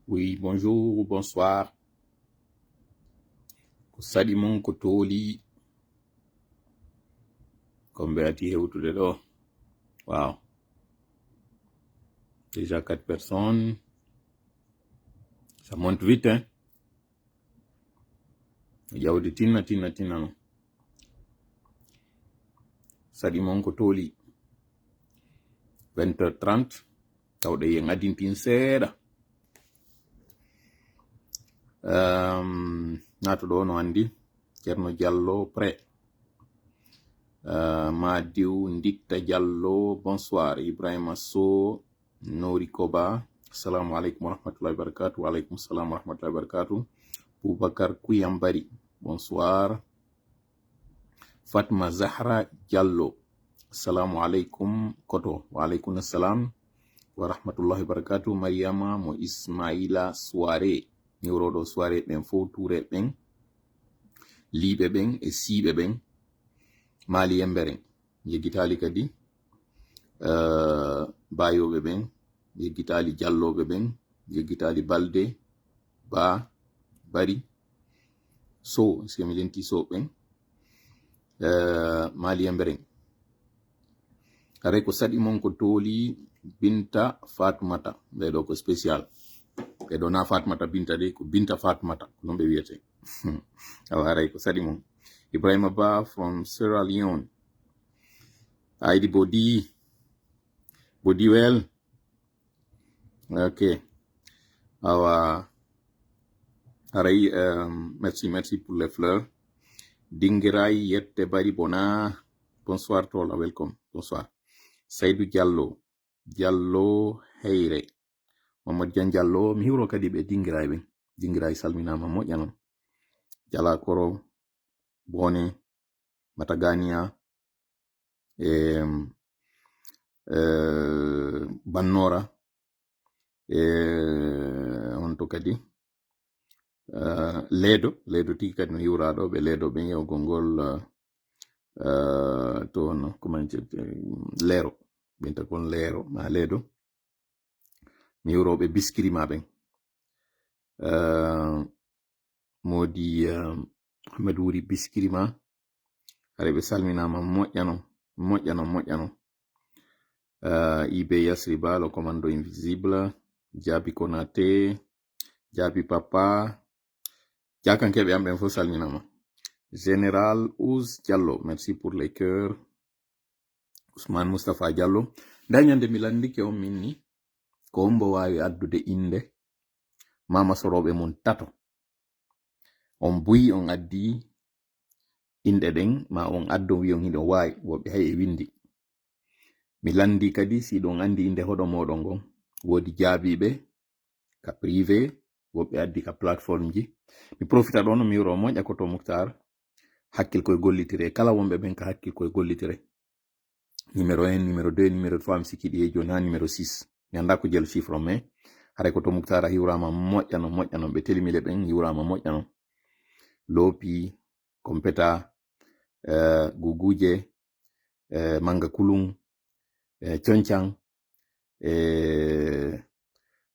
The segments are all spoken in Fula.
Oui, bonjour, bonsoir. Ko saɗi mon ko tooli ko mbeati hewtude ɗo. Wow. Déjà 4 personnes. Ça monte vite, hein. Yawde tinna no. Saɗi mon ko tooli 20h30 tawɗe yen adintin seeɗa. Nato ɗo no andi Ceerno Diallo prêt. Madiw Ndikta Diallo bonsoir. Ibrahima Sow Nori Koba assalamu alaikum warahmatullahi wabarakatuh. Wa alaikum salam warahmatullahi wabarakatuh. Boubacar Kouyambari bonsoir. Fatma Zahra Diallo assalamu alaikum koto. Wa alaikum assalam warahmatullahi wabarakatuh. Mariama mo Ismaila soirée niwroɗo soirée ɓen fo touré ɓen liɓe ɓen e siiɓe ɓen Mali Emberen yeggitali kadi bayoɓe ɓen yeggitali jalloɓe ɓen yeggitali balde ba bari so semi lenti so ɓen Mali Emberen are ko saɗi mon ko tooli Binta Fatmata ɓeɗo ko spécial ɓeɗo na Fatmata Binta de ko Binta Fatmata ko non ɓe wiyete awa aray ko saɗi mon. Ibrahima Ba from Sierra Leone. Heidi Body well. Okay. Aray, merci pour les fleurs. Dingiray Yette Bari Bona. Bonsoir Tola, welcome. Bonsoir. Saidou Diallo Heyre. Mamadou Dian Diallo mi hiwro kadi ɓe Dingiray ɓen. Dingiray salminama moƴƴanon. Jala Koro Bone Matagania Bannora on to kadi leedo tigi kadi no hiwraɗo ɓe leedo ɓen yewgol ngol to no comment leero ɓenta kon leero ma leedo mi hiwroɓe biskirima ɓen modi Ahmed Wuri biskirima areɓe salminama moƴƴano Ibe Yasriba le commando invisible Jabi Konate Jabi Papa jakankeɓe am ɓen fof salminama. Général Ouz Diallo merci pour les cœurs. Ousmane Moustapha Diallo dañande mi landike on minni ko ombo wawi addude inde mama soroɓe mon tato on buyi on addi inde ɗen ma on addo wi on hiɗo wawi woɓɓe hay e windi mi landi kadi si ɗon andi inde hoɗo moɗon gon wodi jaabiɓe ka privé woɓɓe addi ka plateforme ji mi profita ɗon mi wiro moƴƴa koto Moukhtar hakkil koye gollitire kala wonɓe ɓen ka hakkil koye gollitire numéro 1 numéro 2 numéro 3 mi sikki ɗi e joni ha numéro 6 mi anda ko jel chiffre o mais hare koto Moukhtar a hiwrama moƴƴano ɓe telimile ɓen hiwrama moƴƴano loopi kompeta guguje manga kulung coñcan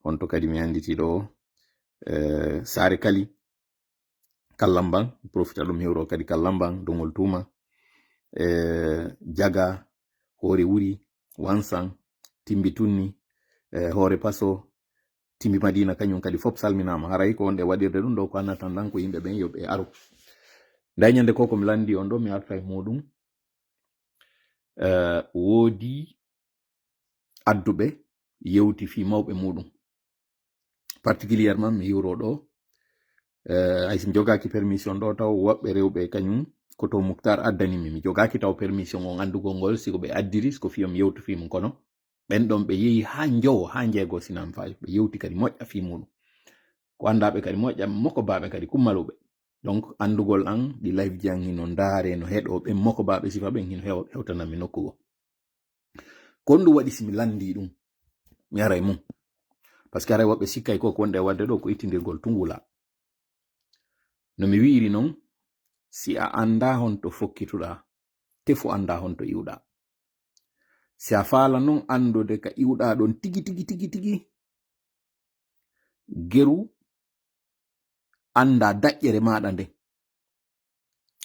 on to kadi mi anditi ɗo Sare Kali Kallamban profita ɗum hewro kadi Kallamban dongol tuma Jaga Hore Wuri Wansan Timbi Tunni Hore Paso Timbi Madina kañum kadi fop salminama haray ko wonde waɗirde ɗum ɗo ko annatan tan ko yimɓe ɓen yoɓe aro dañande ko mi landi on ɗo mi arta e muɗum woodi adduɓe yewti fi mawɓe muɗum particulièrement mi hiwro ɗo haysi mi jogaki permission ɗo taw woɓɓe rewɓe kañum koto Moukhtar addanimi mi jogaki taw permission on andugol ngol siko ɓe addiri siko fiyam yewtu fi mum kono ɓen ɗon ɓe yehi ha jowo ha jeego sinam fayi ɓe yewti kadi moƴƴa fi muɗum ko andaɓe kadi moƴƴa moko baɓe kadi kummaluɓe donc andugol an ɗi live ji an hino ndaare no heɗoɓe moko baɓe sifa ɓen hino hewtanami nokkugo kon ɗum waɗi simi landi ɗum mi ara e mum par ce que aray woɓɓe sikkay ko wonde wadde ɗo ko ittidirgol tungula no mi wiiri noon si a anda honto fokkituɗa tefo anda honto iwɗa si a faala noon andude ka iwɗa ɗon tigi geru anda daƴƴere maɗa nde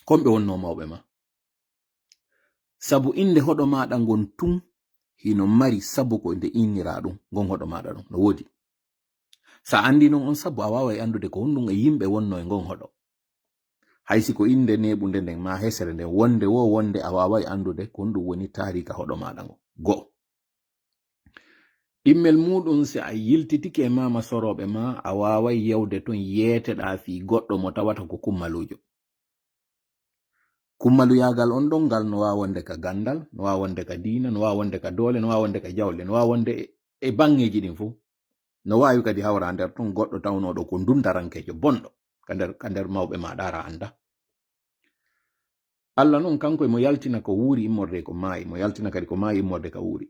komɓe wonno mawɓe ma sabu inde hoɗo maɗa ngon tun hino mari sabu ko nde innira ɗum ngon hoɗo maɗa ɗum no wodi sa andi non on sabu a wawai andude ko honɗum e yimɓe wonno e ngon hoɗo haysi ko inde neɓunde nden ma hesere nden wonde wo wonde a wawai andude ko honɗum woni tarika hoɗo maɗa ngo go ɗimmel muɗum si a yiltitike e mama soroɓe ma a wawai yewde ton yeeteɗa fi goɗɗo mo tawata ko kummalujo kummaluyagal on ɗon ngal no wawa wonde ka gandal no wawa wonde ka diina no wawa wonde ka doole no wawa wonde ka jawle no wawa wonde e bangeji ɗin fuu no wawi kadi hawra nder ton goɗɗo tawnoɗo ko ndundarankejo bonɗo ka nder mawɓe ma ɗara anda Allah noon kanko e mo yaltina ko wuuri immorde ko maayi mo yaltina kadi ko maayi immorde ka wuuri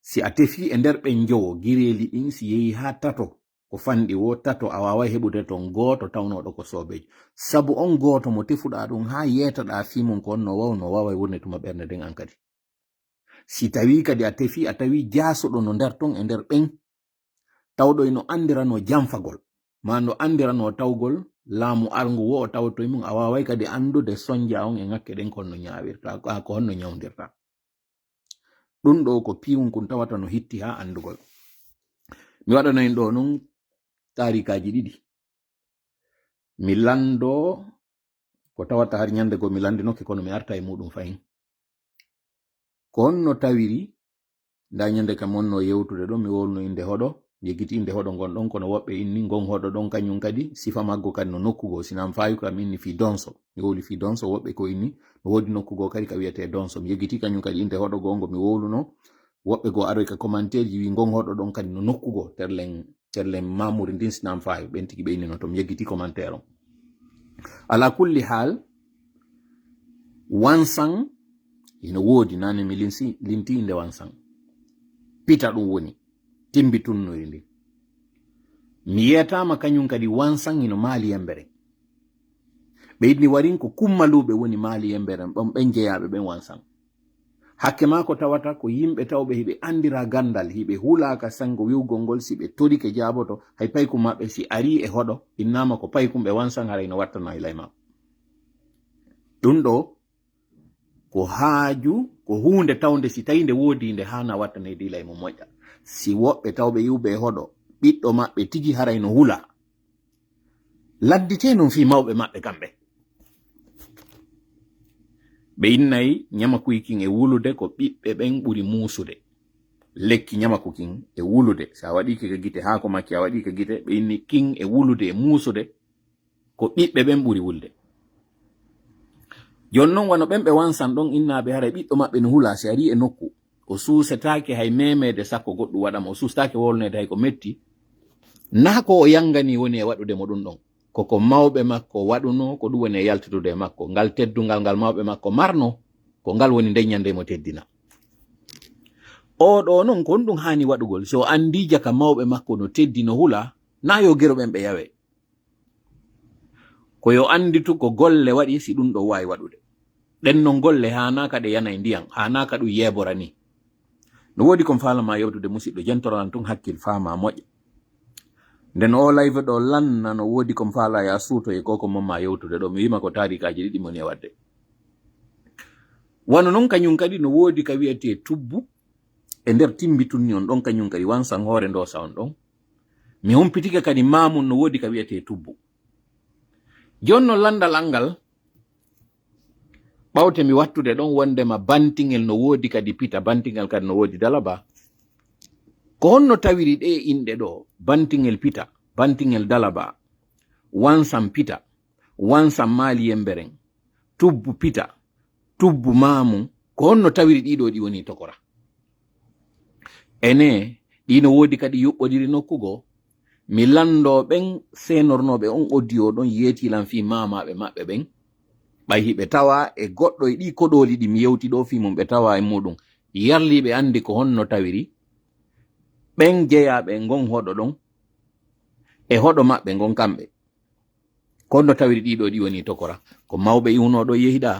si a tefi e nder ɓen jowo gireeli ɗin si yehi ha tato ko fanɗi wo tato a wawai heɓude ton gooto tawnoɗo ko sobejo sabu on gooto mo tefuɗa ɗum ha yetaɗa fimum ko onno wawno wawai wurnituma ɓernde nden an kadi si tawi kadi a tefi a tawi jasuɗo no nder ton e nder ɓen tawɗo eno andirano jamfagol ma no andirano tawgol laamu arngu wo o tawtoye mum a wawai kadi andude sonja on e ŋakke ɗen ko honno ñawirta ko honno ñawdirta ɗum ɗo ko piwum kun tawata no hitti ha andugol mi waɗanayin ɗo non tarikaji ɗiɗi mi lando ko tawata har ñande go mi landinoke kono mi arta e muɗum fayin ko honno tawiri nda ñande kam wonno yewtude ɗo mi wolno inde hoɗo yegiti inde hoɗo ngon ɗon kono woɓɓe inni ngon hoɗo ɗon kañum kadi sifa maggo kadi no nokkugo sinam fayu kam inni fi donso mi woli fi donso woɓɓe ko inni no wodi nokkugo kadi ka wiyete donso mi yegiti kañum kadi inde hoɗo gongo mi woluno woɓɓe go aroy ka commentaire ji wi ngon hoɗo ɗon kadi no nokkugo terlen mamuri ndin sinam fayu ɓen tigi ɓe inni no to mi yegiti commentaire on ala kulli hal wansan ina wodi nane mi linti inde wansan pita ɗum woni timbitunnoyri ndi mi yetama kañum kadi wansan ino maali yembere ɓe yidni warin ko kummaluɓe woni maali yembere ɗon ɓen jeyaɓe ɓen wansan hakke ma ko tawata ko yimɓe tawɓe hiɓe andira gandal hiɓe hulaka sango wiwgol ngol si ɓe torike jaboto hay paykum maɓɓe si ari e hoɗo innama ko paykum ɓe wansan haray no wattana ilay ma ɗum ɗo ko haaju ko hunde tawde si tawi nde wodi nde hana wattanede ilay mo moƴƴa si woɓɓe tawɓe yiwɓe e hoɗo ɓiɗɗo maɓɓe tigi haray no hula laddite non fi mawɓe maɓɓe kamɓe ɓe innayi ñamakuy kin e wulude ko ɓiɓɓe ɓen ɓuri muusude lekki ñamaku kin e wulude so a waɗi ka gite ha ko makki a waɗi ka gite ɓe inni kin e wulude e muusude ko ɓiɓɓe ɓen ɓuri wulde jon noon wano ɓen ɓe wansan ɗon innaɓe haray ɓiɗɗo maɓɓe no hula si ari e nokku o suusetake hay memede sakko goɗɗum waɗama o suustake wolnede hay ko metti na ko o yangani woni e waɗude mo ɗum ɗon koko mawɓe makko waɗuno ko ɗum woni e yaltitude e makko ngal teddungal ngal mawɓe makko marno ko ngal woni ndeññande mo teddina o ɗo noon ko ɗum hani waɗugol so andi jaka mawɓe makko no teddi no hula na yo gero ɓen ɓe yawe ko yo anditu ko golle waɗi si ɗum ɗo wawi waɗude ɗen no golle hanaka ɗe yana e ndiyam hanaka ɗum yebora ni no wodi kon falama yewtude musidɗo jentoran tun hakkil fama moƴƴa nden o live ɗo lanna no wodi kon fala ya suuto e koko momma yewtude ɗo mi wima ko tarikaji ɗiɗi moni e wadde wano noon kañum kadi no wodi ka wiyete tubbu e nder timbitunni on ɗon kañum kadi wansan hoore ndosa on ɗon mi humpitike kadi mamum no wodi ka wiyete tubbu jonno landal angal ɓawte mi wattude ɗon wondema bantingel no wodi kadi pita bantingel kadi no wodi dalaba ko honno tawiri ɗe inɗe ɗo bantingel pita bantingel dalaba wansan pita wansan maali yemberen tubbu pita tubbu mamu ko honno tawiri ɗiɗo ɗi woni tokora ene ɗino wodi kadi yuɓɓodiri nokkugo mi lando ɓen senornoɓe on audio ɗon yetilan fi mamaɓe maɓɓe ɓen ɓay hiɓe tawa e goɗɗo e ɗi koɗoli ɗi mi yewti ɗo fi mum ɓe tawa e muɗum yarliɓe andi ko honno tawiri ɓen jeyaɓe ngon hoɗo ɗon e hoɗo maɓɓe ngon kamɓe ko honno tawiri ɗiɗo ɗi woni tokora ko mawɓe iwnoɗo yehiɗa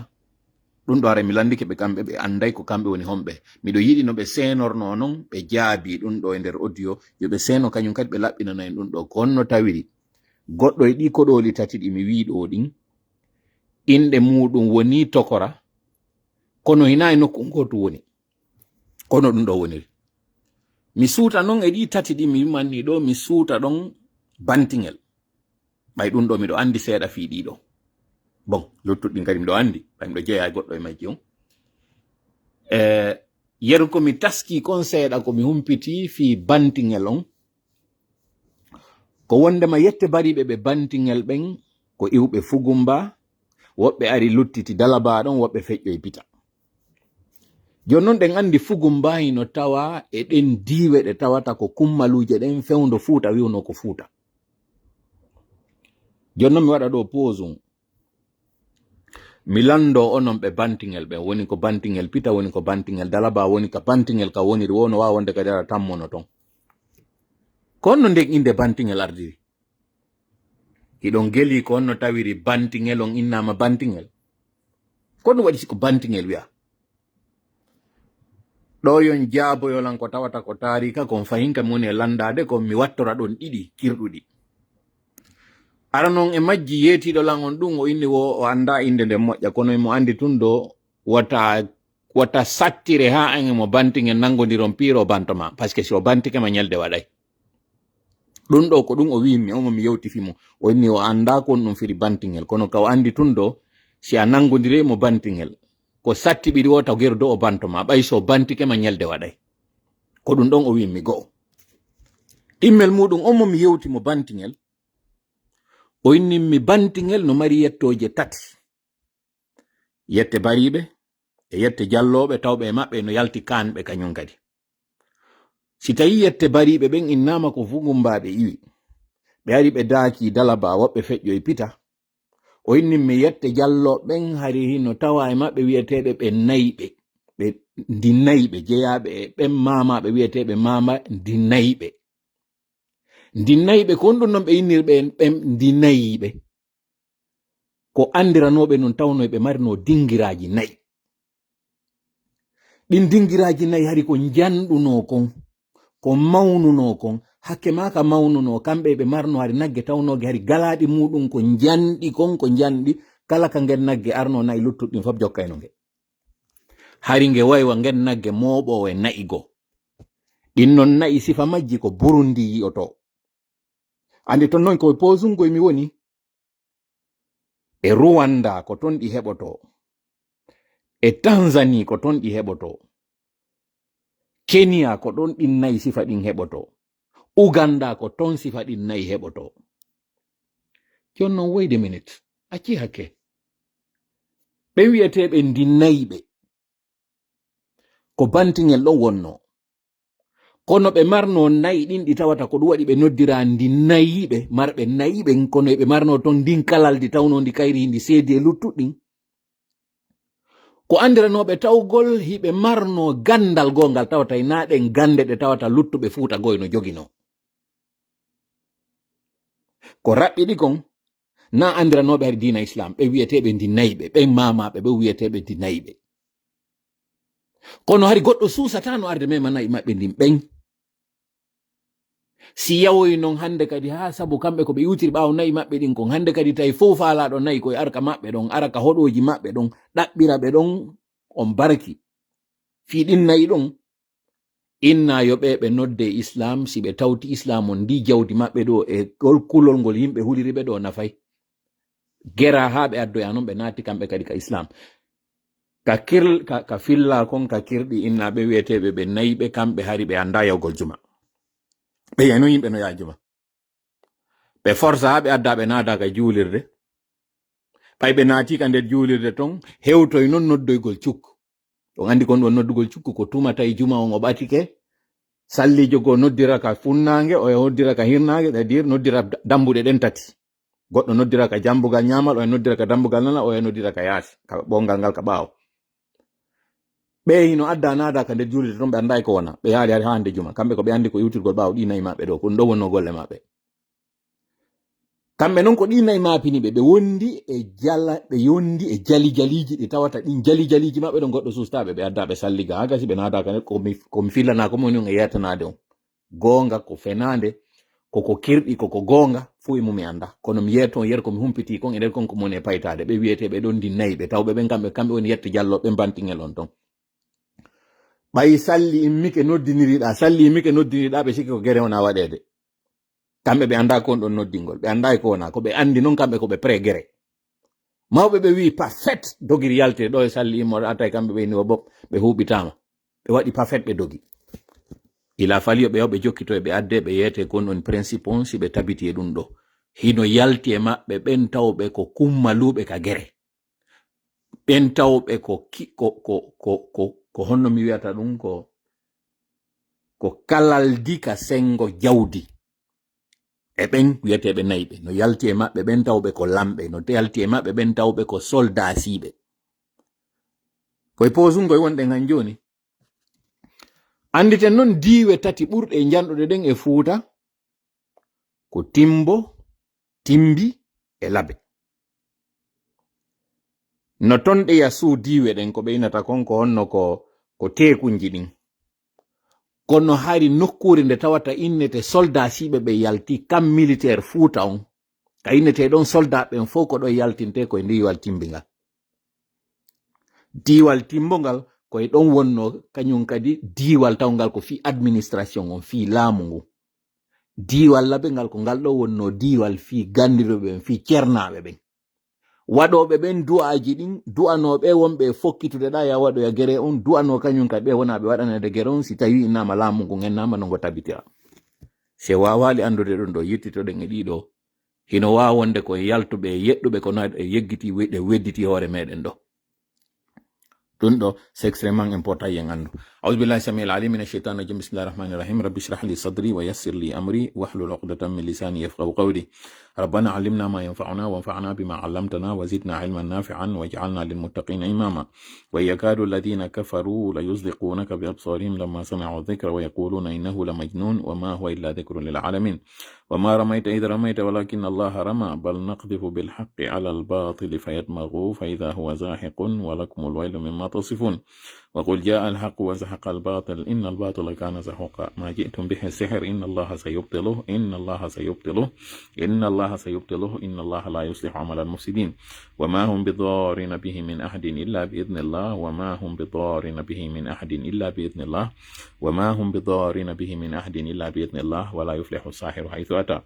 ɗum ɗo ara mi landike ɓe kamɓe ɓe anday ko kamɓe woni homɓe miɗo yiɗi no ɓe senorno non ɓe jaabi ɗum ɗo e nder audio yo ɓe seno kañum kadi ɓe laɓɓinana en ɗum ɗo ko honno tawiri goɗɗo e ɗi koɗoli tati ɗi mi wiɗo ɗin inɗe muɗum woni tokora kono hina e nokku goto woni kono ɗum ɗo woniri mi suuta non e ɗi tati ɗi mi wimanni ɗo mi suuta ɗon bantingel ɓay ɗum ɗo miɗo andi seeɗa fi ɗiɗo bon luttuɗɗin kadi miɗo andi ɓay miɗo jeeya e goɗɗo e majji on yeru ko mi taski kon seeɗa ko mi humpiti fi bantingel on ko wondema yette bariɓe ɓe bantingel ɓen ko iwɓe Fugumba woɓɓe ari luttiti Dalaba ɗon woɓɓe feƴƴoy Pita joni noon ɗen andi Fugumba hino tawa e ɗen diwe ɗe tawata ko kummaluje ɗen fewndo Fuuta wiwno ko Fuuta joni noon mi waɗa ɗo pause mi lando onon ɓe bantingel ɓe woni ko bantingel Pita woni ko bantingel Dalaba woni ka bantingel ka woniri wono wawa wonde kadi ara tammono ton konno nden inde bantingel ardiri hiɗon geli ko honno tawiri bantingel on innama bantingel ko ɗum waɗi siko bantingel wiya ɗo yon jaaboyolan ko tawata ko tarika kon fahinka mi woni e landade kon mi wattora ɗon ɗiɗi kirɗuɗi ara noon e majji yeetiɗo lan on ɗum o inni o anda inde nde moƴƴa kono mo andi tun do wata sattire ha an mo bantingel nangodiron piiro bantoma par ce que si o bantikema ñalde waɗay ɗum ɗo ko ɗum o wimi omo mi yewtifimo o inni o anda kon ɗum firi bantingel kono ka o andi tun do si a nangodire mo bantingel ko satti ɓiɗi o taw geru do o bantoma ɓay so bantikema ñalde waɗay ko ɗum ɗon o wimi go'o ɗimmel muɗum omo mi yewti mo bantingel o inni mi bantingel no mari yettoje tati yette bariɓe e yette jalloɓe tawɓe e maɓɓe no yalti kanɓe kañum kadi si tawi yette bariɓe ɓen innama ko Fugumbaɓe iwi ɓe ari ɓe daaki Dalaba woɓɓe feƴƴo e Pita o inni mi yette jalloɓen hari hino tawa e maɓɓe wiyeteɓe ɓe nayɓe ɓe ndinayɓe jeeyaɓe e ɓen mamaɓe wiyeteɓe mama ndinayɓe ko ɗum noon ɓe innirɓe ɓen ndinayiɓe ko andiranoɓe non tawno ɓe marino dingiraji nayi ɗin dingiraji nayi hari ko janɗuno kon ko mawnuno kon hakke ma ka mawnuno kamɓe ɓe marno hari nagge tawnoge hari galaɗi muɗum ko janɗi kon ko janɗi kala ka ngen nagge arno nayi luttuɗɗin fof jokkayno nge hari nge waywa ngen nagge mooɓo e nayi go ɗin non nayi sifa majji ko Burundi yi'oto andi ton noon ko posungoy mi woni e Rwanda ko ton ɗi heɓoto e Tanzanie ko ton ɗi heɓoto Kenya ko ɗon ɗin nayi sifa ɗin heɓoto Uganda ko ton sifa ɗin nayi heɓoto jon noon wait a minute acci hakke ɓe wiyeteɓe ndinnayiɓe ko bantingel ɗon wonno kono ɓe marno nayi ɗin ɗi tawata ko ɗum waɗi ɓe noddira ndinnayiɓe marɓe nayiɓe kono ɓe marno ton ndin kalaldi tawno ndi kayri ndi seedi e luttuɗɗin ko andiranoɓe tawgol hiɓe marno gandal gongal tawata e naɗen gande ɗe tawata luttuɓe Fuuta goy no jogino ko raɓɓiɗi kon na andiranoɓe hari dina Islam ɓe wiyeteɓe ndinnayiɓe ɓen mamaɓe ɓe wiyeteɓe ndinnayiɓe kono hari goɗɗo suusata no arde mema nayi maɓɓe ndin ɓen si yawoyi noon hande kadi ha sabu kamɓe ko ɓe iwtiri ɓawo nayi maɓɓe ɗin kon hande kadi tawi fof faalaɗo nayi koye arka maɓɓe ɗon araka hoɗoji maɓɓe ɗon ɗaɓɓira ɓe ɗon on barki fi ɗin nayi ɗon inna yo ɓe nodde Islam si ɓe tawti Islam on ndi jawdi maɓɓe ɗo e gol kulol ngol yimɓe huliri ɓe ɗo nafay gera ha ɓe addoya noon ɓe naati kamɓe kadi ka Islam ka filla kon ka kirɗi inna ɓe wiyeteɓe ɓe nayiɓe kamɓe hari ɓe anda yawgol juma ɓe yano yimɓe no yaa juma ɓe forsa ha ɓe adda ɓe naada ka juulirde ɓay ɓe naati ka nder juulirde ton hewtoy noon noddoygol cukku on andi kon ɗon noddugol cukku ko tumata e juma on o ɓatike sallijo go noddira ka funnange o noddira ka hirnange c'est-à-dire noddira dambuɗe ɗen tati goɗɗo noddira ka jambugal ñamal o noddira ka dambugal nana o noddira ka yaasi ka ɓongal ngal ka ɓaawo ɓe hino adda naada ka nder juulirde ton ɓe anday ko wona ɓe yaari ha hande juma kamɓe ko ɓe andi ko iwtirgol ɓaawo ɗi nayi maɓɓe ɗo ko ɗum ɗo wonno golle maɓɓe kamɓe non ko ɗi nayi mapini ɓe wondi e jala ɓe yondi e jaliji ɗi tawata ɗin jaliji maɓɓe ɗon goɗɗo sustaɓe ɓe adda ɓe salliga ha gasi ɓe nadaka komi filana ko moni on e yetanade on gonga ko fenande koko kirɗi koko gonga fu mumi anda kono mi yeto on yer komi humpiti kon e nder kon ko moni e paytade ɓe wiyete ɓe ɗon dinnayi ɓe tawɓe ɓen kamɓe woni yette jalloɓe bantingel on ton ɓayi salli immike noddiniriɗa ɓe sikki ko gere wona waɗede kamɓe ɓe anda kon ɗon noddingol ɓe anda ko wona ko ɓe andi non kamɓe ko ɓe pré gere mawɓe ɓe wi parfait dogiri yalte ɗo e salli immoɗo atta kamɓe ɓe ni o bob ɓe huɓitama ɓe waɗi parfait ɓe dogi ila fali ɓe yawɓe jokkito ɓe adde ɓe yete kon on principe on si ɓe tabiti e ɗum ɗo hino yalti e maɓɓe ɓen tawɓe ko kummaluɓe ka gere ɓen tawɓe ko honno mi wiyata ɗum ko kalaldi ka sengo jawdi e ɓen wiyeteɓe nayiɓe no yalti e maɓɓe ɓen tawɓe ko lamɓe no yalti e maɓɓe ɓen tawɓe ko soldasiɓe koye posungoye wonɗen han joni anditen noon diiwe tati ɓurɗe e janɗuɗe ɗen e Fuuta ko Timbo, Timbi e Labe no ton ɗe yasu diiwe ɗen ko ɓe inata kon ko honno ko tekunji ɗin kono hari nokkure nde tawata innete soldasiɓe ɓe yalti kam militaire Fuuta on ka innete ɗon soldat ɓen fof ko ɗon yaltinte koye diwal Timbingal diwal Timbongal koye ɗon wonno kañum kadi diwal tawngal ko fi administration on fi laamu ngu diwal Labe ngal ko ngal ɗo wonno diwal fi gandiroɓe ɓen fi cernaɓe ɓen waɗoɓe ɓen du'aji ɗin du'anoɓe wonɓe fokkitude ɗa ya waɗoya gere on du'ano kañum kadi ɓe wona ɓe waɗanede gere on si tawi innama laamu ngu gennama no ngo tabitira se wawali andude ɗon ɗo yettitoɗen e ɗiɗo hino wawa wonde ko yaltuɓe yeɗɗuɓe kono e yeggiti ɗe wedditi hoore meɗen ɗo ɗum ɗo c'est extrêmement important yen andu أعوذ بالله السميع العليم من الشيطان الرجيم بسم الله الرحمن الرحيم رب اشرح لي صدري ويسر لي أمري واحلل عقدة من لساني يفقهوا قولي ربنا علمنا ما ينفعنا وانفعنا بما علمتنا وزدنا علما نافعا واجعلنا للمتقين إماما ويكاد الذين كفروا ليزلقونك بأبصارهم لما سمعوا الذكر ويقولون إنه لمجنون وما هو إلا ذكر للعالمين وما رميت إذ رميت ولكن الله رمى بل نقذف بالحق على الباطل فيدمغه فإذا هو زاهق ولكم الويل مما تصفون وقل جاء الحق وزهق الباطل إن الباطل كان زهوقا ما جئتم به السحر إن الله سيبطله إن الله سيبطله إن الله سيبطله إن الله لا يصلح عمل المفسدين وما هم بضارين به من أحد إلا بإذن الله وما هم بضارين به من أحد إلا بإذن الله وما هم بضارين به من أحد إلا بإذن الله ولا يفلح الساحر حيث أتى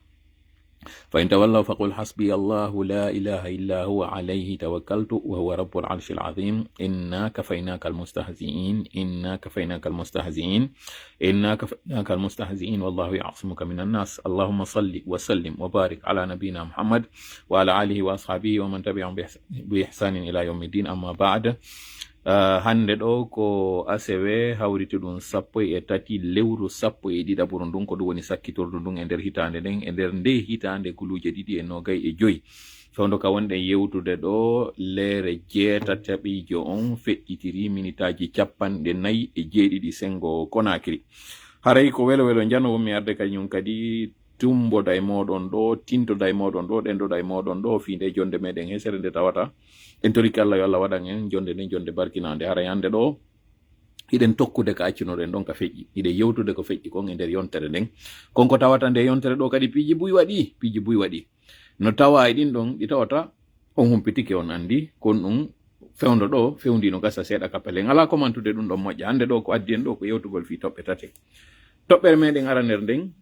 فإن تولوا فقل حسبي الله لا إله إلا هو عليه توكلت وهو رب العرش العظيم إنا كفيناك المستهزئين إنا كفيناك المستهزئين إنا كفيناك المستهزئين والله يعصمك من الناس اللهم صل وسلم وبارك على نبينا محمد وعلى آله وأصحابه ومن تبعهم بإحسان إلى يوم الدين أما بعد hande ɗo ko asewe hawriti ɗum 13 lewru 11 ndun ko ɗum woni sakkitordu ndun e nder hitande nden e nder nde hitande guluje 2025 fewndo ka wonɗen yewtude ɗo leere 8 on feƴƴitiri minitaji 49 sengo Konakri haray ko welo janowo mi arde kañum kadi tumboda e moɗon ɗo tintoda e moɗon ɗo ɗendoda e moɗon ɗo finde jonde meɗen hesere nde tawata en toriki Allah yo Allah waɗan en jonde nden jonde barkinande hara yande ɗo hiɗen tokkude ka accinoɗen ɗon ka feƴƴi hiɗen yewtude ko feƴƴi kon e nder yontere nden konko tawata nde yontere ɗo kadi piiji buy waɗi no tawa e ɗin ɗon ɗi tawata on humpitike on andi kon ɗum fewndo ɗo fewndino gasa seeɗa kappelen ala komantude ɗum ɗon moƴƴa hande ɗo ko addi en ɗo ko yewtugol fi toɓɓe tate toɓɓere meɗen ara nder nden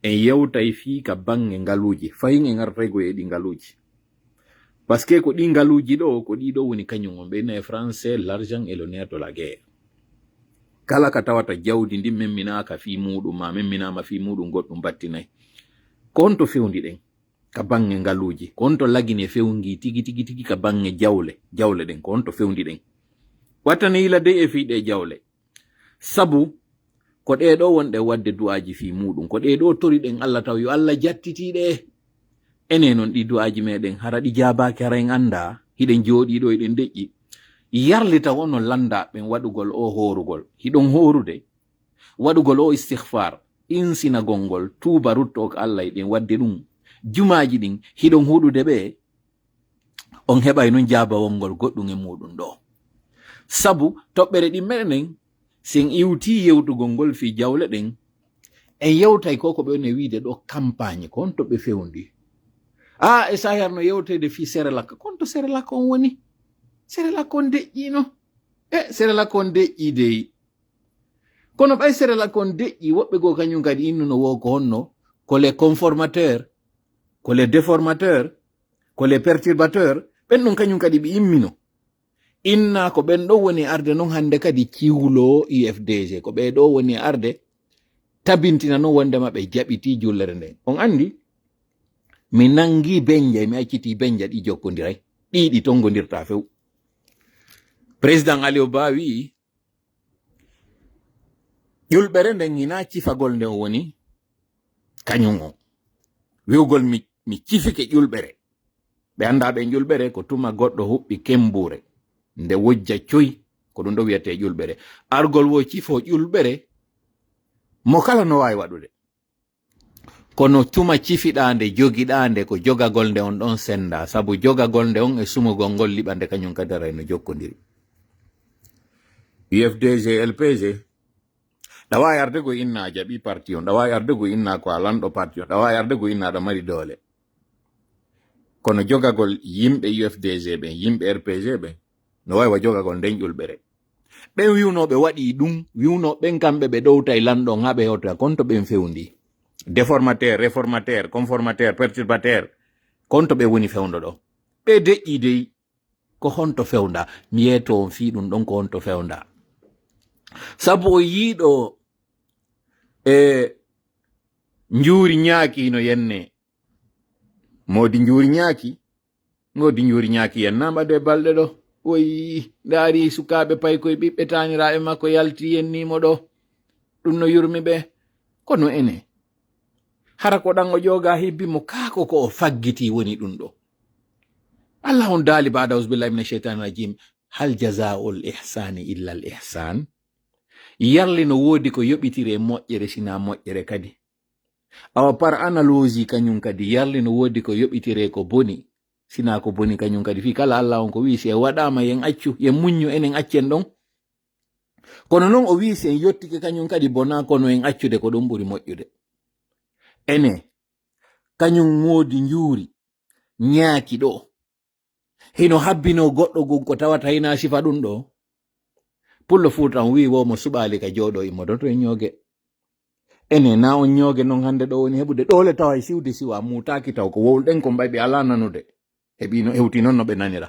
en yewtay fi ka bange ngaluji fayin en artaygo e ɗi ngaluji parce que ko ɗi ngaluji ɗo ko ɗi ɗo woni kañum on ɓeyna e français l'argent est le nerf de la guerre kala ka tawata jawdi ndi memminaka fi muɗum ma memminama fi muɗum goɗɗum battinayi kon to fewndi ɗen ka bange ngaluji kon to lagine fewngi tigi ka bange jawle ɗen kon to fewndi ɗen wattane yila de e fiɗe jawle sabu ko ɗe ɗo wonɗe wadde du'aji fi muɗum ko ɗe ɗo tori ɗen Allah taw yo Allah jattitiɗe ene non ɗi du'aji meɗen hara ɗi jabaki hara en anda hiɗen jooɗiɗo eɗen deƴƴi yarlita wono landa ɓen waɗugol o horugol hiɗon horude waɗugol o istighfar insina gongol tuba rutto ko Allah eɗen wadde ɗum jumaji ɗin hiɗon huɗude ɓe on heɓay non jabawol ngol goɗɗum e muɗum ɗo. Sabu toɓɓere ɗin meɗen ɗen sen iwti yewtugol ngol fi jawle ɗen en yewtay ko ɓe woni wiide ɗo campagne kon to ɓe fewndi e saherno yewtede fi Serelak kon to Serelak on woni Serelak on deƴƴino Serelak on deƴƴi dey kono ɓay Serelak on deƴƴi woɓɓe goo kañum kadi innuno wo ko honno ko les conformateurs ko les déformateurs ko les perturbateurs ɓen ɗon kañum kadi ɓe immino inna ko ɓen ɗo woni arde non hande kadi ciwlo UFDG ko ɓe ɗo woni arde tabintina non wondema ɓe jaɓiti jullere nden. On andi mi nangi benja mi acciti benja ɗi jokkodiray ɗiɗi tongodirta few. Président Aliou Ba wi ƴulɓere nden hina cifagol nden woni kañum o wiwgol mi cifike ƴulɓere ɓe anda ɓe ƴulɓere ko tuma goɗɗo huɓɓi kembure nde wojja coy ko ɗum ɗo wiyete ƴulɓere argol wo cifo ƴulɓere mo kala no wawi waɗude kono tuma cifiɗa nde jogiɗa nde ko jogagol nde on ɗon senda sabu jogagol nde on e sumugol ngol liɓande kañum kadara no jokkodiri. UFDG LPG ɗa wawi arde go inna a jaɓi parti on ɗa wawi arde go inna ko a lanɗo parti on ɗa wawi arde go inna aɗa mari doole kono jogagol yimɓe UFDG ɓen yimɓe RPG ɓen no wawi wa jogagol nden ƴulɓere ɓen wiwnoɓe waɗi ɗum wiwno ɓen kamɓe ɓe ɗowtay lanɗon ha ɓe hewta kon to ɓen fewndi déformateur réformateur conformateur perturbateur kon to ɓe woni fewndo ɗo ɓe deƴƴi dey ko honto fewnda mi yeeto on fi ɗum ɗon ko honto fewnda sabu o yiiɗo njuuri ñaaki no yenne modi njuuri ñaaki ngodi njuuri ñaaki yenna mbade balɗe ɗo oyi ndaari sukaɓe pay koye ɓiɓɓe taniraɓe makko yalti yennimo ɗo ɗum no yurmi ɓe kono ene hara ko ɗan o joga hibbimo kaako ko o faggiti woni ɗum ɗo Allah on daali baada ausbillahi mina cheitani rajim hal jazaul ihsani illa al ihsan yarli no woodi ko yoɓitire moƴƴere sina moƴƴere kadi awa par analogie kañum kadi yarli no woodi ko yoɓitire ko boni sina ko boni kañum kadi fi kala Allah on ko wi se waɗama yen accu yen muññu enen accen ɗon kono noon o wi se en yottike kañum kadi bona kono en accude ko ɗum ɓuri moƴƴude ene kañum woodi njuuri ñaaki ɗo hino habbino goɗɗo gon ko tawata hina sifa ɗum ɗo pullo fuutan wi wo mo suɓali ka jooɗo immodoto e ñooge ene na on ñooge noon hande ɗo woni heɓude ɗole tawa e siwde siwa mutaki taw ko wowlɗen ko mbayɓe ala nanude heɓino hewti noon no ɓe nanira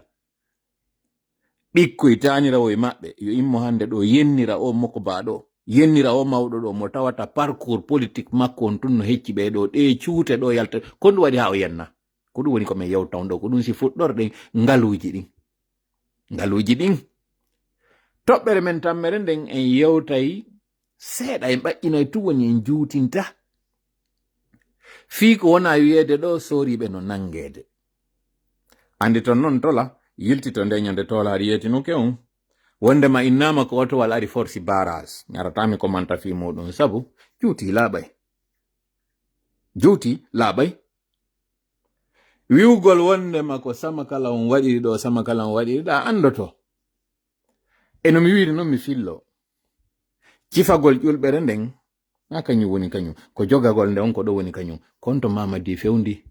ɓikkoy tanirawo e maɓɓe yo immo hande ɗo yennira o moko baɗo yennira o mawɗo ɗo mo tawata parcours politique makko on tun no hecci ɓe ɗo ɗe cuute ɗo yalta kon ɗum waɗi ha o yenna ko ɗum woni komin yewtawan ɗo ko ɗum si fuɗɗorɗen ngaluji ɗin toɓɓere men tammere nden en yewtay seeɗa en ɓaƴƴinay tu woni en juutinta fii ko wona wiyeede ɗo soriɓe no nangede andi ton noon tola yiltito nde ñande tolaari yetinuke on wondema innama ko otowal ari forci barrage mi aratami ko manta fi muɗum sabu juuti laaɓay wiwgol wondema ko sama kala on waɗiri ɗo sama kala on waɗiri ɗa andoto eno mi wiri noon mi fillo cifagol ƴulɓere nden ha kañum woni kañum ko jogagol nde on ko ɗo woni kañum konto mamadi fewndi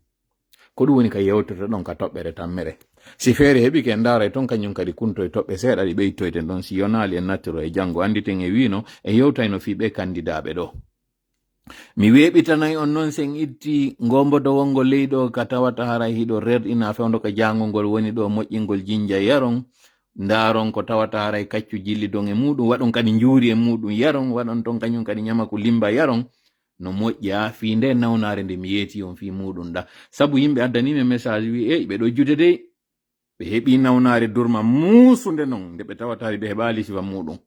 ko ɗum woni ka yewtoto ɗon ka toɓɓere tammere si feere heɓi ke ndaara toon kañum kadi kunto e toɓɓe seeɗa ɗi ɓeytoyten ɗon si yonali en nattiro e janngo anditen e wino e yewtayno fiɓe candidaɓe ɗo mi weɓitanayi on noon sen itti ngombodo wongol leyɗo ka tawata haray hiɗo rerɗina fewndo ko jangol ngol woni ɗo moƴƴingol jinja yaron ndaron ko tawata haray kaccu jilli don e muɗum waɗon kadi njuuri e muɗum yaron waɗon ton kañum kadi ñama ko limba yaron no moƴƴa fi nde nawnare nde mi yeeti on fi muɗum ɗa sabu yimɓe addanimi message wi ɓe ɗo jude de ɓe heɓi nawnare durma muusude non nde ɓe tawatari ɓe heɓali sifa muɗum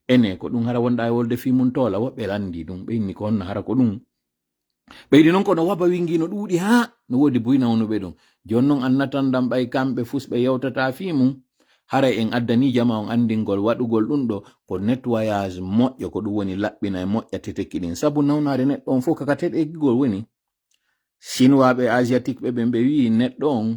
ene ko ɗum hara wonɗa e wolde fi mum tola woɓɓe landi ɗum ɓeyni ko honno hara ko ɗum ɓeydi noon kono waba wingi no ɗuuɗi ha no woodi buy nawnuɓe ɗum joni noon annatan ɗam ɓay kamɓe fusɓe yewtata fi mum hara en addani jama on andingol waɗugol ɗum ɗo ko nettoyage moƴƴo ko ɗum woni laɓɓina e moƴƴa tetekki ɗin sabu nawnare neɗɗo on fof kaka teɗegigol woni Sinwaɓe asiatique ɓe wi neɗɗo on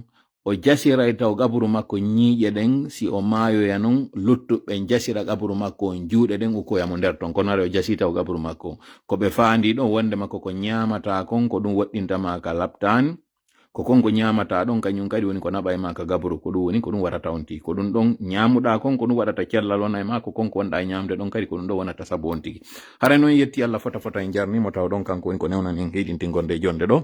o jasiray taw gaburu makko ñiiƴe ɗen si o maayoya non luttuɓe jasira gaburu makko on juuɗe ɗen ukkoyamo nder ton kono ara o jasi taw gaburu makko ko ɓe faandi ɗon wonde makko ko ñaamata kon ko ɗum woɗɗintama ka laptani ko konko ñaamata ɗon kañum kadi woni ko naɓa e ma ka gaburu ko ɗum woni ko ɗum waɗata on tigi ko ɗum ɗon ñaamuɗa kon ko ɗum waɗata cellal wona e ma ko konko wonɗa e ñaamde ɗon kadi ko ɗum ɗon wonata sabu on tigi hara noon yetti Allah fota en jarnimo taw ɗon kanko woni ko newnan en hiɗintingonde e jonde ɗo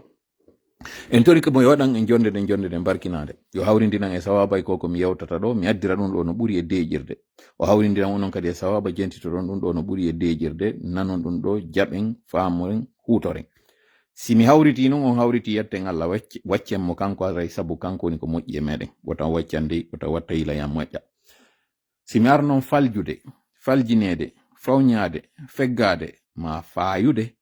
en tori ko mo waɗan en jonde den barkinade yo hawrindinan e sawaba ko mi yewtata ɗo mi addira ɗum ɗo no ɓuri e deejirde o hawrindinan onon kadi e sawaba jentito ɗon ɗum ɗo no ɓuri e deejirde nanon ɗum ɗo jaɓen faamoren huutoren si mi hawriti noon on hawriti yetten Allah waccen mo kanko aray sabu kanko woni ko moƴƴi e meɗen wotan waccande wota watta yilayam moƴƴa si mi arnon faljinede fawñade feggade ma faayude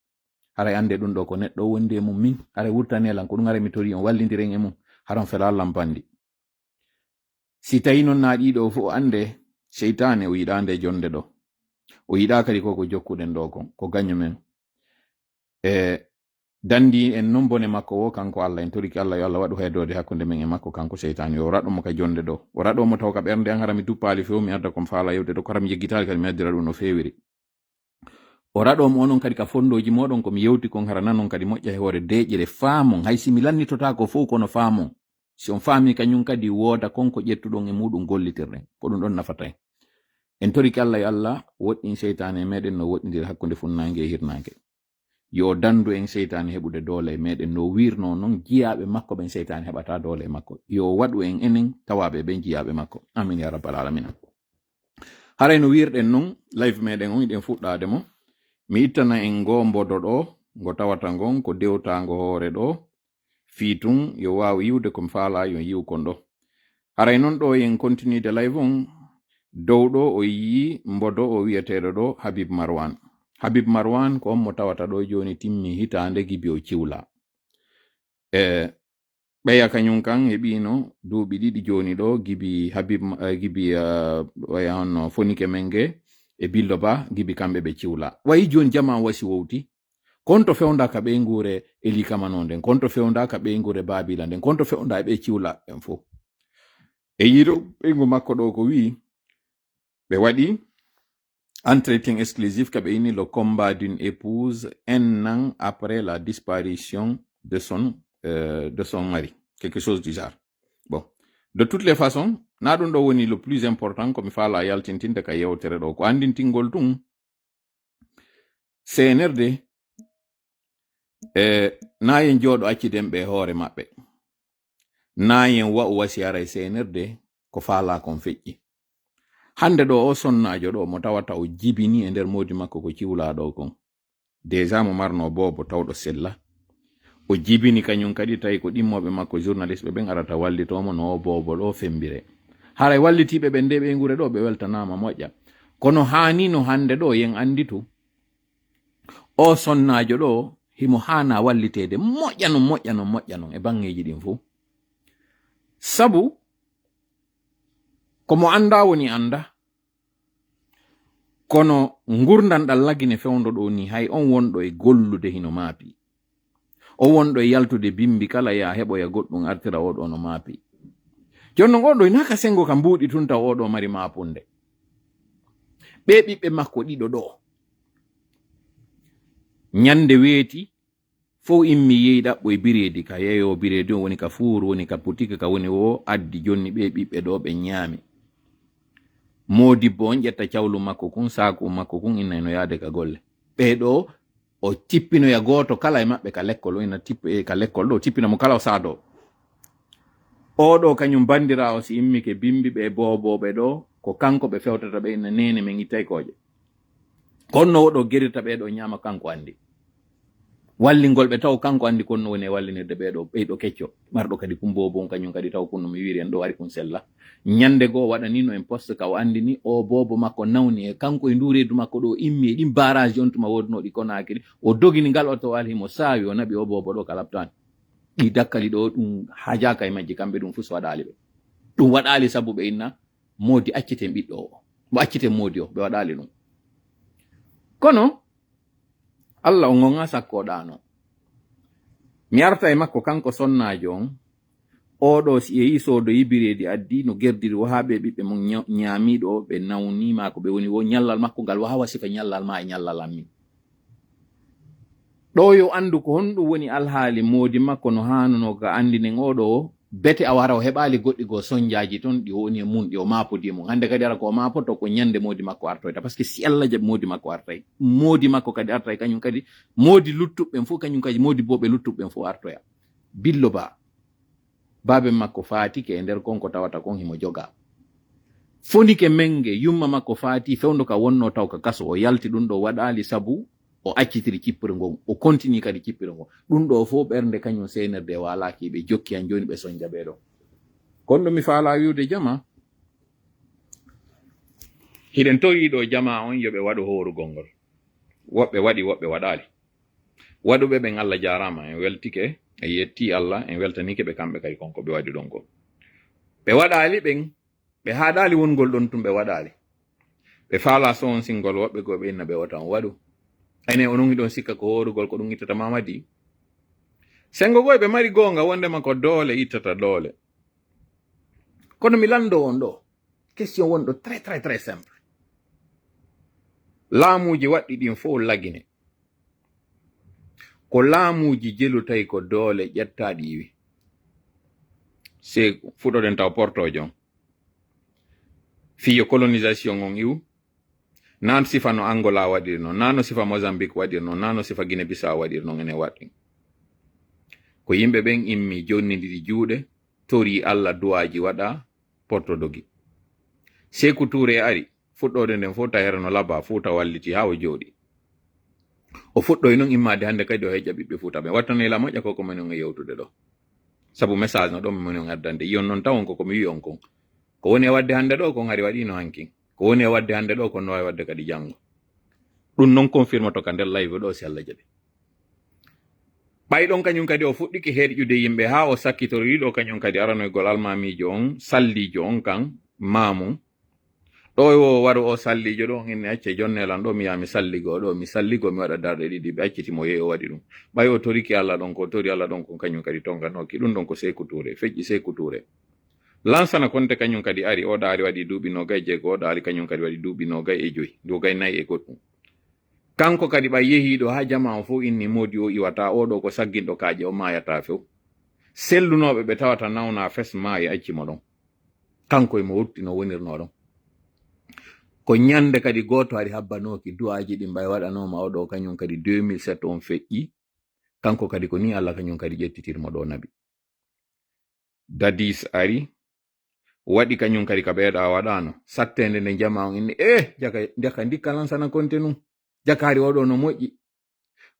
haray ande ɗum ɗo ko neɗɗo wondi e mum min haray wurtanelan ko ɗum haray mi tori on wallidiren e mum haran fela lampandi si tawi noon na ɗiɗo fu ande seytane o yiɗa nde jonde ɗo o yiɗa kadi koko jokkuɗen ɗo kon ko gaño men dandi en non bone makko wo kanko Allah en toriki Allah yo Allah waɗu heedode hakkunde men e makko kanko seytane yo raɗomo ka jonde ɗo o raɗomo taw ka ɓernde an hara mi duppali few mi adda kom faala yewde ɗo ko hara mi jeggitali kadi mi addira ɗum no fewiri o raɗomo onon kadi ka fondoji moɗon komi yewti kon hara nanon kadi moƴƴa e hoore deƴƴere faamon hay si mi lannitota ko fof kono faamon si on faami kañum kadi wooda konko ƴettuɗon e muɗum gollitirɗen ko ɗum ɗon nafata en toriki Allah yo Allah woɗɗin seytane e meɗen no woɗɗidiri hakkunde funnangue e hirnangue yo dandu en seytane heɓude doole e meɗen no wirno noon jiyaɓe makko ɓen seytane heɓata doole e makko yo waɗu en enen tawaɓe ɓen jiyaɓe makko amin ya rabbal alamina haray no wirɗen noon live meɗen on iɗen fuɗɗade mo mi ittana en ngo mbodo ɗo ngo tawata ngon ko dewtango hoore ɗo fiitun yo wawi yiwde komi faala yo yiw kon ɗo haray noon ɗo yen continue de live on dow ɗo o yi mbodo o wiyeteɗo ɗo Habib Marwan ko on mo tawata ɗo joni timmi hitande gibi o ciwla ɓeya kañum kan heɓino duuɓi ɗiɗi joni ɗo gibi honno fonike menge e billo ba gibi kamɓe ɓe ciwla wayi joni jama wasi wowti konto fewnda ka ɓeygure e likamano nden konto fewnda ka ɓeygure babila nden konto fewnda e ɓe ciwla ɓen fo e yiɗo ɓeygu makko ɗo ko wi ɓe waɗi entretien exclusif ka ɓe ini le combat d'une épouse un an après la disparition de son mari quelque chose du genre bon de toutes les façons na ɗum ɗo woni le plus important komi faala yaltintinde ka yewtere ɗo ko andintingol tun CNRD na yen jooɗo acciden ɓe hoore maɓɓe na yen wa'u wasi ara e CNRD ko faala kon feƴƴi hande ɗo o sonnajo ɗo mo tawata o jibini e nder modi makko ko ciwla ɗo kon déjà mo marno bobo tawɗo sella o jibini kañum kadi tawi ko ɗimmoɓe makko journaliste ɓe ɓen arata wallitomo no bobo ɗo fembire haray wallitiɓe ɓe nde ɓe ngure ɗo ɓe weltanama moƴƴa kono hani no hande ɗo yen anditu o sonnajo ɗo himo hana wallitede moƴƴanon e bangeji ɗin fo sabu komo anda woni anda kono gurdan ɗal lagine fewdo ɗo ni hay on wonɗo e gollude hino maapi o wonɗo e yaltude bimbi kala ya heɓoya goɗɗum artira oɗo no maapi jonnon oɗo naka sengo kam mbuuɗi tun taw oɗo mari maapunde ɓe ɓiɓɓe makko ɗiɗo ɗo ñande weeti fo immi yeyi ɗaɓɓo e biredi ka yeyo biredi on woni ka fuuru woni ka boutique ka woni wo addi jonni ɓe ɓiɓɓe ɗo ɓe ñaami modibbo on ƴetta cawlu makko kun saku makko kun inna no yaade ka golle ɓeɗo o tippinoya goto kala e maɓɓe ka lekkol o ina tippi ka lekkol ɗo tippina mo kala o saado oɗo kañum bandira o si immike bimbi ɓe boboɓe ɗo ko kanko ɓe fewtata ɓe ina nene men ittay koje konno oɗo gerita ɓeɗo ñama kanko andi wallingol ɓe taw kanko andi konno woni e wallinirde ɓeyɗo kecco marɗo kadi kum bobo kañum kadi taw kunno mi wiri en ɗo ari kun sella ñande goo waɗanino en poste ka o andini o bobo makko nawni e kanko e nduredu makko ɗo immi e ɗin barage on tuma wodnoɗi konakiri o dogini ngal o to alhimo saawi o naɓi o bobo ɗo ka laɓtani ɗi dakkali ɗo ɗum hajaka e majji kamɓe ɗum fus waɗali ɓe ɗum waɗali sabu ɓe inna modi acciten ɓiɗɗo o mo acciten modi o ɓe waɗali ɗum kono Allah o gonga sakkoɗano mi arta e makko kanko sonnajo on oɗo si yehi sodo yibiredi addi no gerdiri wahaɓe ɓiɓɓe mo ñaamiɗo ɓe nawnima ko ɓe woni wo ñallal makko ngal wawa sifa ñallal ma e ñallal ammin ɗo yo andu ko honɗum woni alhaali moodi makko no hanuno ga andinen oɗo bete a wara o heɓali goɗɗi go sonjaji ton ɗi woni e mum ɗi o mapodi mum hande kadi ara ko mapoto ko ñande moodi makko artoyta par ce que si Allah jaɓi moodi makko artay moodi makko kadi artay kañum kadi moodi luttuɓɓen fof kañum kadi moodi boɓe luttuɓɓen fof artoya billo ba babe makko faatike e nder konko tawata kon himo joga fonike menge yumma makko faati fewndo ka wonno taw ka kaso o yalti ɗum ɗo waɗali sabu o accitiri cippire ngon o continue kadi cippire ngon ɗum ɗo fof ɓernde kañum senerde walaki ɓe jokki han joni ɓe sonja ɓeɗo kono mi faala wiwde jama hiɗen toriɗo jama on yoɓe waɗu horugol ngol woɓɓe waɗi woɓɓe waɗali waɗuɓe ɓen Allah jarama en weltike e yetti Allah en weltanike ɓe kamɓe kadi konko ɓe waɗi ɗon ko ɓe waɗali ɓen ɓe haɗali wongol ɗon tum ɓe waɗali ɓe faala so on singol woɓɓe go ɓe inna ɓe wata on waɗu ene onon hiɗon sikka ko horugol ko ɗum ittata mamadi sengo goy ɓe mari gonga wondema ko doole ittata doole kono mi lando on ɗo question wonɗo très simple laamuji waɗɗi ɗin fof lagine ko laamuji jelutay ko doole ƴettaɗi iwi se fuɗoɗen taw portojo on fiyo colonisation on iwu nan sifa no Angola waɗiri noon nano sifa Mozambique waɗiri noon nano sifa Guinée Bissau waɗiri noon ene waɗɗi ko yimɓe ɓen immi jonnidiri juuɗe tori Allah duwaji waɗa porto dogi Sékou Touré ari fuɗɗode nden fof tawere no laba Fuuta walliti ha o jooɗi o fuɗɗoy noon immade hande kadi o heƴƴa ɓiɓɓe Fuuta ɓe wattanela moƴƴa koko men on e yewtude ɗo sabu message no ɗon men on addande yiyon noon tawon koko mi wi on kon ko woni e wadde hande ɗo kon hari waɗino hankin ko woni e wadde hande ɗo kon no wawi wadde kadi janggo ɗum noon confirme to ka nder live ɗo si Allah jaɓi ɓayɗon kañum kadi o fuɗɗiki herƴude yimɓe ha o sakkitoriɗo kañum kadi aranoygol almamijo on sallijo on kan mamum ɗo o waru o sallijo ɗo inni acce jonnelan ɗo mi yaha mi salligo ɗo mi salligo mi waɗa darɗe ɗiɗi ɓe accitimo yehi o waɗi ɗum ɓay o toriki Allah ɗon ko tori Allah ɗon kon kañum kadi tonganoki ɗum ɗon ko Sékou Touré feƴƴi Sékou Touré Lansana Conté kañum kadi ari oɗa ari waɗi duuɓi 29 oɗa ari kañum kadi waɗi duuɓi 25 24 e goɗɗum kanko kadi ɓay yehiɗo ha jama o fof inni modi o iwata oɗo ko sagginɗo kaaje o mayata few sellunoɓe ɓe tawata nawna fes maayi accimo ɗon kanko emo wutti no wonirno ɗon ko ñande kadi goto ari habbanoki duwaji ɗi mbay waɗanoma oɗo kañum kadi 2007 on feƴƴi kanko kadi ko ni Allah kañum kadi ƴettitirmo ɗo nabi Dadis ari waɗi kañum kadi ka ɓeeɗa waɗano sattende nde jama on inni jaka ndikka Lansana Conté num jakari oɗo no moƴƴi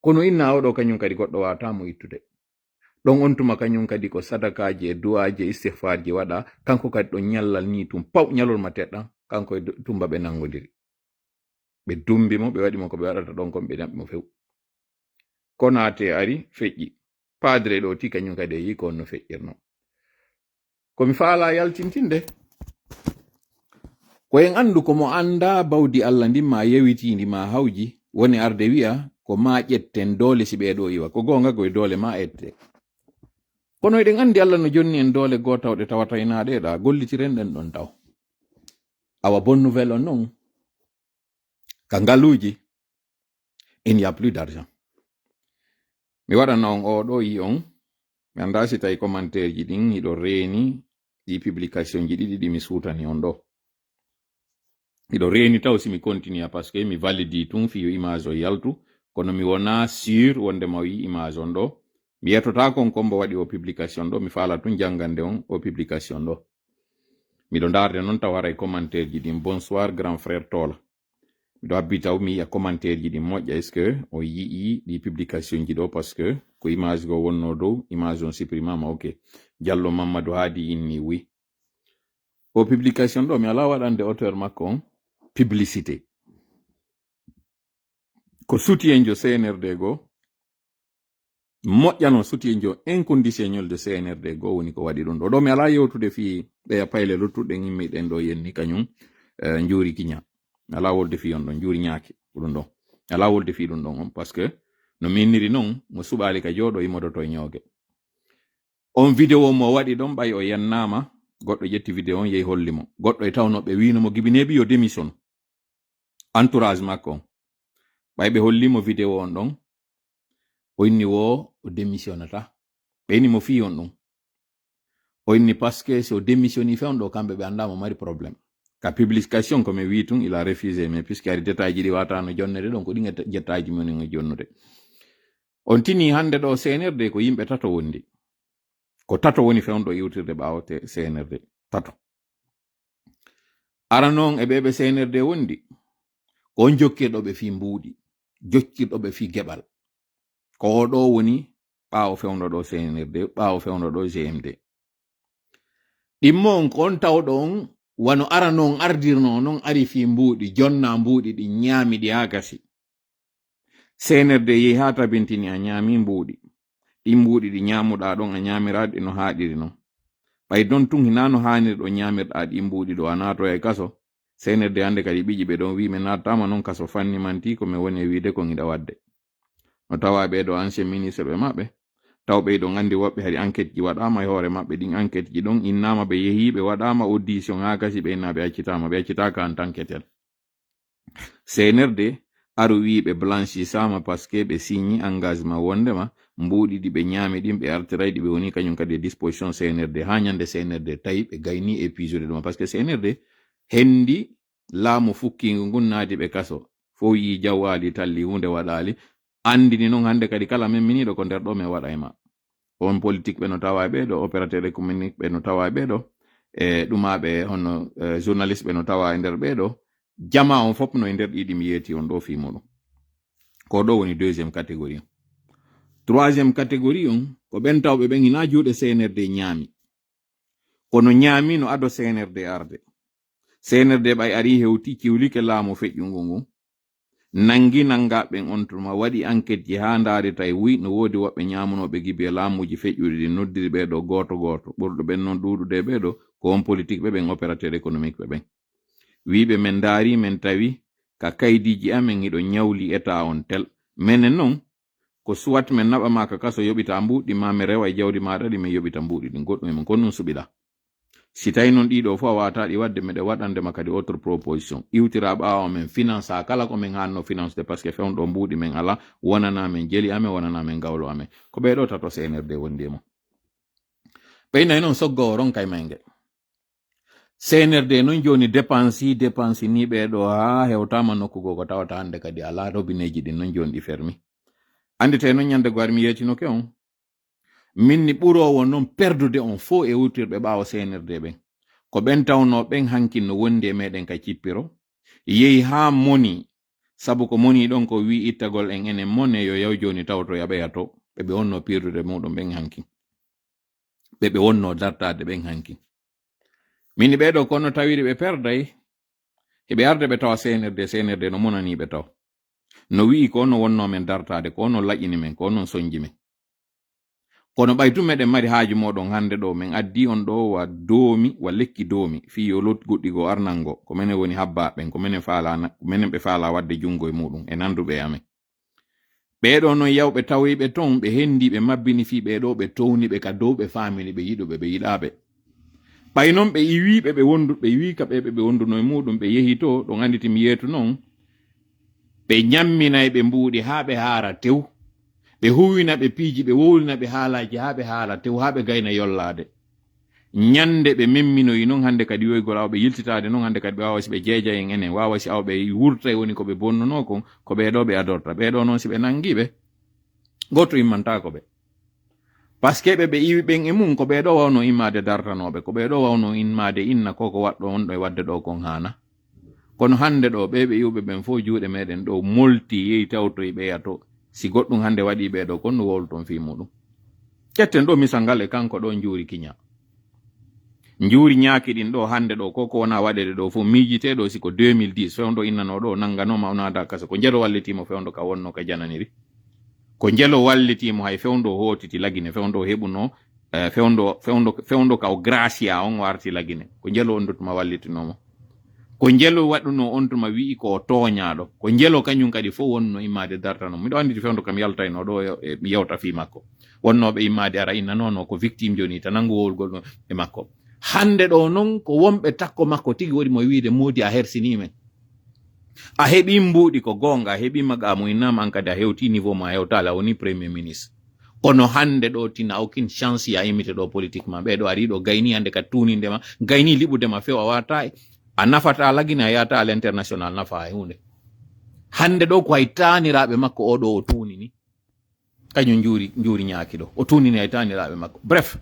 kono inna oɗo kañum kadi goɗɗo watamo ittude ɗon on tuma kañum kadi ko sadakaji e duwaji e istihfarji waɗa kanko kadi ɗon ñallal ni tum paw ñalolma teɗɗan kanko e tumba ɓe nangodiri ɓe dumbimo ɓe waɗimo ko ɓe waɗata ɗon kon ɓe naɓimo few Konaté ari feƴƴi padre ɗo ti kañum kadi e yi ko on no feƴƴirno komi faala yaltintinde ko en andu ko mo anda bawdi Allah ndi ma yewitindi ma hawji woni arde wi'a ko ma ƴetten doole si ɓeɗo iwa ko gonga koye doole ma ette kono eɗen andi Allah no jonni en doole gotawɗe tawata ina ɗeɗa gollitiren ɗen ɗon taw awa bonne nouvelle on non ka ngaluji il n'y a plus d'argent mi waɗana on oɗo yi on mi anda si tawi commentaire ji ɗin hiɗo reeni ɗi publication ji ɗiɗi ɗi mi suutani on ɗo hiɗo reeni taw si mi continue par ce que mi validi tun fiyo image o yaltu kono mi wona sûr wonde ma wi image on ɗo mi yettota kon kombo waɗi o publication ɗo mi faala tun jangande on o publication ɗo miɗo darde noon taw haray commentaire ji ɗin bonsoir grand frère Tola miɗo habbi taw mi yiya commentaire ji ɗin moƴƴa est ce que o yii ɗi publication ji ɗo par ce que ko image go wonno dow image on supprimama ok Diallo Mamadou Hadi inni wi o publication ɗo mi ala waɗande auteur makko on publicité ko soutien jo CNRD go moƴƴano soutien jo inconditionnel de CNRD go woni ko waɗi ɗum ɗo mi ala yewtude fi ɓeya payle luttuɗen immiɗen ɗo yenni kañum njuuri kiña ala wolde fi on ɗon njuuri ñaake ɗum ɗon ala wolde fi ɗum ɗon on par ce que no minniri non mo suɓali ka jooɗo imodoto ñooge. On vidéo mo waɗi ɗon ɓay o yannama goɗɗo ƴetti vidéo on yehi holli mo goɗɗo e tawnoɓe winomo gibineɓi yo démission entourage makko on ɓay ɓe hollimo vidéo on ɗon o inni wo o démissionnata ɓeyni mo fi on ɗum o inni parce que so démissionni fewɗo kamɓe ɓe andamo mari probléme ka publication komi wi tun il a refusé mais puisque ari détail ji ɗi watano jonnede ɗon ko ɗi jettaji mumen jonnude on tini hande ɗo CNRD ko yimɓe tato wondi ko tato woni fewɗo iwtirde ɓawote CNRD tato ara noon e ɓeɓe CNRD wondi ko on jokkirɗoɓe fi mbuuɗi jokkirɗoɓe fi geɓal ko oɗo woni ɓawo fewɗo ɗo CNRD ɓawo fewɗo ɗo GMD ɗimmo on ko on tawɗo on wano ara noon ardirno noon ari fi mbuuɗi jonna mbuuɗi ɗi ñaami ɗi ha gasi CNRD yehi ha tabintini a ñaami mbuuɗi ɗi mbuuɗi ɗi ñamuɗa ɗon a ñamiraɗi no haɗiri non ɓay don tun hinano hanirɗo ñamirɗa ɗi mbuuɗi ɗo a natoya e kaso CNRD hande kadi ɓiƴi ɓe ɗon wi min nattama non kaso fanni manti komi woni e wiide ko giɗa wadde no tawa ɓeɗo ancien ministre ɓe maɓɓe taw ɓeyɗo andi woɓɓe hari enquête ji waɗama e hoore maɓɓe ɗin enquête ji ɗon innama ɓe yehi ɓe waɗama audition ha gasi ɓe inna ɓe accitaka en tant que tel CNRD aru wi ɓe blanchisama parce que ɓe signi engagement wondema mbuuɗi ɗi ɓe ñaami ɗin ɓe artirayɗi ɓe woni kañum kadi e disposition CNRD ha ñande CNRD tawi ɓe gayni épuisode ɗuma parce que CNRD hendi laamu fukkingu ngun naati ɓe kaso fo yi jawwali talli hunde waɗali andini noon hande kadi kala men miniɗo ko nder ɗo min waɗa e ma on politique ɓe no tawa ɓeɗo opérateur économique ɓe no tawa ɓeɗo e ɗumaɓe hono journaliste ɓe no tawa e nder ɓeɗo jama on fof no e nder ɗiɗi mi yeeti on ɗo fi muɗum ko ɗo woni deuxiéme catégorie troisiéme catégorie on ko ɓen tawɓe ɓen hina juuɗe CNRD ñaami kono ñaami no ado CNRD arde CNRD ɓay ari hewti kiwlike laamu feƴƴungu ngu nangi nangaɓen on tuma waɗi enquête ji ha ndaarita e wi no woodi woɓɓe ñamunoɓe gibe laamuji feƴƴuɗi ɗi noddiri ɓeɗo goto goto ɓurɗo ɓen noon ɗuɗude ɓeɗo ko on politique ɓe ɓen opérateur économique ɓe ɓen wiɓe men daari men tawi ka kaydiji amen hiɗo ñawli état on tel menen noon ko soit men naɓama ka kaso yoɓita mbuuɗi ma mi rewa e jawdi maɗa ɗi min yoɓita mbuuɗi ɗin goɗɗum emen kon ɗum suɓiɗa si tawi noon ɗiɗo fo a wataɗi wadde meɗe waɗandema kadi autre proposition iwtira ɓawa men finance a kala ko min hanno finance de parce que fewɗo mbuuɗi men ala wonana men jeli amen wonana men gawlo amen ko ɓeɗo tato CNRD wondi e mo ɓeynayi noon soggo o ronka e mayge CNRD noon joni dépense ni ɓeɗo ha hewtama nokkugo ko tawata hande kadi ala robineji ɗin noon joni ɗi fermi andite noon ñande gwar mi yetinoke on minni ɓurowo noon perdude on fo e wutirɓe ɓawo CNRD ɓen ko ɓen tawno ɓen hankinno wondi e meɗen ka cippiro yehi ha moni sabu ko moni ɗon ko wi ittagol en enen mone yo yaw joni tawto yaɓeyato ɓeɓe wonno pirdude muɗum ɓen hankin ɓeɓe wonno dartade ɓen hankin mini ɓeɗo kono tawiɗe ɓe perday heɓe arde ɓe tawa CNRD no monaniɓe taw no wi'i ko no wonno men dartade ko no laƴini men ko non soñji men kono ɓaytu meɗen mari haaju moɗon hande ɗo min addi on ɗo wa doomi wa lekki doomi fi yo lot goɗɗigo arnango ko menen woni habbaɓen ko menen ɓe faala wadde jungo e muɗum e nanduɓe amen ɓeɗo noon yawɓe tawiɓe ton ɓe hendi ɓe mabbini fi ɓeɗo ɓe towniɓe ka dow ɓe famini ɓe yiɗuɓe ɓe yiɗaɓe ɓay noon ɓe iwiɓe ɓe wondu ɓe wi ka ɓeɓe ɓe wonduno e muɗum ɓe yehi to ɗon anditi mi yeetu noon ɓe ñamminay ɓe mbuuɗi ha ɓe haara tew ɓe huwina ɓe piiji ɓe wowlina ɓe haalaji ha ɓe haala tew ha ɓe gayna yollade ñande ɓe memminoyi noon hande kadi yoygol awɓe yiltitade noon hande kadi ɓe wawa si ɓe jeeja en enen wawa si awɓe wurta woni koɓe bonnuno kon ko ɓeɗo ɓe adorta ɓeɗo noon si ɓe nangiɓe goto immantako ɓe par ce que ɓe iwi ɓen e mum ko ɓeɗo wawno immade dartanoɓe ko ɓeɗo wawno immade inna koko waɗɗo on ɗo e wadde ɗo kon hana kono hande ɗo ɓeɓe iwɓe ɓen fo juuɗe meɗen ɗo molti yehi tawto e ɓeyato si goɗɗum hande waɗi ɓeɗo kon no wowluton fi muɗum ketten ɗo misal ngal e kanko ɗo juuri kiña juuri ñaaki ɗin ɗo hande ɗo koko wona waɗede ɗo fo miijiteɗo siko 2010 fewndo innano ɗo nanganoma onada kasa ko jelo wallitimo fewndo ka wonno ka jananiri ko jelo wallitimo hay fewndo hotiti lagine fewndo heɓuno fewndo ka o gracia on warti lagine ko jelo on dutuma wallitinomo ko njelo waɗuno on tuma wi'i ko toñaɗo ko njelo kañum kadi fof wonno immade dartano miɗo andi fewndo kam yaltayno ɗo mi yewta fi makko wonnoɓe immade ara inna nono ko victime joni tan nangu wowlgol ɗo e makko hande ɗo noon ko wonɓe takko makko tigi waɗi mo wiide modi a hersinimen a heɓi mbuuɗi ko gonga a heɓi magamo innama an kadi a hewti niveau ma a hewtala a woni premier ministre kono hande ɗo tina aucune chance ya imite ɗo politique ma ɓeɗo ari ɗo gayni hande ka tunindema gayni liɓudema few a wata a nafata lagina a yata à l'international nafa e hunde hande ɗo ko hay taniraɓe makko oɗo o tunini kañum juuri ñaaki ɗo o tunini hay taniraɓe makko bref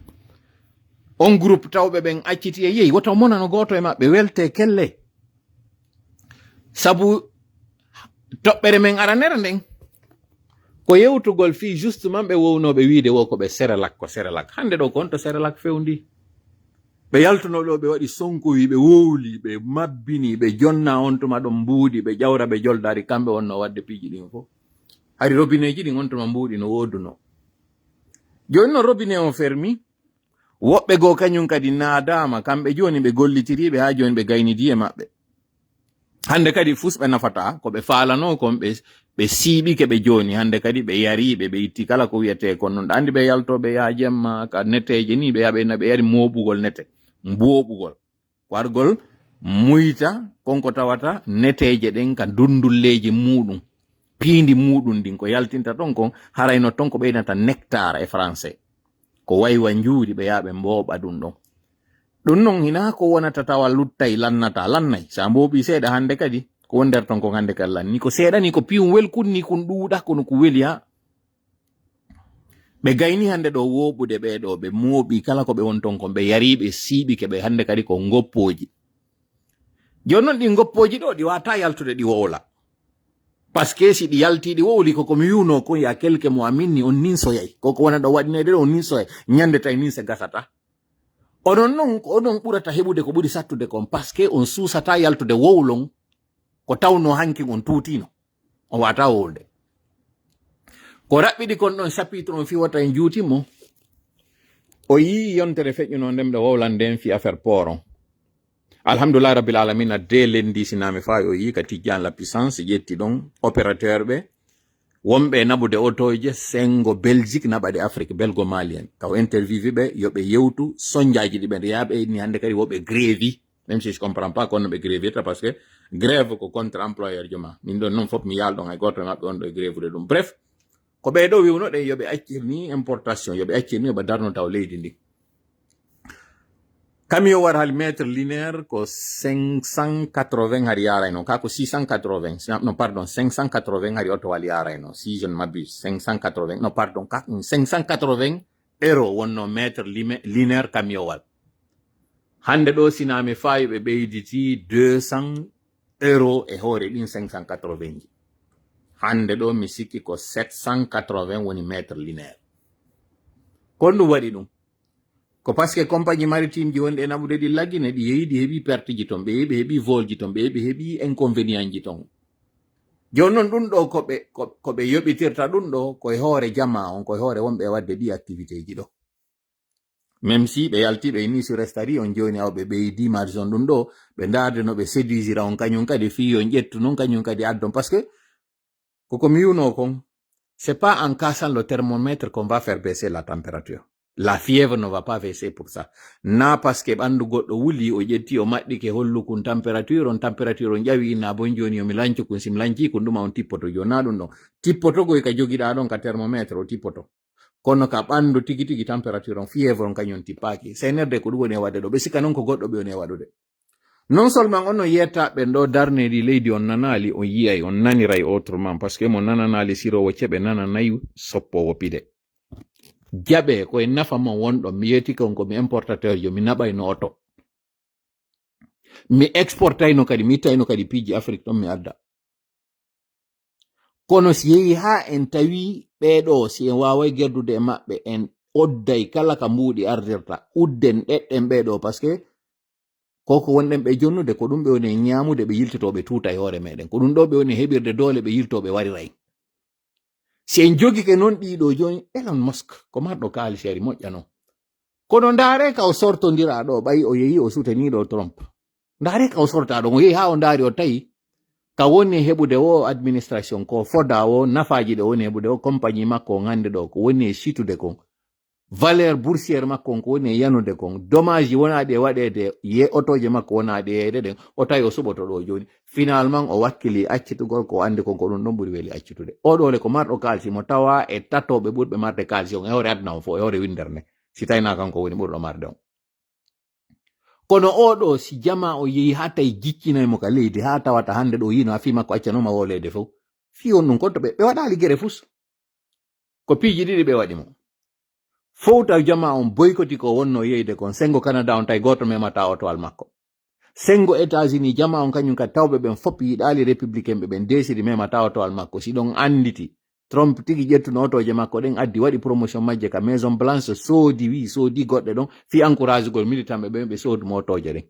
on groupe tawɓe ɓen acciti e yeyi woto monano goto e maɓɓe welte kelle sabu toɓɓere men aranere nden ko yewtugol fi justement ɓe wownoɓe wiide wo ko ɓe Serelak ko Serelak hande ɗo ko on to Serelak fewndi ɓe yaltunoɗo ɓe waɗi sonkoyi ɓe wowli ɓe mabbini ɓe jonna on tuma ɗon mbuuɗi ɓe ƴawra ɓe joldari kamɓe wonno wadde piiji ɗin fof hari robineji ɗin on tuma mbuuɗi no woduno joni no robinet on fermi woɓɓe goo kañum kadi naadama kamɓe joni ɓe gollitiriɓe ha joni ɓe gaynidi e maɓɓe hande kadi fusɓe nafata ko ɓe falano kon ɓe siiɓike ɓe joni hande kadi ɓe yariɓe ɓe itti kala ko wiyete kon noon andi ɓe yaltoɓe ya jemma ka neteje ni ɓe yaɓe ɓe yari moɓugol nete mboɓugol wargol muyta konko tawata neteje ɗen ka dundulleji muɗum piindi muɗum ɗin ko yaltinta ton kon harayno ton ko ɓeydata nectar e français ko waywa njuuri ɓe yaɓe mbooɓa ɗum ɗon ɗum noon hina ko wonata tawa luttay lannata lannay sa mbooɓi seeɗa hande kadi ko won nder ton kon hande kadi lanni ko seeɗa ni ko piyum welkunni kon ɗuuɗa kono ko weli ha ɓe gayni hande ɗo woɓude ɓeɗo ɓe mooɓi kala ko ɓe won ton kon ɓe yariɓe siiɓike ɓe hande kadi ko ngoppoji joni noon ɗi ngoppoji ɗo ɗi wata yaltude ɗi wowla par ce que si ɗi yalti ɗi wowli koko mi wiwno kon ya quelque mo aminni on ninsoyay koko wona ɗo waɗinede ɗo on ninsoyay ñande tay ninse gasata onon noon ko onon ɓurata heɓude ko ɓuri sattude kon par ce que on suusata yaltude wowlon ko tawno hanki on tuutino on wata wowlde ko raɓɓiɗi kon ɗon chapitre on fiwata en juutimo o yii yontere feƴƴuno nden ɓe wowlan nden fi affaire port on alhamdulillah rabbil alamina de lendi sinami fa o yii ka tijjan la puissance ƴetti ɗon opérateur ɓe wonɓe naɓude otoje sengo belgique naɓaɗe afrique belgo malien taw interviewe ɓe yoɓe yewtu sonjaji ɗi ɓe yaɓe ni hande kadi woɓe grévi même si je comprends pas kono ɓe grévita par ce que grève ko contre employeur joma min ɗon noon fof mi yalɗon hay goto maɓɓe on ɗo e grève de ɗum bref ko ɓeɗo wiwnoɗe yoɓe accirni importation yoɓe accirni yoɓe darno taw leydi ndi camion war hal mètre linéaire ko 580 hari yarayno ka ko 680 non pardon 580 hari oto wal yarayno si je ne m'abuse 580 non pardon 580 euro wonno mètre linéaire camion wal hande ɗo sinami fayi ɓe ɓeyditi 200 euro e hoore ɗin 580 ji hande ɗo mi sikki ko 780 woni mètre linéaire kon ɗum waɗi ɗum ko parce que compagnie maritime ji wonɗe naɓude ɗi laggine ɗi yeeyi ɗi heeɓi perte ji ton ɓe yeeyi ɓe heeɓi vol ji ton ɓe yeeyi ɓe heeɓi inconvénient ji ton joni noon ɗum ɗo koɓe yoɓitirta ɗum ɗo koye hoore jama on koye hoore wonɓe wadde ɗi activité ji ɗo même si ɓe yalti ɓe inni sur restari on joni aw ɓe ɓeydi marge on ɗum ɗo ɓe darde no ɓe séduisira on kañum kadi fi on ƴettu noon kañum kadi addon parce que koko mi wiwno kon c'est pas en cassant le thermomètre qu'on va faire baisser la température. La fièvre ne va pas baisser pour ça. Na parce que ɓandu goɗɗo wuli o ƴetti o maɗɗike hollukun température on ƴawi na bon joni o mi lanci kun sim lanci kun ɗuma on tippoto joni na ɗum ɗon tippotogoy ka jogiɗa ɗon ka thermomètre o tippoto kono ka ɓandu tigi tigi température on fièvre on kañum tippaki senerde ko ɗum woni e waɗde ɗo ɓe sikka noon ko goɗɗo ɓe woni e waɗude non seulement on no yetta ɓen ɗo darnedi leydi on nanali on yiyay on naniray autrement parce que mo nananali sirowo ceɓe nananayi soppowo pide jaɓe koye nafama wonɗo mi yeti kon ko mi importateur jo mi naɓayno oto mi exportayno kadi mi ittayno kadi piiji afrique ɗon mi adda kono si yehi ha en tawi ɓeɗo si en waway gerdude e maɓɓe en odday kala ka mbuuɗi ardirta udden ɗeɗɗen ɓeɗo par ce que koko wonɗen ɓe jonnude ko ɗum ɓe woni ñamude ɓe yiltitoɓe tuuta e hoore meɗen ko ɗum ɗo ɓe woni heɓirde doole ɓe yiltoɓe wariray si en jogike noon ɗiɗo joni Elon Musk ko marɗo kaaliseri moƴƴa noon kono ndaare ka o sortodira ɗo ɓayi o yeehi o sutaniɗo Trump ndare ka o sorta ɗon o yehi ha o ndaari o tawi ka woni heɓude o administration ko foda o nafaji ɗe woni heɓude o compagnie makko o hande ɗo ko woni e situde kon valeur boursiére makko ko woni e yanude kon dommage wonaɗi e waɗede ye otoje makko wonaɗi yeyde ɗen o tawi o suɓoto ɗo joni finalement o wakkili accitugol ko andi kon ko ɗum ɗon ɓuuri weeli accitude oɗole ko marɗo kalsi mo tawa e tatoɓe ɓurɓe marde kalsi on e hore aduna on fo e hore winderne si tawina kanko woni ɓurɗo marde on kono oɗo si jama o yehi ha tawi jiccinaymo ka leydi ha tawata hande ɗo yino ha fi makko accanoma wolede fof fi on ɗum konto ɓe waɗali guere fus ko piiji ɗiɗi ɓe waɗimo fowta jama on boykoti ko wonno yeyde kon sengo Canada on tawi goto memata otowal makko sengo États-Unis jama on kañum kadi tawɓe ɓen fop yiɗali républicain ɓe ɓen desiri memata otowal makko si ɗon anditi Trump tigi ƴettuno otoje makko ɗen addi waɗi promotion majje ka Maison Blanche soodi goɗɗe ɗon fi encourage gol militant ɓe soodumo otoje ɗen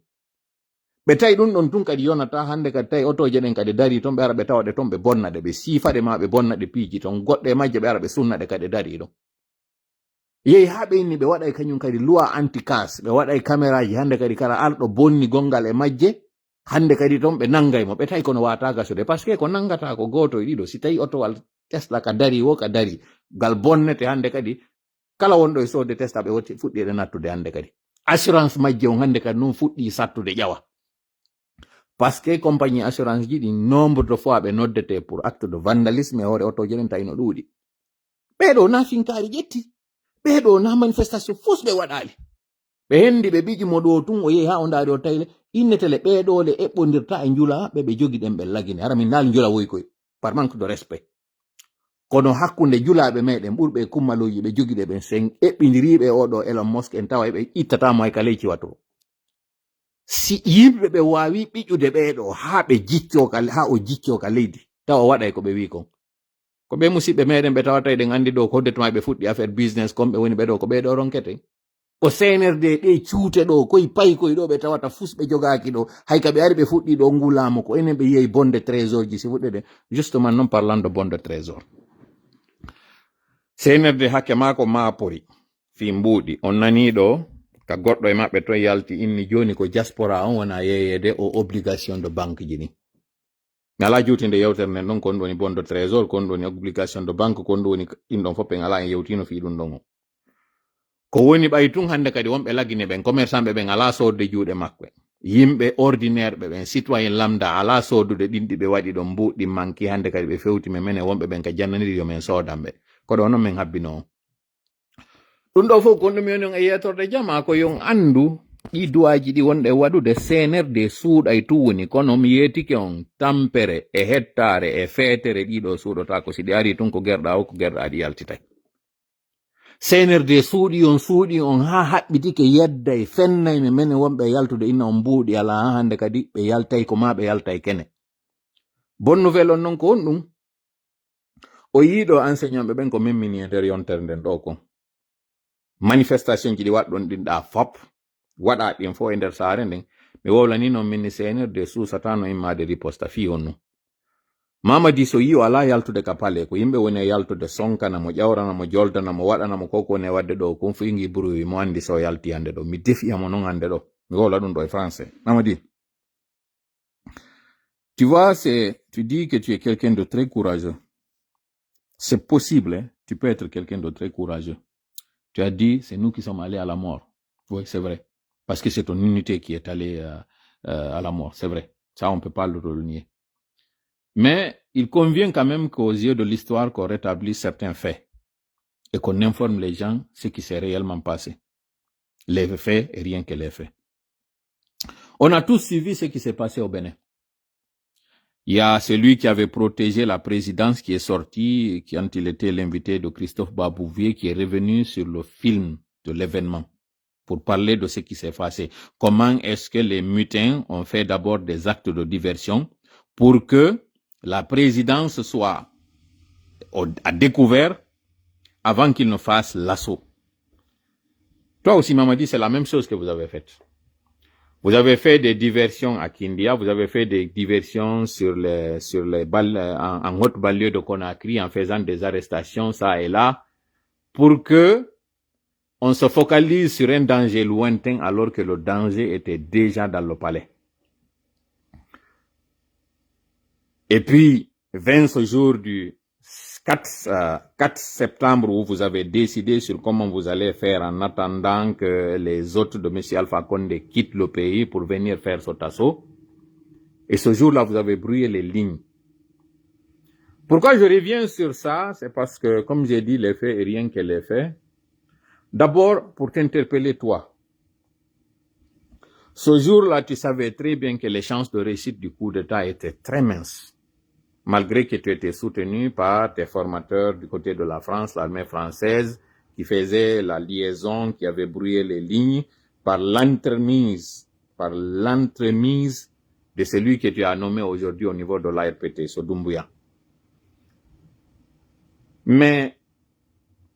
ɓe tawi ɗum ɗon tun kadi yonata hande kadi tawi otoje ɗen kadi dari toon ɓe ara ɓe tawaɗe toon ɓe bonnaɗe ɓe siifaɗe ma ɓe bonnaɗe piiji toon goɗɗe majje ɓe ara ɓe sunnaɗe kadi dari ɗon yehi ha ɓe inni ɓe waɗay kañum kadi loi anti-casse ɓe waɗay caméraji hande kadi kala arɗo bonni gongal e majje hande kadi toon ɓe nangaymo ɓe tawi kono wata gasude par ce que ko nangata ko goto e ɗiɗo si tawi otowal Tesla ka dari wo ka dari gal bonnete hande kadi kala wonɗo e sode Tesla ɓe woti fuɗɗiɗe nattude hande kadi assurance majje on hande kadi nun fuɗɗi sattude ƴawa par ce que compagnie assurance ji ɗi nombre de fois ɓe noddete pour acte de vandalisme e hoore otoje ɗen tawi no ɗuuɗi ɓeɗo na finkari ƴetti ɓeɗo na manifestation fus ɓe waɗali ɓe hendi ɓe ɓiji mo ɗo tun o yehi ha o ndaari o tayle innetele ɓeɗole eɓɓodirta e njula ɓe jogi ɗen ɓe lagine hara min naali njula woy koy par manque de respect kono hakkunde julaɓe meɗen ɓurɓe kummaloji ɓe jogiɗe ɓen sen eɓɓidiriɓe oɗo Elon Musk en tawa ɓe ittatamo hay ka ley ciwatoro si yimɓe ɓe wawi ɓiƴude ɓeɗo ha o jicco ka leydi tawa waɗay ko ɓe wi kon ko ɓe musidɓe meɗen ɓe tawata eɗen andi ɗo ko hoddetuma ɓe fuɗɗi affaire business comme ɓe woni ɓeɗo ko ɓeɗo ronkete ko CNRD ɗe cuute ɗo koye payi koye ɗo ɓe tawata fus ɓe jogaki ɗo hay ka ɓe ari ɓe fuɗɗi ɗo ngulamo ko enen ɓe yehi bonde trésor ji si fuɗɗede justement non parlant de bonde trésor CNRD hakke mako maapori fi mbuuɗi on nani ɗo ka goɗɗo e maɓɓe to yalti inni joni ko diaspora on wona yeyede o obligation de banque ji ni ngala juutinde yewtere nden ɗon kon ɗoni bonde trésor kon ɗoni obligation de banque kon ɗoni ɗin ɗon fof ɓe ngala en yewtino fi ɗum ɗon o ko woni ɓay tun hande kadi wonɓe lagine ɓen commerçant ɓe ɓen ala sodde juuɗe makɓe yimɓe ordinaire ɓe ɓen citoyen lambda ala sodude ɗinɗi ɓe waɗi ɗon mbuɗɗi manki hande kadi ɓe fewti men mene wonɓe ɓen ka jannaniri yo men sodanɓe ko ɗo noon min habbino on ɗum ɗo fof kon ɗum yoni on e yetorde jama ko yon andu ɗi duwaji ɗi wonɗe waɗude CNRD suuɗay tu woni kono mi yetike on tampere e hettare e feetere ɗiɗo suuɗota ko si ɗi ari tun ko gerɗa o ko gerɗa ɗi yaltitay CNRD suuɗi on ha haɓɓitike yedday fennay me mene wonɓe yaltude inna on mbuuɗi ala ha hande kadi ɓe yaltay ko ma ɓe yaltay kene bonne nouvelle on noon ko on ɗum o yiiɗo enseignant ɓe ɓen ko memmini e nder yontere nden ɗo kon manifestation ji ɗi waɗɗon ɗin ɗa fop waɗa ɗin fo e nder saare nden mi wowlani noon minni CNRD suusatano immade riposta fi on nu Mamadi so yi o ala yaltude ka pale ko yimɓe woni e yaltude sonkanamo ƴawranamo joldanamo waɗanamo koko woni e wadde ɗo kon fu ingi bruit mo andi so yalti hande ɗo mi defiyamo noon hande ɗo mi wowla ɗum ɗo e français Mamadi tu vois tu dis que tu es quelqu'un de très courageux c'est possible hein? Tu peux être quelqu'un de très courageux tu as dit c'est nous qui sommes allés à la mort oui c'est vrai parce que c'est ton unité qui est allée à la mort c'est vrai ça on peut pas le nier. Mais il convient quand même qu'aux yeux de l'histoire qu'on rétablisse certains faits et qu'on informe les gens ce qui s'est réellement passé. Les faits et rien que les faits. On a tous suivi ce qui s'est passé au Bénin. Il y a celui qui avait protégé la présidence qui est sorti, quand il était l'invité de Christophe Babouvier, qui est revenu sur le film de l'événement pour parler de ce qui s'est passé. Comment est-ce que les mutins ont fait d'abord des actes de diversion pour que la présidence soit à découvert avant qu'il ne fasse l'assaut. Toi aussi, Mamadi, c'est la même chose que vous avez faite. Vous avez fait des diversions à Kindia, vous avez fait des diversions sur les en haute banlieue de Conakry en faisant des arrestations ça et là pour que on se focalise sur un danger lointain alors que le danger était déjà dans le palais. Et puis, 20 ce jour du 4 septembre où vous avez décidé sur comment vous allez faire en attendant que les autres de M. Alpha Condé quittent le pays pour venir faire cet assaut. Et ce jour-là, vous avez brouillé les lignes. Pourquoi je reviens sur ça? C'est parce que, comme j'ai dit, les faits et rien que les faits. D'abord, pour t'interpeller toi. Ce jour-là, tu savais très bien que les chances de réussite du coup d'État étaient très minces. Malgré que tu étais soutenu par tes formateurs du côté de la France, l'armée française, qui faisait la liaison, qui avait brouillé les lignes, par l'entremise de celui que tu as nommé aujourd'hui au niveau de l'ARPT, Doumbouya. Mais,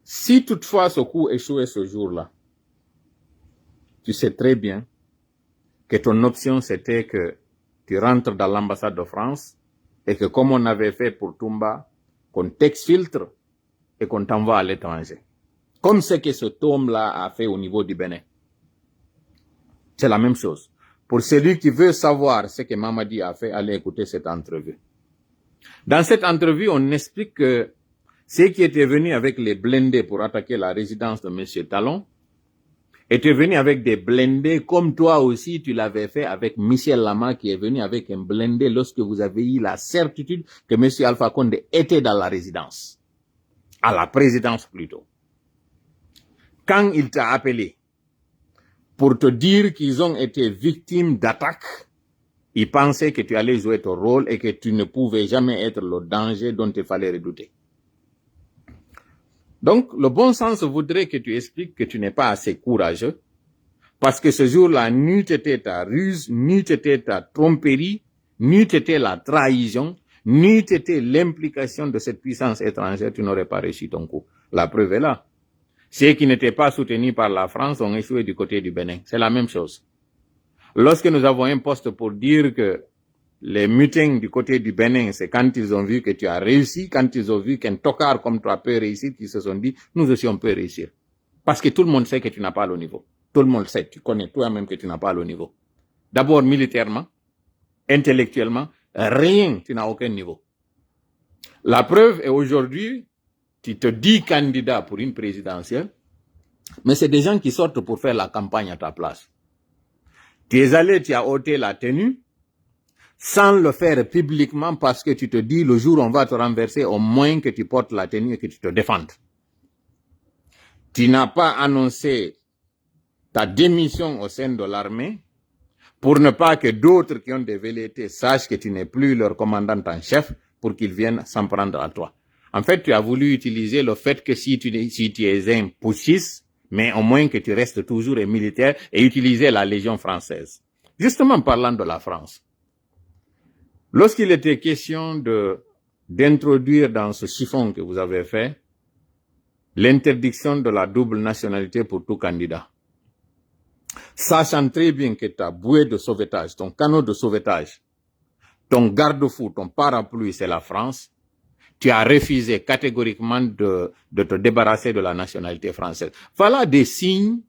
si toutefois ce coup échouait ce jour-là, tu sais très bien que ton option c'était que tu rentres dans l'ambassade de France et que comme on avait fait pour Toumba, qu'on t'exfiltre et qu'on t'envoie à l'étranger. Comme ce que ce tome-là a fait au niveau du Bénin. C'est la même chose. Pour celui qui veut savoir ce que Mamadi a fait, allez écouter cette entrevue. Dans cette entrevue, on explique que ceux qui étaient venus avec les blindés pour attaquer la résidence de M. Talon étaient venus avec des blindés comme toi aussi tu l'avais fait avec Michel Lama qui est venu avec un blindé lorsque vous avez eu la certitude que M. Alpha Condé était dans la résidence. À la présidence plutôt. Quand il t'a appelé pour te dire qu'ils ont été victimes d'attaques, ils pensaient que tu allais jouer ton rôle et que tu ne pouvais jamais être le danger dont il fallait redouter. Donc, le bon sens voudrait que tu expliques que tu n'es pas assez courageux, parce que ce jour-là, ni t'était ta ruse, ni t'était ta tromperie, ni t'était la trahison, ni t'était l'implication de cette puissance étrangère, tu n'aurais pas réussi ton coup. La preuve est là. Ceux qui n'étaient pas soutenus par la France ont échoué du côté du Bénin. C'est la même chose. Lorsque nous avons un poste pour dire que les meetings du côté du Bénin, c'est quand ils ont vu que tu as réussi, quand ils ont vu qu'un tocard comme toi peut réussir, qu'ils se sont dit, nous aussi on peut réussir. Parce que tout le monde sait que tu n'as pas le niveau. Tout le monde sait, tu connais toi-même que tu n'as pas le niveau. D'abord militairement, intellectuellement, rien, tu n'as aucun niveau. La preuve est aujourd'hui, tu te dis candidat pour une présidentielle, mais c'est des gens qui sortent pour faire la campagne à ta place. Tu es allé, tu as ôté la tenue, sans le faire publiquement parce que tu te dis le jour où on va te renverser, au moins que tu portes la tenue et que tu te défendes. Tu n'as pas annoncé ta démission au sein de l'armée pour ne pas que d'autres qui ont des velléités sachent que tu n'es plus leur commandant en chef pour qu'ils viennent s'en prendre à toi. En fait, tu as voulu utiliser le fait que si tu es un putschiste, mais au moins que tu restes toujours un militaire et utiliser la Légion française. Justement, parlant de la France. Lorsqu'il était question d'introduire dans ce chiffon que vous avez fait l'interdiction de la double nationalité pour tout candidat, sachant très bien que ta bouée de sauvetage, ton canot de sauvetage, ton garde-fou, ton parapluie, c'est la France, tu as refusé catégoriquement de te débarrasser de la nationalité française. Voilà des signes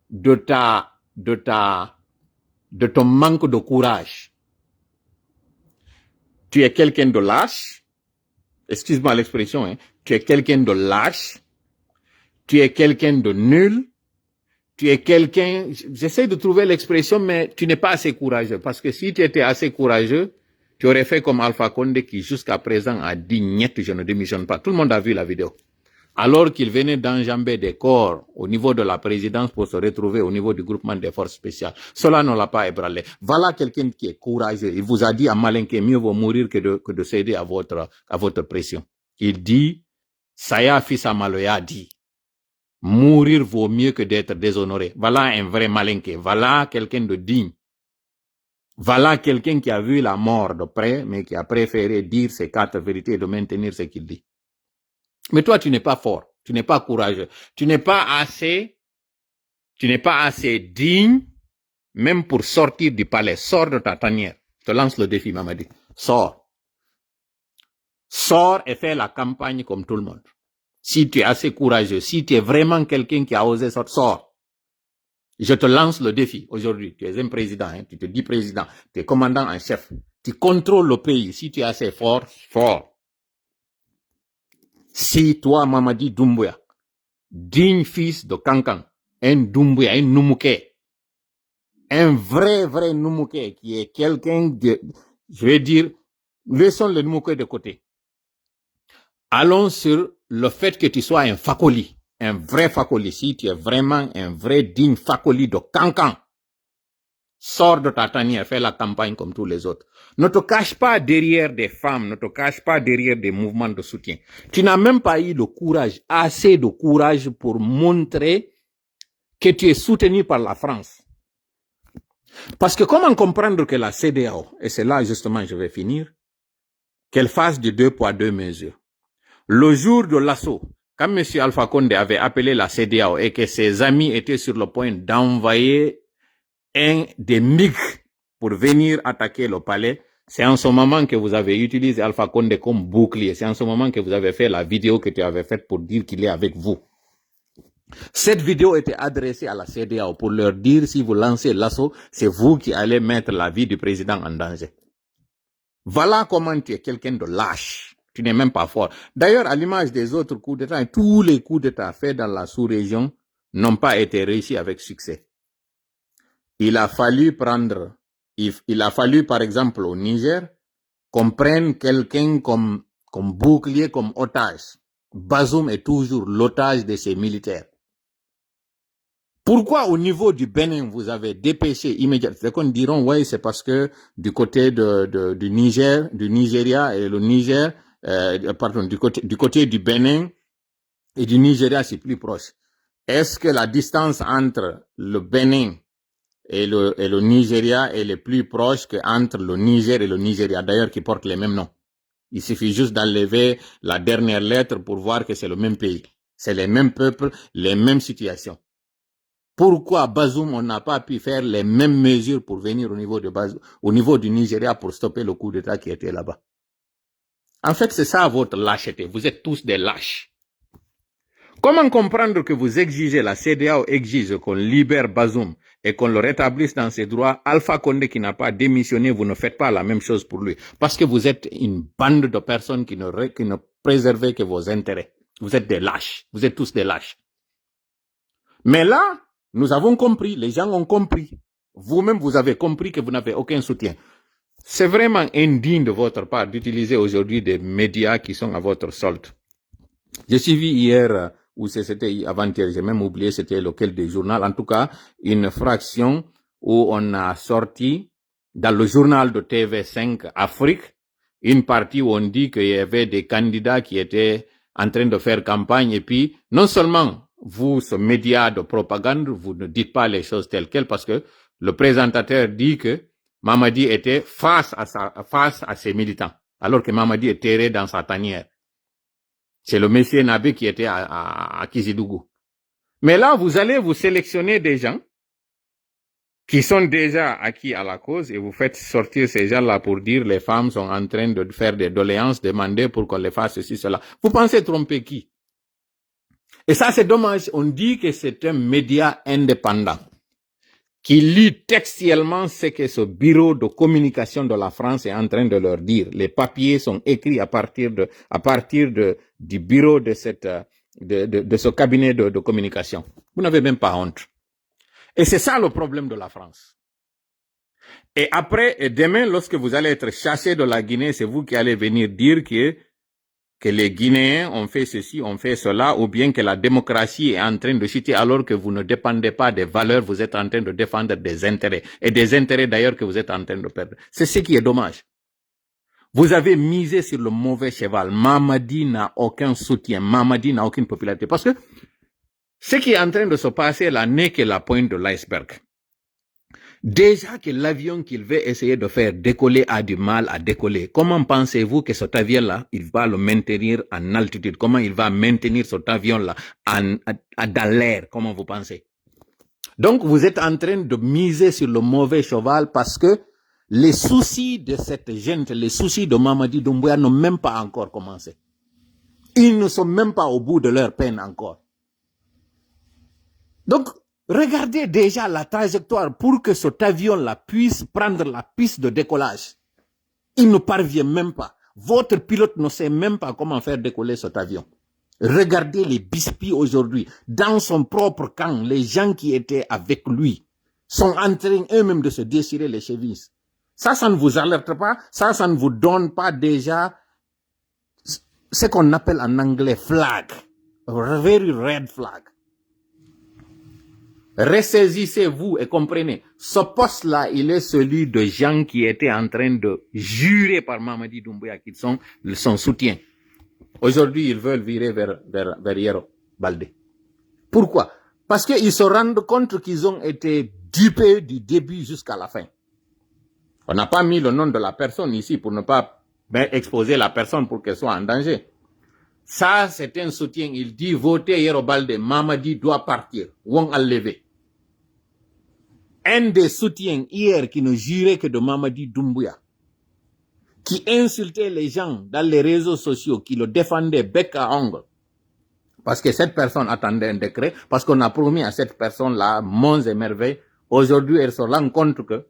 de ton manque de courage. Tu es quelqu'un de lâche, excuse-moi l'expression, hein, tu es quelqu'un de lâche, tu es quelqu'un de nul, tu es quelqu'un, j'essaie de trouver l'expression, mais tu n'es pas assez courageux, parce que si tu étais assez courageux, tu aurais fait comme Alpha Condé qui jusqu'à présent a dit niet, je ne démissionne pas. Tout le monde a vu la vidéo. Alors qu'il venait d'enjamber des corps au niveau de la présidence pour se retrouver au niveau du groupement des forces spéciales. Cela ne l'a pas ébranlé. Voilà quelqu'un qui est courageux. Il vous a dit à Malinké, mieux vaut mourir que de céder à votre pression. Il dit, Saya Fissa Maloya dit, mourir vaut mieux que d'être déshonoré. Voilà un vrai Malinké. Voilà quelqu'un de digne. Voilà quelqu'un qui a vu la mort de près, mais qui a préféré dire ses 4 vérités et de maintenir ce qu'il dit. Mais toi, tu n'es pas fort, tu n'es pas courageux, tu n'es pas assez digne, même pour sortir du palais. Sors de ta tanière. Je te lance le défi, Mamadi. Sors. Sors et fais la campagne comme tout le monde. Si tu es assez courageux, si tu es vraiment quelqu'un qui a osé sortir, sors. Je te lance le défi aujourd'hui. Tu es un président, hein, tu te dis président, tu es commandant en chef. tu contrôles le pays. Si tu es assez fort, fort. Si toi, Mamadi Doumbouya, digne fils de Kankan, un Doumbouya, un Noumouké, un vrai Noumouké, qui est quelqu'un de, je vais dire, laissons le Noumouké de côté. Allons sur le fait que tu sois un Fakoli, un vrai Fakoli. Si tu es vraiment un vrai digne Fakoli de Kankan, sors de ta tanière, fais la campagne comme tous les autres. Ne te cache pas derrière des femmes, ne te cache pas derrière des mouvements de soutien. Tu n'as même pas eu le courage, assez de courage pour montrer que tu es soutenu par la France. Parce que comment comprendre que la CEDEAO, et c'est là justement je vais finir, qu'elle fasse du 2 poids 2 mesures. Le jour de l'assaut, quand M. Alpha Condé avait appelé la CEDEAO et que ses amis étaient sur le point d'envoyer des MiG pour venir attaquer le palais, c'est en ce moment que vous avez utilisé Alpha Condé comme bouclier. C'est en ce moment que vous avez fait la vidéo que tu avais faite pour dire qu'il est avec vous. Cette vidéo était adressée à la CEDEAO pour leur dire si vous lancez l'assaut, c'est vous qui allez mettre la vie du président en danger. Voilà comment tu es quelqu'un de lâche. Tu n'es même pas fort. D'ailleurs, à l'image des autres coups d'État, tous les coups d'État faits dans la sous-région n'ont pas été réussis avec succès. Il a fallu par exemple au Niger, qu'on prenne quelqu'un comme bouclier, comme otage. Bazoum est toujours l'otage de ses militaires. Pourquoi au niveau du Bénin, vous avez dépêché immédiatement? C'est qu'on diront, ouais, c'est parce que du côté du Nigeria et le Niger, du côté du Bénin et du Nigeria, c'est plus proche. Est-ce que la distance entre le Bénin et le Nigeria est plus proche qu'entre le Niger et le Nigeria, d'ailleurs, qui portent les mêmes noms? Il suffit juste d'enlever la dernière lettre pour voir que c'est le même pays. C'est les mêmes peuples, les mêmes situations. Pourquoi Bazoum, on n'a pas pu faire les mêmes mesures pour venir au niveau du Nigeria pour stopper le coup d'État qui était là-bas? En fait, c'est ça votre lâcheté. Vous êtes tous des lâches. Comment comprendre que vous exigez, la CEDEAO exige qu'on libère Bazoum et qu'on le rétablisse dans ses droits? Alpha Condé qui n'a pas démissionné, vous ne faites pas la même chose pour lui. Parce que vous êtes une bande de personnes qui ne préservez que vos intérêts. Vous êtes des lâches. Vous êtes tous des lâches. Mais là, nous avons compris, les gens ont compris. Vous-même, vous avez compris que vous n'avez aucun soutien. C'est vraiment indigne de votre part d'utiliser aujourd'hui des médias qui sont à votre solde. J'ai suivi hier, ou c'était avant-hier, j'ai même oublié c'était lequel des journaux, en tout cas, une fraction où on a sorti dans le journal de TV5 Afrique, une partie où on dit qu'il y avait des candidats qui étaient en train de faire campagne et puis, non seulement vous, ce média de propagande, vous ne dites pas les choses telles quelles parce que le présentateur dit que Mamadi était face à ses militants, alors que Mamadi est terré dans sa tanière. C'est le monsieur Nabé qui était à Kizidougou. Mais là, vous allez vous sélectionner des gens qui sont déjà acquis à la cause et vous faites sortir ces gens-là pour dire les femmes sont en train de faire des doléances, demander pour qu'on les fasse ceci, cela. Vous pensez tromper qui? Et ça, c'est dommage. On dit que c'est un média indépendant qui lit textuellement ce que ce bureau de communication de la France est en train de leur dire. Les papiers sont écrits à partir du bureau de ce cabinet de communication. Vous n'avez même pas honte. Et c'est ça le problème de la France. Et après, et demain, lorsque vous allez être chassé de la Guinée, c'est vous qui allez venir dire que les Guinéens ont fait ceci, ont fait cela, ou bien que la démocratie est en train de chuter alors que vous ne dépendez pas des valeurs, vous êtes en train de défendre des intérêts. Et des intérêts d'ailleurs que vous êtes en train de perdre. C'est ce qui est dommage. Vous avez misé sur le mauvais cheval. Mamadi n'a aucun soutien. Mamadi n'a aucune popularité. Parce que ce qui est en train de se passer là n'est que la pointe de l'iceberg. Déjà que l'avion qu'il veut essayer de faire décoller a du mal à décoller, comment pensez-vous que cet avion-là, il va le maintenir en altitude? Comment il va maintenir cet avion-là dans l'air? Comment vous pensez? Donc, vous êtes en train de miser sur le mauvais cheval parce que les soucis de cette gente, les soucis de Mamadi Doumbouya n'ont même pas encore commencé. Ils ne sont même pas au bout de leur peine encore. Donc, regardez déjà la trajectoire pour que cet avion-là puisse prendre la piste de décollage. Il ne parvient même pas. Votre pilote ne sait même pas comment faire décoller cet avion. Regardez les bisbis aujourd'hui. Dans son propre camp, les gens qui étaient avec lui sont en train eux-mêmes de se déchirer les chevilles. Ça ne vous alerte pas? Ça ne vous donne pas déjà ce qu'on appelle en anglais flag? A very red flag. Ressaisissez-vous et comprenez. Ce poste-là, il est celui de gens qui étaient en train de jurer par Mamadi Doumbouya qu'ils sont son soutien. Aujourd'hui, ils veulent virer vers Yero Baldé. Pourquoi? Parce qu'ils se rendent compte qu'ils ont été dupés du début jusqu'à la fin. On n'a pas mis le nom de la personne ici pour ne pas exposer la personne pour qu'elle soit en danger. Ça, c'est un soutien. Il dit, votez Yero Baldé, Mamadi doit partir. Wong a levé. Un des soutiens hier qui ne jurait que de Mamadi Doumbouya, qui insultait les gens dans les réseaux sociaux, qui le défendait bec à ongle, parce que cette personne attendait un décret, parce qu'on a promis à cette personne-là monts et merveilles. Aujourd'hui, elle se rend compte que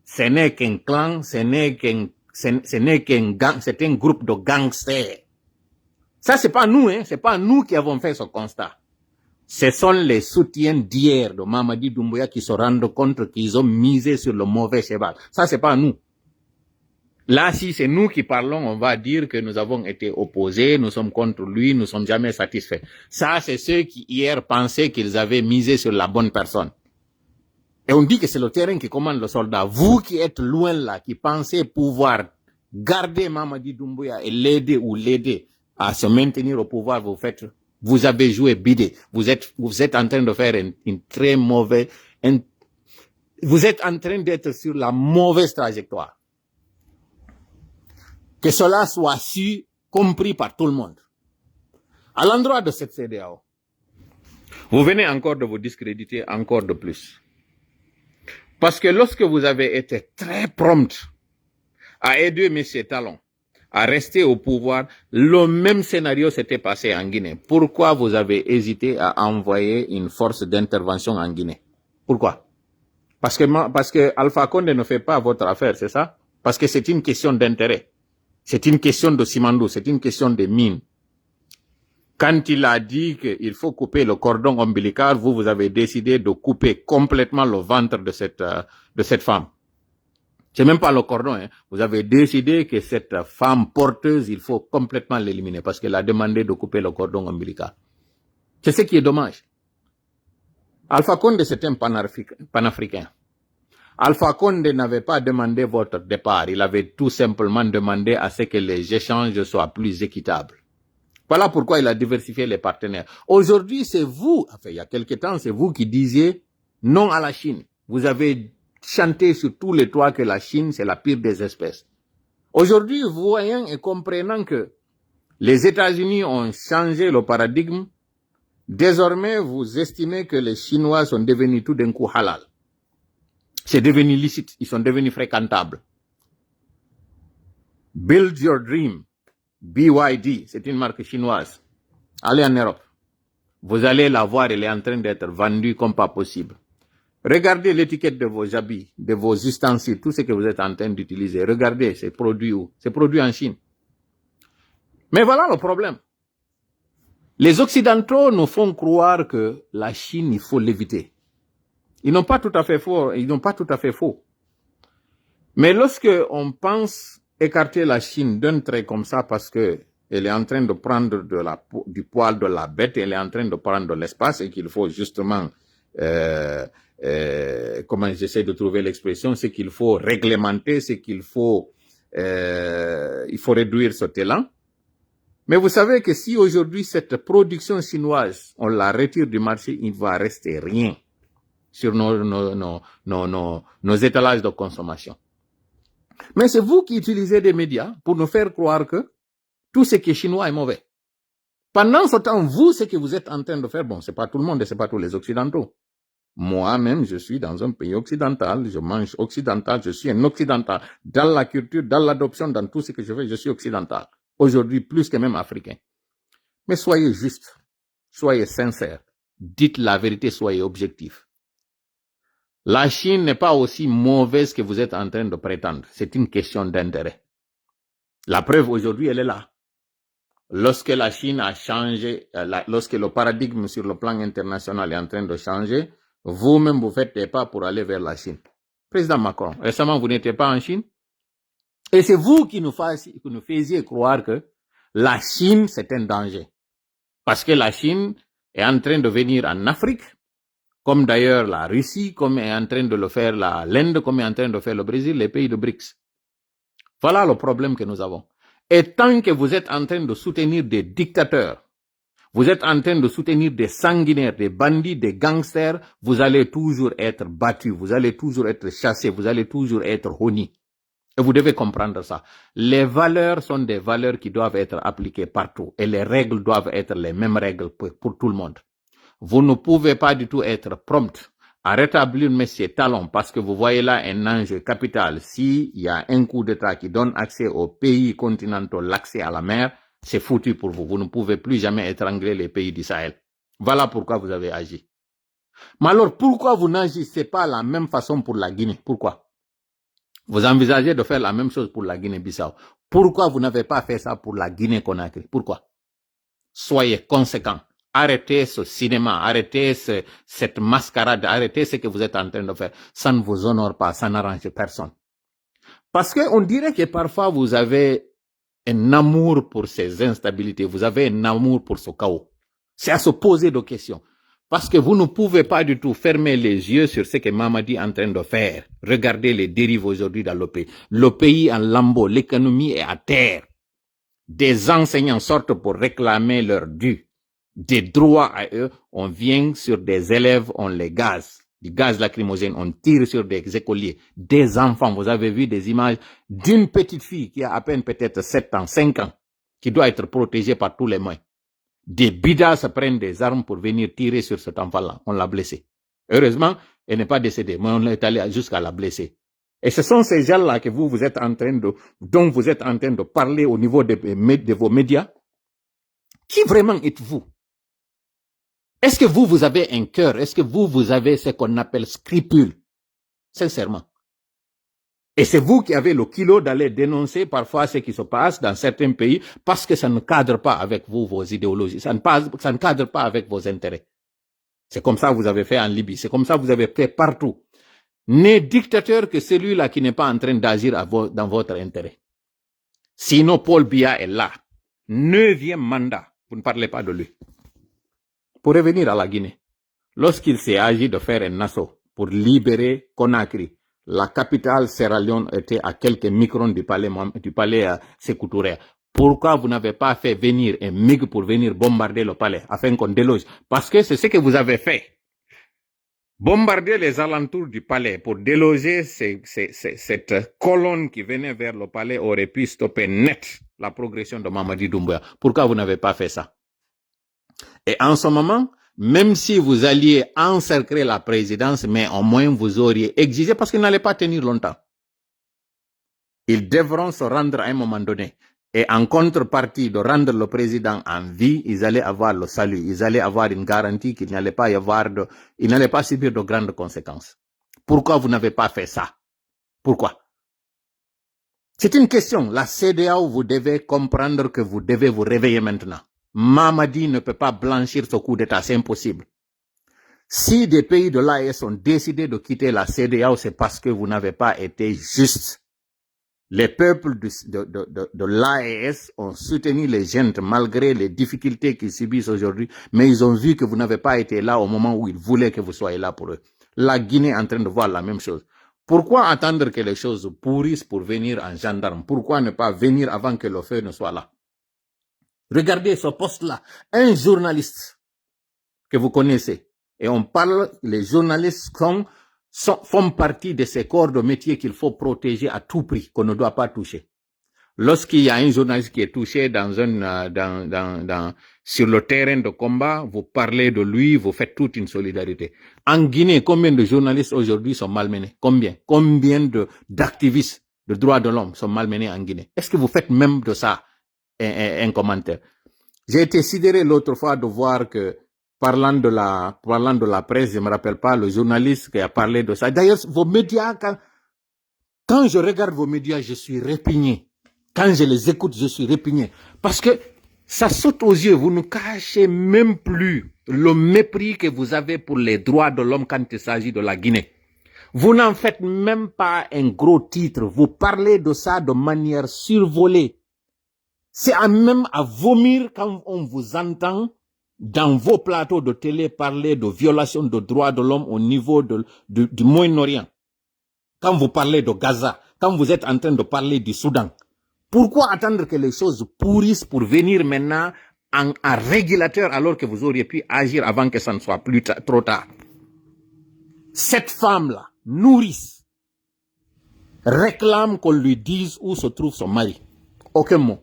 ce n'est qu'un clan, ce n'est qu'un gang, c'est un groupe de gangsters. Ça, c'est pas nous, hein, c'est pas nous qui avons fait ce constat. Ce sont les soutiens d'hier de Mamadi Doumbouya qui se rendent compte qu'ils ont misé sur le mauvais cheval. Ça, c'est pas nous. Là, si c'est nous qui parlons, on va dire que nous avons été opposés, nous sommes contre lui, nous sommes jamais satisfaits. Ça, c'est ceux qui hier pensaient qu'ils avaient misé sur la bonne personne. Et on dit que c'est le terrain qui commande le soldat. Vous qui êtes loin là, qui pensez pouvoir garder Mamadi Doumbouya et l'aider à se maintenir au pouvoir, vous avez joué bidé. Vous êtes en train de faire une très mauvaise, vous êtes en train d'être sur la mauvaise trajectoire. Que cela soit su, compris par tout le monde. À l'endroit de cette CEDEAO, vous venez encore de vous discréditer encore de plus. Parce que lorsque vous avez été très prompt à aider M. Talon à rester au pouvoir, le même scénario s'était passé en Guinée. Pourquoi vous avez hésité à envoyer une force d'intervention en Guinée? Pourquoi? Parce que Alpha Condé ne fait pas votre affaire, c'est ça? Parce que c'est une question d'intérêt. C'est une question de Simandou, c'est une question de mines. Quand il a dit qu'il faut couper le cordon ombilical, vous avez décidé de couper complètement le ventre de cette femme. C'est même pas le cordon, hein. Vous avez décidé que cette femme porteuse, il faut complètement l'éliminer parce qu'elle a demandé de couper le cordon ombilical. C'est ce qui est dommage. Alpha Condé, c'est un panafricain. Alpha Condé n'avait pas demandé votre départ. Il avait tout simplement demandé à ce que les échanges soient plus équitables. Voilà pourquoi il a diversifié les partenaires. Aujourd'hui, c'est vous, enfin, il y a quelque temps, c'est vous qui disiez non à la Chine. Vous avez chanté sur tous les toits que la Chine, c'est la pire des espèces. Aujourd'hui, voyant et comprenant que les États-Unis ont changé le paradigme, désormais, vous estimez que les Chinois sont devenus tout d'un coup halal. C'est devenu licite, ils sont devenus fréquentables. Build your dream. BYD, c'est une marque chinoise. Allez en Europe. Vous allez la voir, elle est en train d'être vendue comme pas possible. Regardez l'étiquette de vos habits, de vos ustensiles, tout ce que vous êtes en train d'utiliser. Regardez, c'est produit où? C'est produit en Chine. Mais voilà le problème. Les Occidentaux nous font croire que la Chine, il faut l'éviter. Ils n'ont pas tout à fait faux. Mais lorsque on pense écarter la Chine d'un trait comme ça parce que elle est en train de prendre du poil de la bête, elle est en train de prendre de l'espace et qu'il faut justement, comment j'essaie de trouver l'expression, c'est qu'il faut réglementer, c'est qu'il faut, il faut réduire ce talent. Mais vous savez que si aujourd'hui cette production chinoise, on la retire du marché, il ne va rester rien sur nos étalages de consommation. Mais c'est vous qui utilisez des médias pour nous faire croire que tout ce qui est chinois est mauvais. Pendant ce temps, vous, ce que vous êtes en train de faire, bon, c'est pas tout le monde et c'est pas tous les Occidentaux. Moi-même, je suis dans un pays occidental, je mange occidental, je suis un occidental. Dans la culture, dans l'adoption, dans tout ce que je fais, je suis occidental. Aujourd'hui, plus que même africain. Mais soyez juste, soyez sincères, dites la vérité, soyez objectifs. La Chine n'est pas aussi mauvaise que vous êtes en train de prétendre. C'est une question d'intérêt. La preuve aujourd'hui, elle est là. Lorsque la Chine a changé, lorsque le paradigme sur le plan international est en train de changer, vous-même, vous faites des pas pour aller vers la Chine. Président Macron, récemment, vous n'étiez pas en Chine. Et c'est vous qui nous faisiez croire que la Chine, c'est un danger. Parce que la Chine est en train de venir en Afrique, comme d'ailleurs la Russie, comme est en train de le faire l'Inde, comme est en train de faire le Brésil, les pays de BRICS. Voilà le problème que nous avons. Et tant que vous êtes en train de soutenir des dictateurs, vous êtes en train de soutenir des sanguinaires, des bandits, des gangsters, vous allez toujours être battus, vous allez toujours être chassés, vous allez toujours être honnis. Et vous devez comprendre ça. Les valeurs sont des valeurs qui doivent être appliquées partout. Et les règles doivent être les mêmes règles pour tout le monde. Vous ne pouvez pas du tout être prompt à rétablir M. Talon parce que vous voyez là un enjeu capital. S'il y a un coup d'État qui donne accès aux pays continentaux, l'accès à la mer, c'est foutu pour vous. Vous ne pouvez plus jamais étrangler les pays du Sahel. Voilà pourquoi vous avez agi. Mais alors, pourquoi vous n'agissez pas de la même façon pour la Guinée? Pourquoi? Vous envisagez de faire la même chose pour la Guinée-Bissau. Pourquoi vous n'avez pas fait ça pour la Guinée-Conakry? Pourquoi? Soyez conséquents. Arrêtez ce cinéma, arrêtez cette mascarade, arrêtez ce que vous êtes en train de faire. Ça ne vous honore pas, ça n'arrange personne. Parce qu'on dirait que parfois vous avez un amour pour ces instabilités, vous avez un amour pour ce chaos. C'est à se poser des questions. Parce que vous ne pouvez pas du tout fermer les yeux sur ce que Mamadi est en train de faire. Regardez les dérives aujourd'hui dans le pays. Le pays en lambeaux, l'économie est à terre. Des enseignants sortent pour réclamer leur dû. Des droits à eux, on vient sur des élèves, on les gaze. Du gaz lacrymogène, on tire sur des écoliers. Des enfants, vous avez vu des images d'une petite fille qui a à peine peut-être 7 ans, 5 ans, qui doit être protégée par tous les moyens. Des bidas se prennent des armes pour venir tirer sur cet enfant-là. On l'a blessé. Heureusement, elle n'est pas décédée, mais on est allé jusqu'à la blesser. Et ce sont ces gens-là que vous êtes en train dont vous êtes en train de parler au niveau de vos médias. Qui vraiment êtes-vous? Est-ce que vous avez un cœur? Est-ce que vous avez ce qu'on appelle scrupule? Sincèrement. Et c'est vous qui avez le kilo d'aller dénoncer parfois ce qui se passe dans certains pays parce que ça ne cadre pas avec vous, vos idéologies. Ça ne cadre pas avec vos intérêts. C'est comme ça que vous avez fait en Libye. C'est comme ça que vous avez fait partout. N'est dictateur que celui-là qui n'est pas en train d'agir dans votre intérêt. Sinon, Paul Biya est là. 9e mandat. Vous ne parlez pas de lui. Pour revenir à la Guinée, lorsqu'il s'est agi de faire un assaut pour libérer Conakry, la capitale Sierra Leone était à quelques microns du palais Sékou Touré. Pourquoi vous n'avez pas fait venir un MiG pour venir bombarder le palais afin qu'on déloge? Parce que c'est ce que vous avez fait. Bombarder les alentours du palais pour déloger cette colonne qui venait vers le palais aurait pu stopper net la progression de Mamadi Doumbouya. Pourquoi vous n'avez pas fait ça? Et en ce moment, même si vous alliez encercler la présidence, mais au moins vous auriez exigé, parce qu'ils n'allaient pas tenir longtemps. Ils devront se rendre à un moment donné. Et en contrepartie de rendre le président en vie, ils allaient avoir le salut. Ils allaient avoir une garantie qu'il n'allait pas y avoir ils n'allaient pas subir de grandes conséquences. Pourquoi vous n'avez pas fait ça? Pourquoi? C'est une question. La CEDEAO, vous devez comprendre que vous devez vous réveiller maintenant. Mamadi ne peut pas blanchir ce coup d'État, c'est impossible. Si des pays de l'AES ont décidé de quitter la CEDEAO, c'est parce que vous n'avez pas été juste. Les peuples de l'AES ont soutenu les jeunes malgré les difficultés qu'ils subissent aujourd'hui, mais ils ont vu que vous n'avez pas été là au moment où ils voulaient que vous soyez là pour eux. La Guinée est en train de voir la même chose. Pourquoi attendre que les choses pourrissent pour venir en gendarme? Pourquoi ne pas venir avant que le feu ne soit là? Regardez ce poste-là, un journaliste que vous connaissez. Et on parle, les journalistes font partie de ces corps de métier qu'il faut protéger à tout prix, qu'on ne doit pas toucher. Lorsqu'il y a un journaliste qui est touché sur le terrain de combat, vous parlez de lui, vous faites toute une solidarité. En Guinée, combien de journalistes aujourd'hui sont malmenés? Combien d'activistes de droits de l'homme sont malmenés en Guinée? Est-ce que vous faites même de ça un commentaire? J'ai été sidéré l'autre fois de voir que, parlant de la presse, je me rappelle pas, le journaliste qui a parlé de ça. D'ailleurs, vos médias, quand je regarde vos médias, je suis répugné. Quand je les écoute, je suis répugné. Parce que ça saute aux yeux. Vous ne cachez même plus le mépris que vous avez pour les droits de l'homme quand il s'agit de la Guinée. Vous n'en faites même pas un gros titre. Vous parlez de ça de manière survolée. C'est même à vomir quand on vous entend dans vos plateaux de télé parler de violation de droits de l'homme au niveau du Moyen-Orient. Quand vous parlez de Gaza, quand vous êtes en train de parler du Soudan. Pourquoi attendre que les choses pourrissent pour venir maintenant en régulateur alors que vous auriez pu agir avant que ça ne soit plus trop tard? Cette femme-là, nourrice, réclame qu'on lui dise où se trouve son mari. Aucun mot.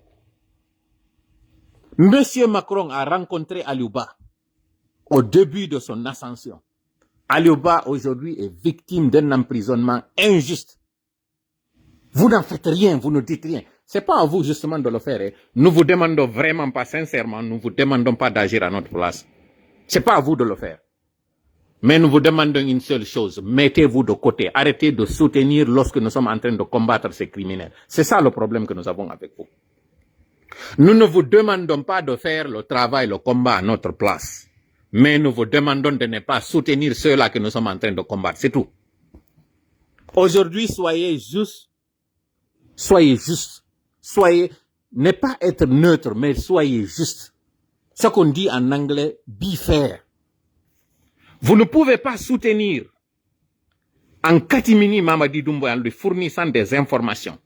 Monsieur Macron a rencontré Aliouba au début de son ascension. Aliouba aujourd'hui est victime d'un emprisonnement injuste. Vous n'en faites rien, vous ne dites rien. C'est pas à vous justement de le faire. Hein. Nous vous demandons vraiment pas sincèrement, nous vous demandons pas d'agir à notre place. C'est pas à vous de le faire. Mais nous vous demandons une seule chose, mettez-vous de côté, arrêtez de soutenir lorsque nous sommes en train de combattre ces criminels. C'est ça le problème que nous avons avec vous. Nous ne vous demandons pas de faire le travail, le combat à notre place. Mais nous vous demandons de ne pas soutenir ceux-là que nous sommes en train de combattre. C'est tout. Aujourd'hui, soyez juste. Soyez, ne pas être neutre, mais soyez juste. Ce qu'on dit en anglais, be fair. Vous ne pouvez pas soutenir en catimini Mamadi Doumbouya en lui fournissant des informations,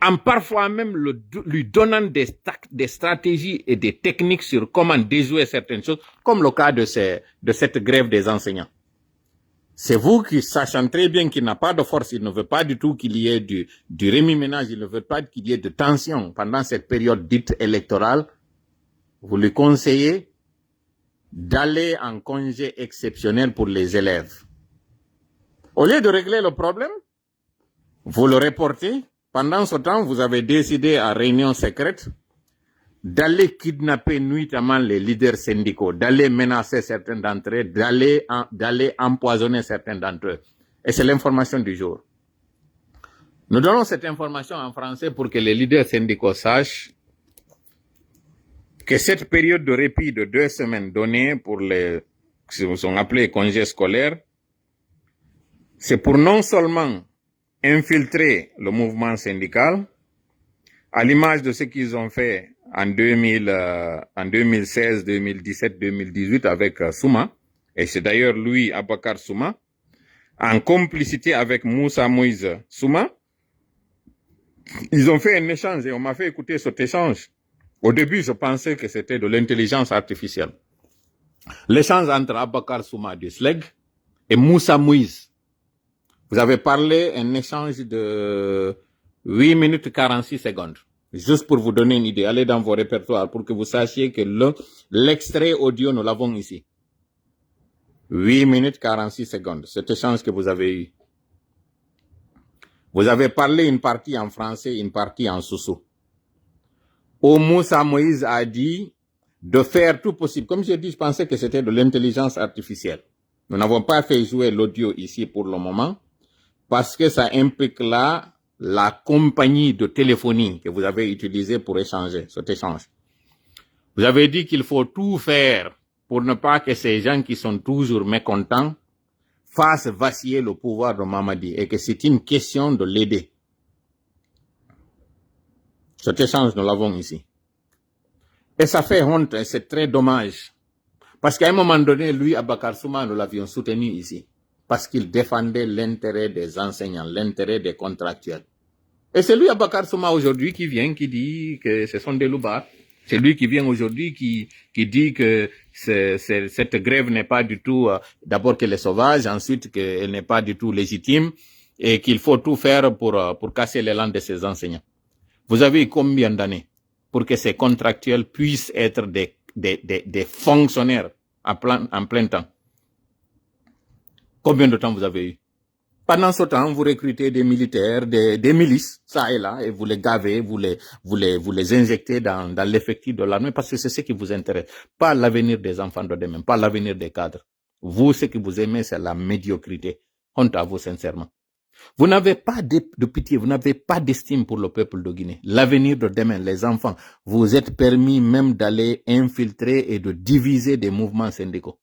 en parfois même lui donnant des stratégies et des techniques sur comment déjouer certaines choses, comme le cas de cette grève des enseignants. C'est vous qui, sachant très bien qu'il n'a pas de force, il ne veut pas du tout qu'il y ait du remue-ménage, il ne veut pas qu'il y ait de tension pendant cette période dite électorale, vous lui conseillez d'aller en congé exceptionnel pour les élèves. Au lieu de régler le problème, vous le reportez. Pendant ce temps, vous avez décidé à réunion secrète d'aller kidnapper nuitamment les leaders syndicaux, d'aller menacer certains d'entre eux, d'aller empoisonner certains d'entre eux. Et c'est l'information du jour. Nous donnons cette information en français pour que les leaders syndicaux sachent que cette période de répit de 2 semaines donnée pour ce qui sont appelés congés scolaires, c'est pour non seulement infiltrer le mouvement syndical, à l'image de ce qu'ils ont fait en 2016, 2017, 2018 avec Souma, et c'est d'ailleurs lui, Abakar Souma, en complicité avec Moussa Moïse Souma, ils ont fait un échange et on m'a fait écouter cet échange. Au début, je pensais que c'était de l'intelligence artificielle. L'échange entre Abakar Souma du SLEG et Moussa Moïse. Vous avez parlé un échange de 8 minutes 46 secondes. Juste pour vous donner une idée, allez dans vos répertoires pour que vous sachiez que l'extrait audio, nous l'avons ici. 8 minutes 46 secondes, cet échange que vous avez eu. Vous avez parlé une partie en français, une partie en soussou. Moussa Moïse a dit de faire tout possible. Comme je dis, je pensais que c'était de l'intelligence artificielle. Nous n'avons pas fait jouer l'audio ici pour le moment parce que ça implique là la compagnie de téléphonie que vous avez utilisée pour échanger, cet échange. Vous avez dit qu'il faut tout faire pour ne pas que ces gens qui sont toujours mécontents fassent vaciller le pouvoir de Mamadi et que c'est une question de l'aider. Cet échange, nous l'avons ici. Et ça fait honte, et c'est très dommage. Parce qu'à un moment donné, lui, Abakar Souma, nous l'avions soutenu ici. Parce qu'il défendait l'intérêt des enseignants, l'intérêt des contractuels. Et c'est lui, Abakar Souma, aujourd'hui, qui vient, qui dit que ce sont des loupards. C'est lui qui vient aujourd'hui, qui dit que cette grève n'est pas du tout, d'abord qu'elle est sauvage, ensuite qu'elle n'est pas du tout légitime, et qu'il faut tout faire pour casser l'élan de ces enseignants. Vous avez eu combien d'années pour que ces contractuels puissent être des fonctionnaires en plein temps? Combien de temps vous avez eu? Pendant ce temps, vous recrutez des militaires, des milices, ça et là, et vous les gavez, vous les injectez dans l'effectif de l'armée parce que c'est ce qui vous intéresse. Pas l'avenir des enfants de demain, pas l'avenir des cadres. Vous, ce que vous aimez, c'est la médiocrité. Honte à vous, sincèrement. Vous n'avez pas de pitié, vous n'avez pas d'estime pour le peuple de Guinée. L'avenir de demain, les enfants, vous êtes permis même d'aller infiltrer et de diviser des mouvements syndicaux.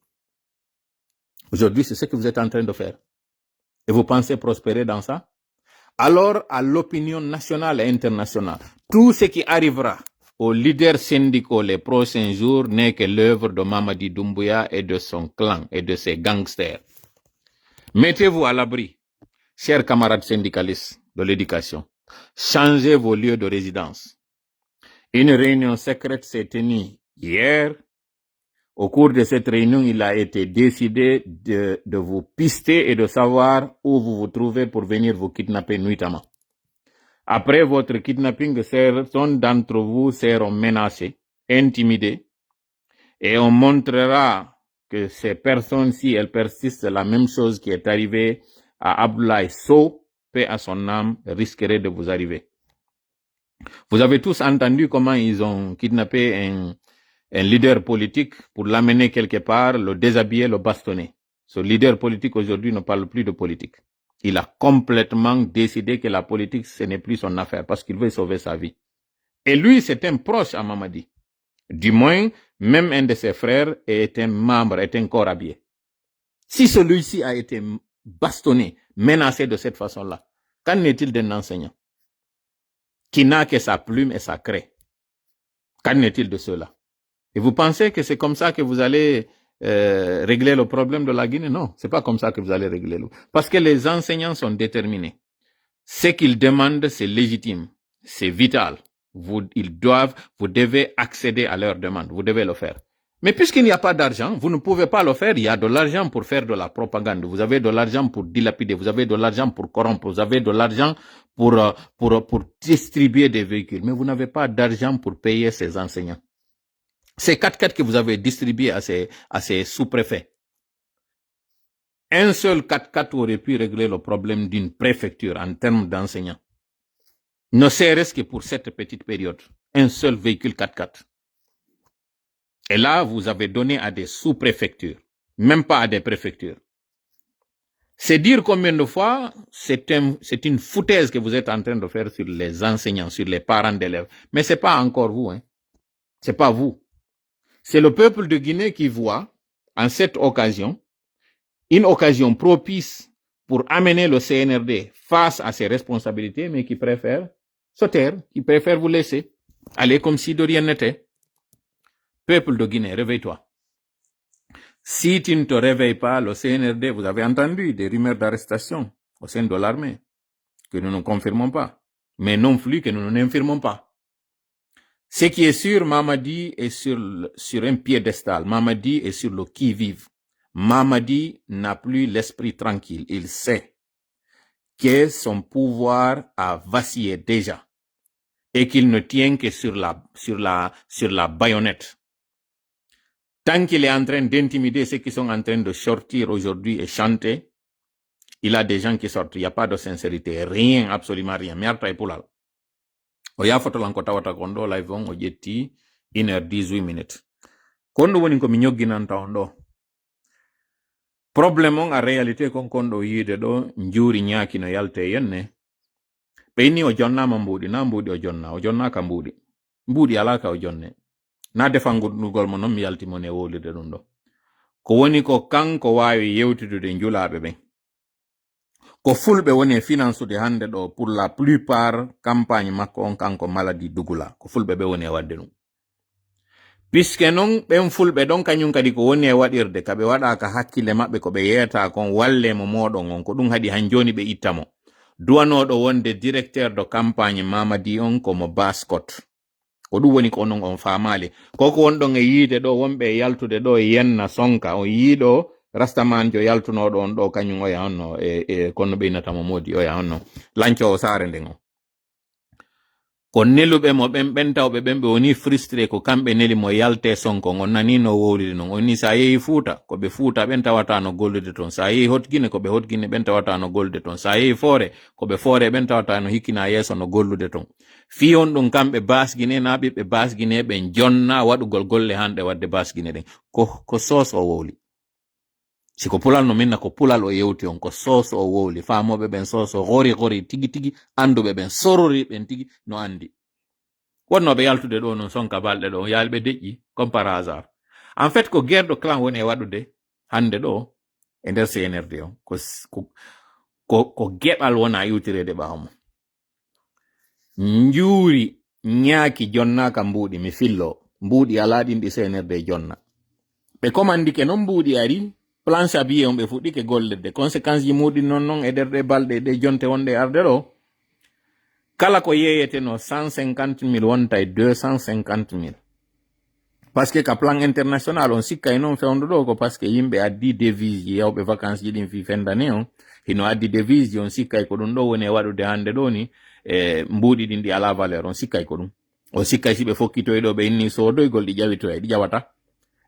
Aujourd'hui, c'est ce que vous êtes en train de faire. Et vous pensez prospérer dans ça? Alors, à l'opinion nationale et internationale, tout ce qui arrivera aux leaders syndicaux les prochains jours n'est que l'œuvre de Mamadi Doumbouya et de son clan et de ses gangsters. Mettez-vous à l'abri, chers camarades syndicalistes de l'éducation. Changez vos lieux de résidence. Une réunion secrète s'est tenue hier. Au cours de cette réunion, il a été décidé de vous pister et de savoir où vous vous trouvez pour venir vous kidnapper nuitamment. Après votre kidnapping, certains d'entre vous seront menacés, intimidés, et on montrera que ces personnes-ci, elles persistent. La même chose qui est arrivée à Abdoulaye Sow, paix à son âme, risquerait de vous arriver. Vous avez tous entendu comment ils ont kidnappé un leader politique pour l'amener quelque part, le déshabiller, le bastonner. Ce leader politique aujourd'hui ne parle plus de politique. Il a complètement décidé que la politique, ce n'est plus son affaire parce qu'il veut sauver sa vie. Et lui, c'est un proche à Mamadi. Du moins, même un de ses frères est un membre, est un corps habillé. Si celui-ci a été bastonné, menacé de cette façon-là, qu'en est-il d'un enseignant qui n'a que sa plume et sa craie? Qu'en est-il de cela? Et vous pensez que c'est comme ça que vous allez régler le problème de la Guinée? Non, c'est pas comme ça que vous allez régler le. Parce que les enseignants sont déterminés. Ce qu'ils demandent, c'est légitime, c'est vital. Vous devez accéder à leurs demandes, vous devez le faire. Mais puisqu'il n'y a pas d'argent, vous ne pouvez pas le faire. Il y a de l'argent pour faire de la propagande, vous avez de l'argent pour dilapider, vous avez de l'argent pour corrompre, vous avez de l'argent pour distribuer des véhicules, mais vous n'avez pas d'argent pour payer ces enseignants. Ces 4x4 que vous avez distribués à ces sous-préfets, un seul 4x4 aurait pu régler le problème d'une préfecture en termes d'enseignants. Ne serait-ce que pour cette petite période. Un seul véhicule 4x4. Et là, vous avez donné à des sous-préfectures, même pas à des préfectures. C'est dire combien de fois c'est une foutaise que vous êtes en train de faire sur les enseignants, sur les parents d'élèves. Mais c'est pas encore vous, hein. C'est pas vous. C'est le peuple de Guinée qui voit, en cette occasion, une occasion propice pour amener le CNRD face à ses responsabilités, mais qui préfère se taire, qui préfère vous laisser aller comme si de rien n'était. Peuple de Guinée, réveille-toi. Si tu ne te réveilles pas, le CNRD, vous avez entendu des rumeurs d'arrestation au sein de l'armée, que nous ne confirmons pas, mais non plus que nous n'infirmons pas. Ce qui est sûr, Mamadi est sur un piédestal. Mamadi est sur le qui-vive. Mamadi n'a plus l'esprit tranquille. Il sait que son pouvoir a vacillé déjà et qu'il ne tient que sur la baïonnette. Tant qu'il est en train d'intimider ceux qui sont en train de sortir aujourd'hui et chanter, il a des gens qui sortent. Il n'y a pas de sincérité. Rien, absolument rien. Merta et poulal. Oya foto lanko tawata kondo live on o jetti 1h18 minutes. Kondo woni ko mi nyogginanta on do. Problème on a réalité kon kondo yide do njuri nyaki no yalte yenne. Peini o jonna ma mbudi na mbudi o jonna ka mbudi. Mbudi alaka o jonne. Na defangudugol mo non mi yalti mo ne wolide dum do. Ko woni ko kanko wawi yewtitude njulaabe ben. Ko fulbe woni finance de hande do pour la plupart campagne makko on kanko maladie dugula ko fulbe be woni wadde dum puisque non ben fulbe don kanyum kadi ko woni wadirde kabe wada ka hakkile mabbe ko be yeta kon walle mo modon on ko dum hadi hanjoni be ittamo duwanodo wonde directeur de campagne Mamadi on ko mo Bascott ko dum woni ko non on faamale koko wondon e yide do wonbe yaltude do yenna sonka o yido Rastaman jo yaltunodo on do kanyum o yahanno e kono be natamo modi o yahanno lancio o sare ndengo ko nelube mo bentawbe bembe woni frustré ko kambe neli mo yalte sonko on nani no wowlide non oni sa yehi fuuta ko be fuuta ben tawata no gollude ton sa yehi hotgine ko be hotgine ben tawata no gollude ton sa yehi foore ko be foore ben tawata no hikina yeso no gollude ton fi on dum kambe basgine na be basgine ben jonna wadugol golle hande wadde basgine den ko sos o wowli siko pulal no minna ko pulal o yewti on ko soso o wowli famoɓe ɓen soso gori tigi tigi anduɓe ɓen sorori ɓen tigi no andi wonnoɓe yaltude ɗo non sonka balɗe ɗo yalɓe deƴƴi comme par hasard en fait ko guerre de clan woni e waɗude hande ɗo e nder CNRD o ko geɓal wona iwtirede ɓawmo njuuri ñaaki jonnaka mbuuɗi mi fillo mbuuɗi ala ɗin ɗi CNRD jonna ɓe commandike noon mbuuɗi ari plan sabiye on ɓe fuɗɗike gollede conséquence ji muɗi non e nder ɗe balɗe ɗe jonte wonde arde ɗo kala ko yeyeteno 150 000 wonta e 250 000 parce que ka plan international on sikka e noon fewndo ɗo ko parce que yimɓe addi devise ji yawɓe vacances ji ɗin fi fendane on hino addi devise ji on sikka ko ɗum ɗo woni e waɗude hande ɗo ni mbuuɗi ɗin ɗi ala valeur on sikka ko ɗum on sikka si ɓe fokkitoyɗo ɓe inni sodoygol ɗi ƴawitoya ɗi ƴawata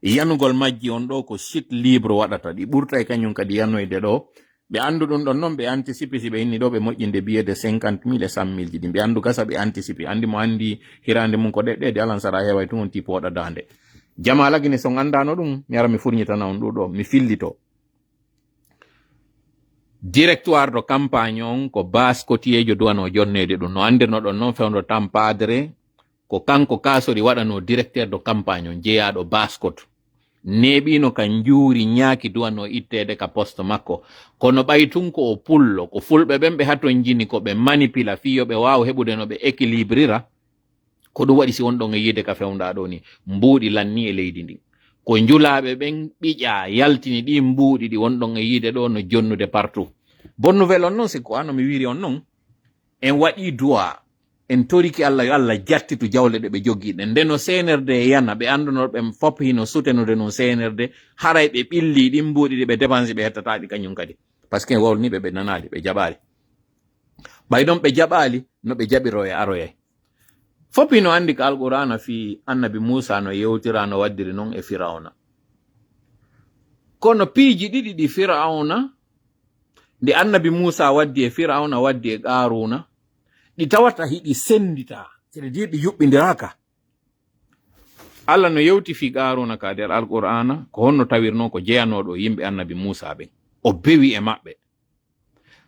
yanugol majji on ɗo ko site libre waɗata ɗi ɓurta e kañum kadi yanoyde ɗo ɓe andu ɗum ɗon noon ɓe anticipe si ɓe inni ɗo ɓe moƴƴinde biyede 50 000 e 100 000 ji ɗi ɓe andu gasa ɓe anticipe andi mo andi hirande mum ko ɗeɗɗede alan sara heway tun on tipo waɗa dande jama lagine son andano ɗum mi ara mi furñitana on ɗuɗo mi fillito directoire de campagne on ko base kotiyejo duwano jonnede ɗum no andirno ɗon noon fewndo tampadre ko kanko kasori waɗano directeur de campagne on jeeyaɗo baskot neɓino ka njuuri ñaaki duwano ittede ka poste makko kono ɓaytun ko o pullo ko fulɓe ɓen ɓe haton jini ko ɓe manipula fiyo ɓe wawa heɓude no ɓe équilibrira ko ɗum waɗi si wonɗon e yide ka fewnda ɗo ni mbuuɗi lanni e leydi ndi ko njulaɓe ɓen ɓiƴa yaltini ɗi mbuuɗi ɗi wonɗon e yide ɗo no jonnude partout bonne nouvelle on noon sikko ano mi wiri on noon en waɗi duwa en toriki Allah yo Allah jattitu jawle ɗe ɓe jogiɗe ndeno CNRD yana ɓe anduno ɓe fop hino sutenude non CNRD haray ɓe ɓilli ɗin mbuuɗi ɗi ɓe dépense ɓe hettataɗi kañum kadi par ce que wolniɓe ɓe nanali ɓe jaɓali ɓay ɗon ɓe jaɓali no ɓe jaɓiro e aroyay fop hino andi ko alqur'ana fi annabi Musa no yewtira no waddiri noon e Firawna kono piiji ɗiɗi ɗi Firawna nde annabi Musa waddi e Firawna waddi e Qaruna ɗi tawata hiɗi sendita c'est-à-dire ɗi yuɓɓindiraka Allah no yewti fi Qaruna ka nder alqur'ana ko honno tawirno ko jeyanoɗo yimɓe annabi Musa ɓen o bewi e maɓɓe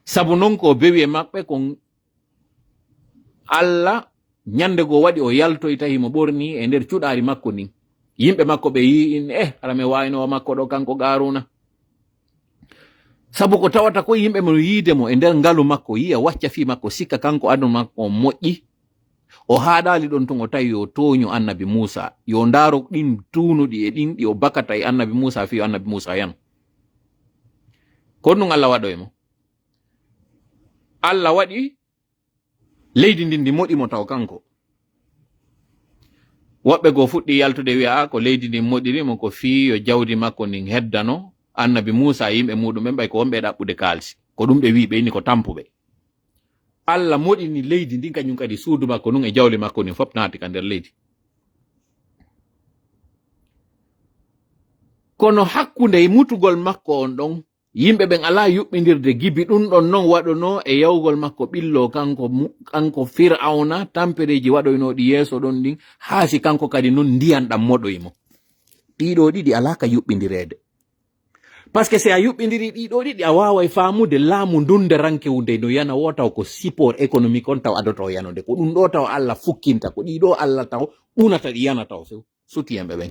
sabu noon ko o bewi e maɓɓe ko Allah ñande go waɗi o yaltoyta himo ɓorni e nder cuɗari makko ni yimɓe makko ɓe yi in ara mi waynowo makko ɗo kanko Qaruna sabu ko tawata ko yimɓe mo yiidemo e nder ngalu makko yiya wacca fi makko sikka kanko adu makko moƴƴi o haaɗali ɗon tun o tawi yo toño annabi Musa yo ndaaro ɗin tunuɗi e ɗin ɗi o bakata e annabi Musa fi annabi Musa yan ko ɗum Allah waɗoymo Allah waɗi leydi ndin ndi moɗimo taw kanko woɓɓe go fuɗɗi yaltude wi'a ko leydi ndin moɗirimo ko fi yo jawdi makko ndin heddano annabi Musa yimɓe muɗum ɓen ɓay ko wonɓe ɗaɓɓude kaalisi ko ɗum ɓe wi ɓe inni ko tampuɓe Allah moɗini leydi ndin kañum kadi suudu makko nun e jawli makko nin fop naati ka nder leydi kono hakkunde mutugol makko on ɗon yimɓe ɓen ala yuɓɓindirde gibi ɗum ɗon noon waɗono e yawgol makko ɓillo kanko Firawna tampereji waɗoynoɗi yeeso ɗon ɗin haasi kanko kadi noon ndiyan ɗam moɗoymo ɗiɗo ɗiɗi ala ka yuɓɓindirede par ce que si a yuɓɓindiri ɗiɗo ɗiɗi a waway faamude laamu ndunde rankewunde no yana wo taw ko support économique on taw adoto yanode ko ɗum ɗo taw Allah fukkinta ko ɗiɗo Allah taw ɓunata ɗi yana taw few suti yemɓe ɓen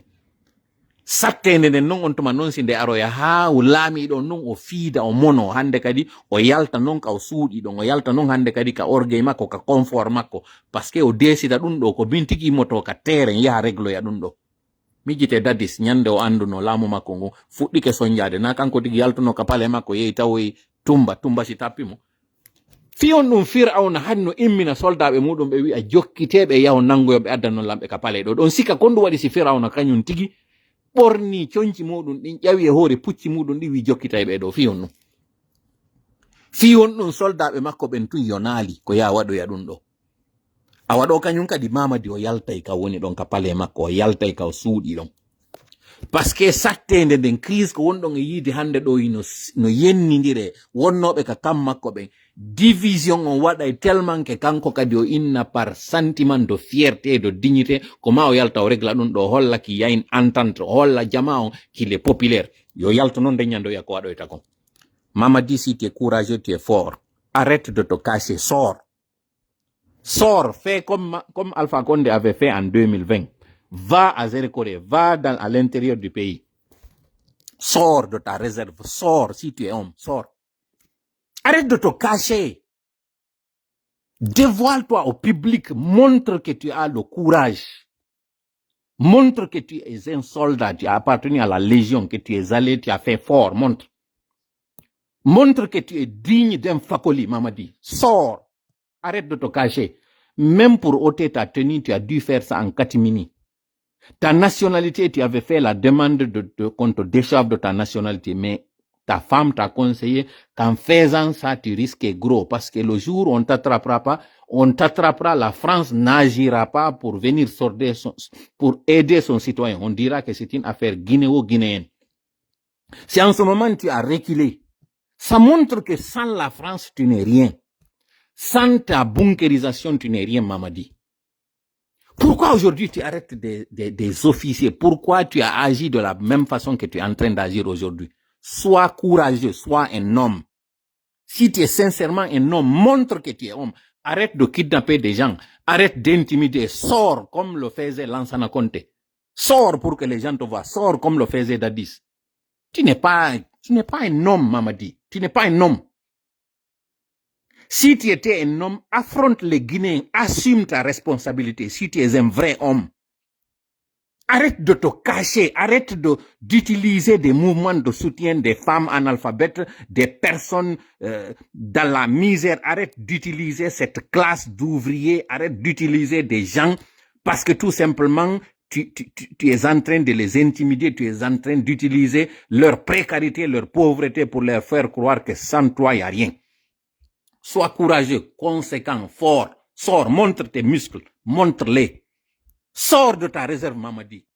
sattende nden noon on tuma noon si nde aroya ha laamiɗo noon o fiida o mono hande kadi o yalta noon ka o suuɗi ɗon o yalta noon hande kadi ka orgueil makko ka confort makko par ce que o desida ɗum ɗo ko min tigi moto ka terrain yaha régloya ɗum ɗo mijite dadis ñande o anduno laamu makko ngu fuɗɗike soñjade na kanko tigi yaltuno ka pale makko yehi tawoyi tumba si tappimo fiyon ɗum Firawna hani no immina soldaɓe muɗum ɓe wi'a jokkiteɓe yaho nangoyoɓe addanno lamɓe ka pale ɗo ɗon sika ko ndu waɗi si Firawna kañum tigi ɓorni coñci muɗum ɗin ƴawi e hoore pucci muɗum ɗi wi jokkitay ɓe ɗo fiyon ɗum soldaɓe makko ɓen tun yo naali ko ya waɗoya ɗum ɗo a waɗo kañum kadi mamadi o yaltay ka woni ɗon ka pale makko o yaltay ka o suuɗi ɗon Parce que sattende den crise ko wonɗon e yiide hande ɗo no yennidire wonnoɓe ka kam makko ɓe division on waɗay tellement que kanko kadi o inna par sentiment de fierté de dignité ko ma o yalta o régla ɗum ɗo holla ki yayin entente holla jama on qu'il est populaire yo yalta noon de ñando ya ko waɗoyta kon. Mamadi, si tu es courageux, tu es fort. Arrête de te cacher, sors. Sors, fais comme Alpha Condé avait fait en 2020. Va à Zérekore, va à l'intérieur du pays. Sors de ta réserve, sors si tu es homme, sors. Arrête de te cacher. Dévoile-toi au public, montre que tu as le courage. Montre que tu es un soldat, tu as appartenu à la Légion, que tu es allé, tu as fait fort, montre. Montre que tu es digne d'un Fakoli, Mamadi. Sors. Arrête de te cacher. Même pour ôter ta tenue, tu as dû faire ça en catimini. Ta nationalité, tu avais fait la demande qu'on te décharge de ta nationalité, mais ta femme t'a conseillé qu'en faisant ça, tu risques gros, parce que le jour où on t'attrapera, la France n'agira pas pour venir pour aider son citoyen. On dira que c'est une affaire guinéo-guinéenne. Si en ce moment tu as reculé, ça montre que sans la France, tu n'es rien. Sans ta bunkérisation, tu n'es rien, Mamadi. Pourquoi aujourd'hui tu arrêtes des officiers? Pourquoi tu as agi de la même façon que tu es en train d'agir aujourd'hui? Sois courageux, sois un homme. Si tu es sincèrement un homme, montre que tu es homme. Arrête de kidnapper des gens. Arrête d'intimider. Sors comme le faisait Lansana Conté. Sors pour que les gens te voient. Sors comme le faisait Dadis. Tu n'es pas un homme, Mamadi. Tu n'es pas un homme. Si tu étais un homme, affronte les Guinéens, assume ta responsabilité si tu es un vrai homme. Arrête de te cacher, arrête d'utiliser des mouvements de soutien des femmes analphabètes, des personnes dans la misère. Arrête d'utiliser cette classe d'ouvriers, arrête d'utiliser des gens parce que tout simplement, tu es en train de les intimider, tu es en train d'utiliser leur précarité, leur pauvreté pour leur faire croire que sans toi, il n'y a rien. Sois courageux, conséquent, fort. Sors, montre tes muscles, montre-les. Sors de ta réserve, Mamadi.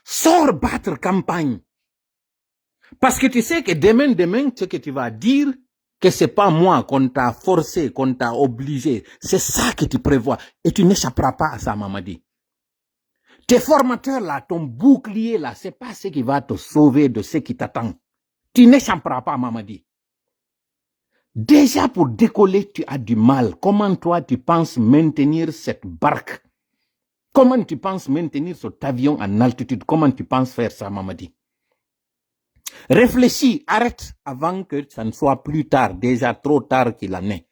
Sors battre campagne. Parce que tu sais que demain, ce que tu vas dire, que c'est pas moi qu'on t'a forcé, qu'on t'a obligé. C'est ça que tu prévois. Et tu n'échapperas pas à ça, Mamadi. Tes formateurs là, ton bouclier là, c'est pas ce qui va te sauver de ce qui t'attend. Tu n'échapperas pas, Mamadi. Déjà pour décoller, tu as du mal. Comment toi, tu penses maintenir cette barque? Comment tu penses maintenir cet avion en altitude? Comment tu penses faire ça, Mamadi? Réfléchis, arrête avant que ça ne soit plus tard, déjà trop tard qu'il en est.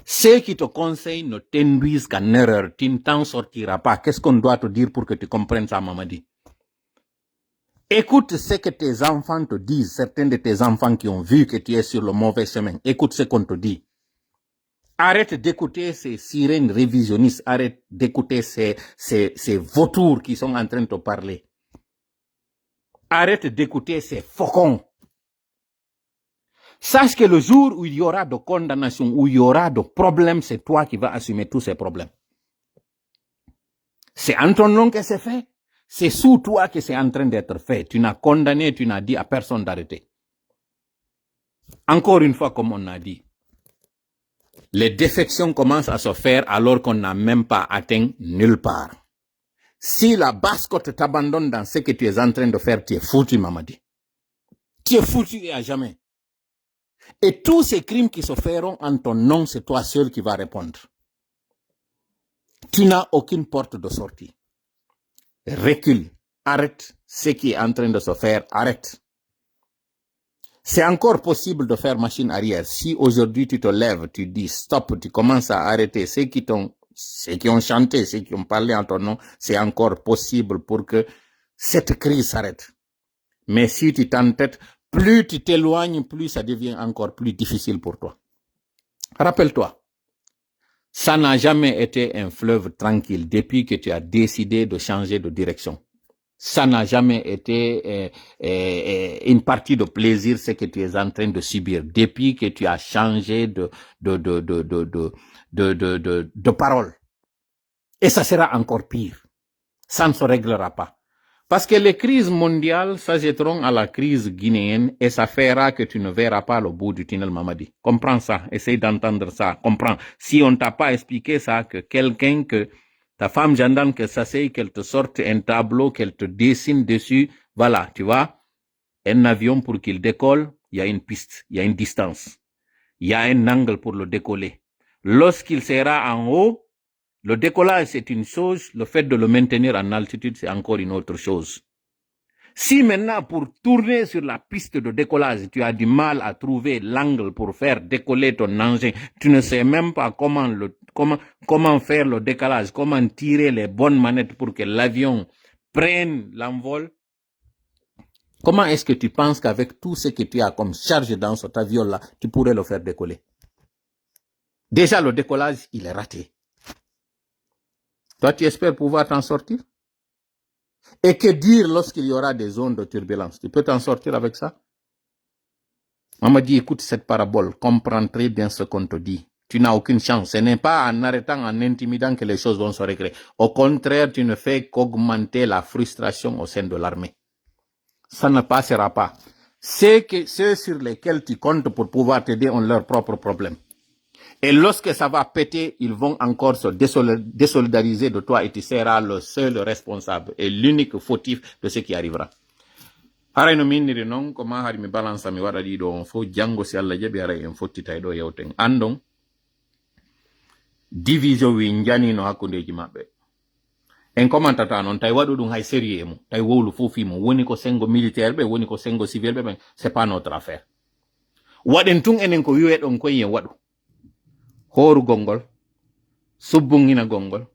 Ceux qui te conseillent ne t'induisent qu'en erreur. Tu ne t'en sortiras pas. Qu'est-ce qu'on doit te dire pour que tu comprennes ça, Mamadi? Écoute ce que tes enfants te disent, certains de tes enfants qui ont vu que tu es sur le mauvais chemin. Écoute ce qu'on te dit. Arrête d'écouter ces sirènes révisionnistes, arrête d'écouter ces vautours qui sont en train de te parler. Arrête d'écouter ces faucons. Sache que le jour où il y aura de condamnation, où il y aura de problèmes, c'est toi qui vas assumer tous ces problèmes. C'est en ton nom que c'est fait. C'est sous toi que c'est en train d'être fait. Tu n'as condamné, tu n'as dit à personne d'arrêter. Encore une fois, comme on a dit, les défections commencent à se faire alors qu'on n'a même pas atteint nulle part. Si la basse-côte t'abandonne dans ce que tu es en train de faire, tu es foutu, Mamadi. Tu es foutu et à jamais. Et tous ces crimes qui se feront en ton nom, c'est toi seul qui vas répondre. Tu n'as aucune porte de sortie. Recule, arrête ce qui est en train de se faire, arrête. C'est encore possible de faire machine arrière. Si aujourd'hui tu te lèves, tu dis stop, tu commences à arrêter ceux qui ont chanté, ceux qui ont parlé en ton nom, c'est encore possible pour que cette crise s'arrête. Mais si tu t'entêtes, plus tu t'éloignes, plus ça devient encore plus difficile pour toi. Rappelle-toi, ça n'a jamais été un fleuve tranquille depuis que tu as décidé de changer de direction. Ça n'a jamais été une partie de plaisir, ce que tu es en train de subir depuis que tu as changé de parole. Et ça sera encore pire. Ça ne se réglera pas. Parce que les crises mondiales s'ajouteront à la crise guinéenne et ça fera que tu ne verras pas le bout du tunnel, Mamadi. Comprends ça, essaye d'entendre ça, comprends. Si on t'a pas expliqué ça, que quelqu'un, que ta femme gendarme, que ça c'est, qu'elle te sorte un tableau, qu'elle te dessine dessus, voilà, tu vois, un avion pour qu'il décolle, il y a une piste, il y a une distance, il y a un angle pour le décoller. Lorsqu'il sera en haut, le décollage, c'est une chose. Le fait de le maintenir en altitude, c'est encore une autre chose. Si maintenant, pour tourner sur la piste de décollage, tu as du mal à trouver l'angle pour faire décoller ton engin, tu ne sais même pas comment faire le décollage, comment tirer les bonnes manettes pour que l'avion prenne l'envol, comment est-ce que tu penses qu'avec tout ce que tu as comme charge dans cet avion-là, tu pourrais le faire décoller? Déjà, le décollage, il est raté. Toi, tu espères pouvoir t'en sortir? Et que dire lorsqu'il y aura des zones de turbulence? Tu peux t'en sortir avec ça? On m'a dit, écoute cette parabole, comprends très bien ce qu'on te dit. Tu n'as aucune chance. Ce n'est pas en arrêtant, en intimidant que les choses vont se régler. Au contraire, tu ne fais qu'augmenter la frustration au sein de l'armée. Ça ne passera pas. Ceux sur lesquels tu comptes pour pouvoir t'aider ont leurs propres problèmes. Et lorsque ça va péter, ils vont encore se désolidariser de toi et tu seras le seul responsable et l'unique fautif de ce qui arrivera. Haray no miniri non ko ma hari mi balance mi wada di do fo jango si Allah jabi haray en fottita do yewten andon division wi njani no hakundeji mabbe en commentata non tay wadu dum hay sérieux mu tay wowlu fofi mu woni ko sengo militaire be woni ko sengo civil be c'est pas notre affaire waden tun enen ko wiwe don ko yen wadu horu gongol subbungina gongol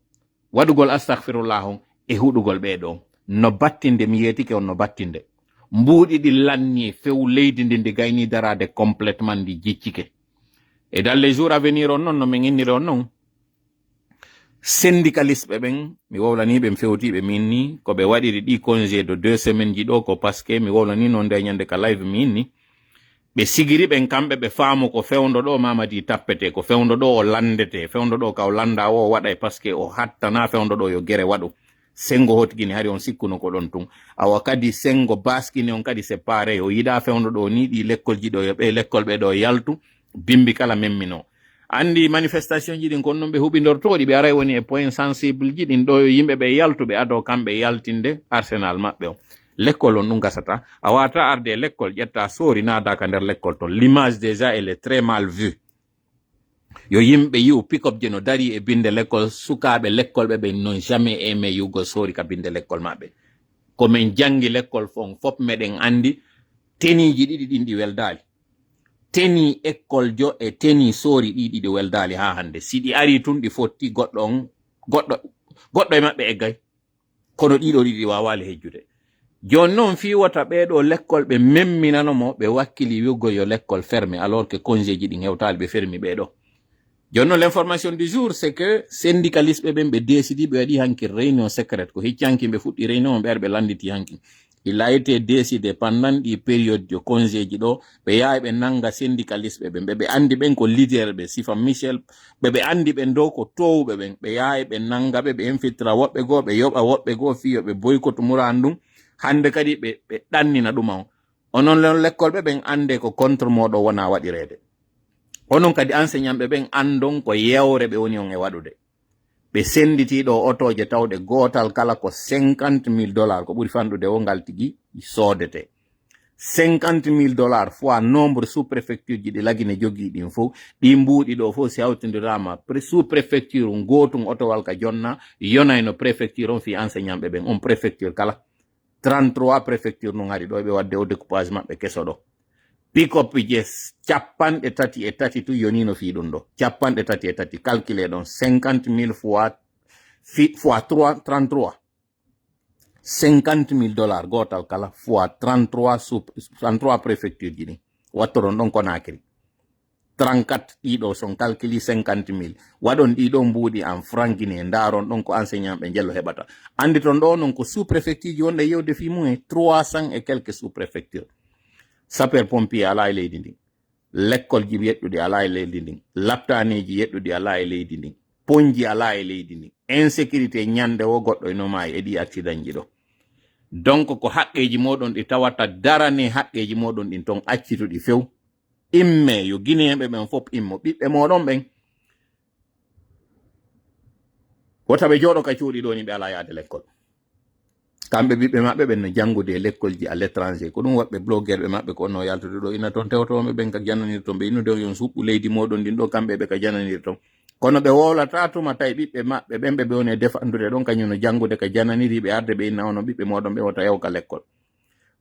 wadugol astaghfirullah e hudugol be do no battinde mi yetike on no battinde mbuudi di lanni few leydi ndi gayni darade complètement di jiccike et dans les jours à venir on non no men innire on non syndicaliste ben mi wowlani be fewti be minni ko be wadiri di congé de 2 semaines ji do ko parce que mi wowlani non de nyande ka live minni be sigiri ben kambe be faamu ko fewndo do mamadi tappete ko fewndo do o landete fewndo do ka o landa o wada parce que o hattana fewndo do yo gere wadu sengo hotgini hari on sikkuno ko don tun awa kadi sengo baskini on kadi séparé o yida fewndo do ni di lekkol ji do be lekkol be do yaltu bimbi kala memmino andi manifestation ji din kon non be hubindortodi be aray woni e point sensible ji din do yimbe be yaltu be ado kambe yaltinde arsenal mabbe o l'école on nun gasata awata arde l'école jetta sori nada ka der l'école to l'image déjà elle est très mal vue yo yimbe yu pick up jeno dari e binde l'école sukabe l'école be non jamais aimé yugo sori ka binde l'école mabbe comme en jangi l'école fop meden andi teni ji didi dindi weldali teni école jo e teni sori didi de weldali ha hande sidi ari tun di fotti goddo e mabbe e gay kono dido didi wawale hejjude jon non fi wata ɓeɗo l'école ɓe memminano mo ɓe wakkili wiugo yo l'école fermé alors que congé ji ɗi hewtali ɓe fermi ɓeɗo jon non l'information du jour c'est que syndicaliste ɓe ɓe décidi ɓe waɗi hanki réunion secrète ko hiccanki ɓe fuɗɗi réunion ɓe landiti hanki il a été décidé pendant ɗi période de congé ji ɗo ɓe yaha ɓe nanga syndicaliste ɓe andi ɓen ko leader ɓe sifa michel ɓe andi ɓen dow ko towɓe ɓen ɓe yaha ɓe nanga ɓe infiltra woɓɓe goo ɓe yoɓa woɓɓe goo fiyo ɓe boycott murandum hande kadi be dannina dum onon l'école be ben ande ko contre modo wona wadirede onon kadi enseignant be ben andon ko yewre be woni on e wadude be senditi do otoje tawde gotal kala ko $50,000 ko buri fandude o ngal tigi sodete $50,000 fois nombre sous préfecture ji de lagine jogi din fo di mbudi do fo si awtindirama sous préfecture ngotum otowal ka jonna yona no préfecture on fi enseignant be ben on préfecture kala 33 préfecture no ngari do be wadde o découpage mabbe keso do pick up jes capanɗe tati e tati tu yonino fi ɗum ɗo capanɗe tati e tati calculé ɗon 50,000 fois 3 33 $50,000 gotal kala fois 33 préfecture ji ni wattoron ɗon Conakry 34 ɗiɗo son calculi 50,000 waɗon ɗiɗo mbuuɗi en franc guiné ndaron ɗon ko enseignant ɓe jello heɓata andi ton ɗo non ko sous préfecture ji wonɗe yewde fi mum 300 et quelques sous préfecture sapeur pompier ala e leydi ndin l'école ji yeɗɗuɗi ala e leydi ndin laptaneji yeɗɗuɗi ala e leydi ndin ponji ala e leydi ndin insécurité ñande o goɗɗo e nomayi e ɗi accident ji ɗo donc ko haqqeji moɗon ɗi tawata darane haqqeji moɗon ɗin ton accituɗi few imme yo guinéenɓe ɓen fof immo ɓiɓɓe moɗon ɓen wota ɓe jooɗo ka cuuɗi ɗo ni ɓe ala yaade l'école kamɓe ɓiɓɓe maɓɓe ɓen no janngude e l'école ji à l'étranger ko ɗum waɓɓe blogueur ɓe maɓɓe ko onno yaltude ɗo ina toon tewtoɓe ɓen ka jananir toon ɓe innude yon suɓɓu leydi moɗon ɗin ɗo kamɓe ɓe ka jananir toon kono ɓe wowlata tuma tawi ɓiɓɓe maɓɓe ɓen ɓe woni defandude ɗon kañum no janngude ka jananiri ɓe arde ɓe inna ono ɓiɓɓe moɗon ɓe wota yaw ka l'école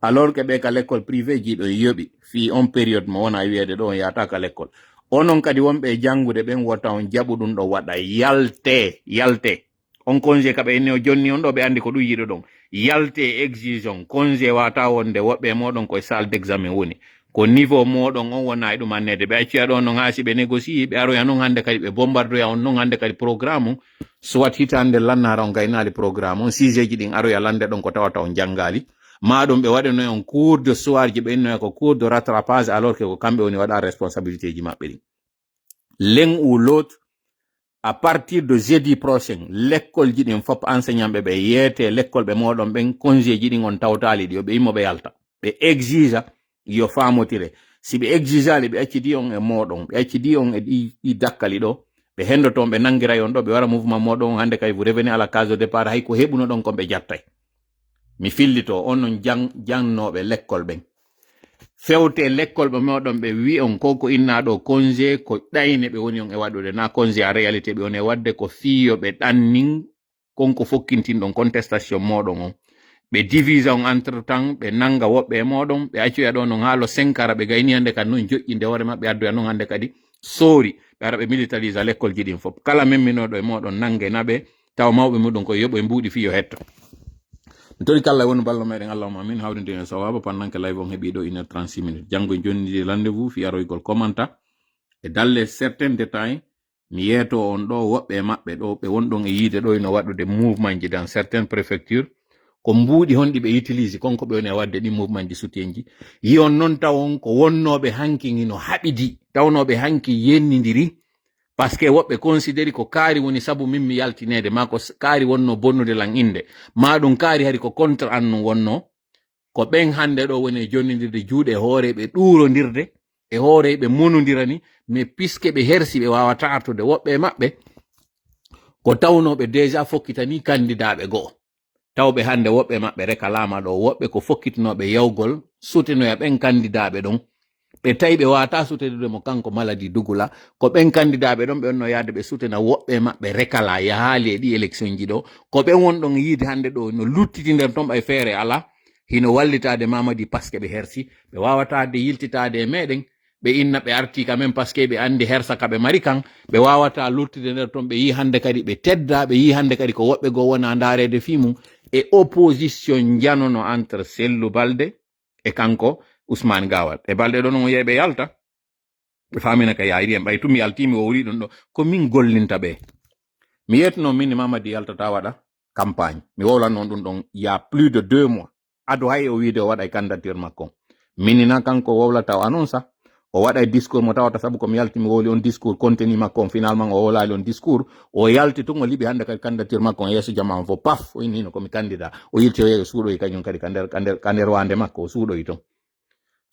alors que ɓe ka l'école privé ji ɗon yoɓi fi on période mo wona wiyede ɗo on yata ka l'école onon kadi wonɓe janngude ɓen wota on jaɓu ɗum ɗo waɗa yalte on congé kaɓe inni o jonni on ɗo ɓe andi ko ɗum yiɗo ɗon yalte exigeon congé wata wonde woɓɓe moɗon koye salle d' examen woni ko niveau moɗon on wona e ɗum annede ɓe acciya ɗon non ha si ɓe négocie ɓe aroya noon hannde kadi ɓe bombardoya on noon hannde kadi programme soit hitande lannara on gaynali programme on sujet ji ɗin aroya lande ɗon ko tawata on janngali maɗum ɓe waɗanoy on cours de soir ji ɓe innoya ko cours de rattrapage alors que ko kamɓe woni waɗa responsabilité ji maɓɓe ɗin l'un ou l'autre à partir de jeudi prochain l'école ji ɗin fop enseignant ɓe yeete l'école ɓe moɗon ɓen congé ji ɗin on tawtali ɗi ɓe immo ɓe yalta ɓe exige yo famotire si ɓe exigali ɓe accidi on e moɗon ɓe accidi on e ɗi dakkali ɗo ɓe hendoton ɓe nangira on ɗo ɓe wara mouvement moɗon hande kay vous revenez à la case de départ hay ko heɓuno ɗon ko ɓe jattay mi fillito on non jannoɓe l'école ɓen fewte l'école ɓe moɗon ɓe wi on ko inna ɗo congé ko ɗayne ɓe woni on e waɗude na congé a réalité ɓe woni e wadde ko fiyo ɓe ɗannin konko fokkintinɗon contestation moɗon on ɓe divise on entre temps ɓe nanga woɓɓe e moɗon ɓe accoya ɗo non haalo 5 ara ɓe gayni hannde kadi noon joƴƴinde hoore maɓɓe addoya noon hannde kadi soori ɓe ara ɓe militarisa l'école ji ɗin fof kala memminoɗo e moɗon nangue naɓe taw mawɓe muɗum koye yoɓo e mbuuɗi fiyo hetto tori kala woni ballo meɗen allahuma amin hawrinde en sawaba pendant que live on heeɓi ɗo 1h36 minutes janngo jonnidi rendez-vous fi aroygol commenta e dalle certains détails mi yeeto on ɗo woɓɓe e maɓɓe ɗo ɓe wonɗon e yiide ɗo ino waɗude mouvement ji dans certaines préfectures ko mbuuɗi honɗi ɓe utilise konko ɓe woni e wadde ɗi mouvement ji soutien ji yi on noon tawon ko wonnoɓe hanki ino haɓidi tawnoɓe hanki yennidiri par ce que woɓɓe considéri ko kaari woni sabu min mi yaltinede ma ko kaari wonno bonnude lan inde ma ɗum kaari hari ko contre an num wonno ko ɓen hannde ɗo woni e jonnidirde juuɗe e hoore ɓe ɗuurodirde e hoore ɓe monodirani mais puisque ɓe hersi ɓe wawata artude woɓɓe maɓɓe ko tawnoɓe déjà fokkitani candidat go'o tawɓe hannde woɓɓe maɓɓe reka laama ɗo woɓɓe ko fokkitinoɓe yawgol sutinoya ɓen candidat ɗon ɓe tawi ɓe wawata sutenude mo kanko maladi dugula ko ɓen candidat ɗon ɓe onno yaade ɓe sutena woɓɓe maɓɓe rekala yahaali e ɗi élection ji ɗo ko ɓen wonɗon yiide hannde ɗo no luttiti nder ton ɓay feere ala hino wallitade mamadi par ce que ɓe hersi ɓe wawatade yiltitade e meɗen ɓe inna ɓe arti quand même par ce que ɓe andi hersa ka ɓe mari kan ɓe wawata lurtide nder ton ɓe yi hannde kadi ɓe tedda ɓe yi hannde kadi ko woɓɓe goo wona ndaarede fimum e opposition janono entre Sellou Balde e kanko Ousmane Gawat e balɗe ɗo non yeɓe yalta ɓe famina ka yayri en ɓay tumi yaltimi o wuri ɗum ɗo ko min gollinta ɓe mi yetno min Mamadi yaltata waɗa campagne mi wowlan noon ɗum ɗon il y a plus de 2 mois ado hay o wiide o waɗa e candidature makko minina kanko wowlata o annonce o waɗa e discours mo tawata sabu komi yalti mi wowli on discours contenu makko on finalement o wowlali on discours o yalti tun o liɓi hannde kadi candidature makko on yeeso jama on fo paf o innino komi candidat o yilti o yeeyo suuɗoyi kañum kadi ka nder wande makko o suuɗoyi ton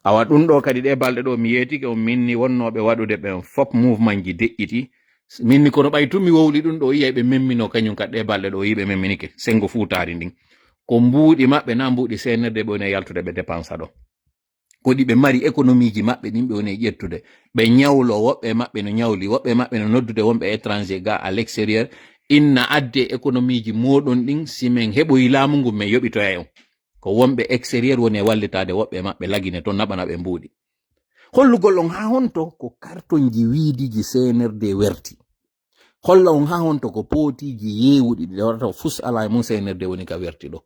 awa ɗum ɗo kadi ɗe balɗe ɗo mi yeetike on minni wonnoɓe waɗude ɓen fop mouvement ji deƴƴiti minni kono ɓay tun mi wowli ɗum ɗo yiya ɓe memmino kañum kadi ɗe balɗe ɗo yiɓe memminike sengo fuutari ndin ko mbuuɗi maɓɓe na mbuuɗi sennede ɓe woni e yaltude ɓe dépensa ɗo kodi ɓe mari économie ji maɓɓe ɗin ɓe woni e ƴettude ɓe ñawlo woɓɓe maɓɓe no ñawli woɓɓe maɓɓe no noddude wonɓe étranger ga à l'extérieur inna adde économie ji moɗon ɗin simen heɓoyi laamu ngu men yoɓitoya en ko wonɓe extérieur woni e wallitade woɓɓe maɓɓe lagine to naɓana ɓe mbuuɗi hollugol on ha honto ko kartonji wiidiji CNRD werti holla on ha honto ko pootiji yeewuɗi ɗi warata fus ala e mum CNRD woni ka werti ɗo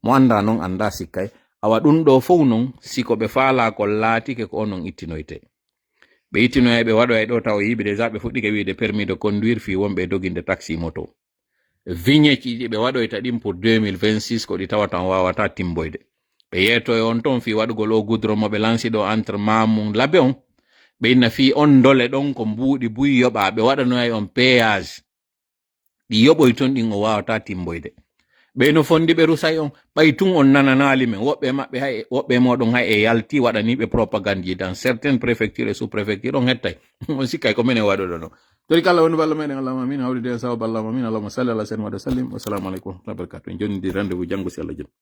mo anda noon anda sikkay awa ɗum ɗo fof noon siko ɓe faala ko laatike ko onon ittinoyte ɓe ittinoya ɓe waɗoya ɗo taw yiɓe déjà ɓe fuɗɗike wiide permis de conduire fi wonɓe doginde taxi moto vignetti ɗi ɓe waɗoyta ɗin pour 2026 ko ɗi tawata on wawata timboyde ɓe yeetoy on ton fi waɗugol o goudron mo ɓe lansi ɗo entre Mamum Labe on ɓe inna fi on dole ɗon ko mbuuɗi buy yoɓa ɓe waɗanoya on péage ɗi yoɓoy ton ɗin o wawata timboyde ɓe no fondi ɓe rusay on ɓay tun on nananali men woɓɓe maɓɓe hay woɓɓe moɗon hay e yalti waɗaniɓe propagande ji dans certaines préfectures et sous préfecture on hettay on sikkay ko minen waɗoɗo no tori kala woni balla meɗen allahuma min hawride sawa ballama min allahuma salli ala sen waɗa sallim wassalamu aleykum wa barakatuh en jonnidi rendez vous janggo si allah jaɓi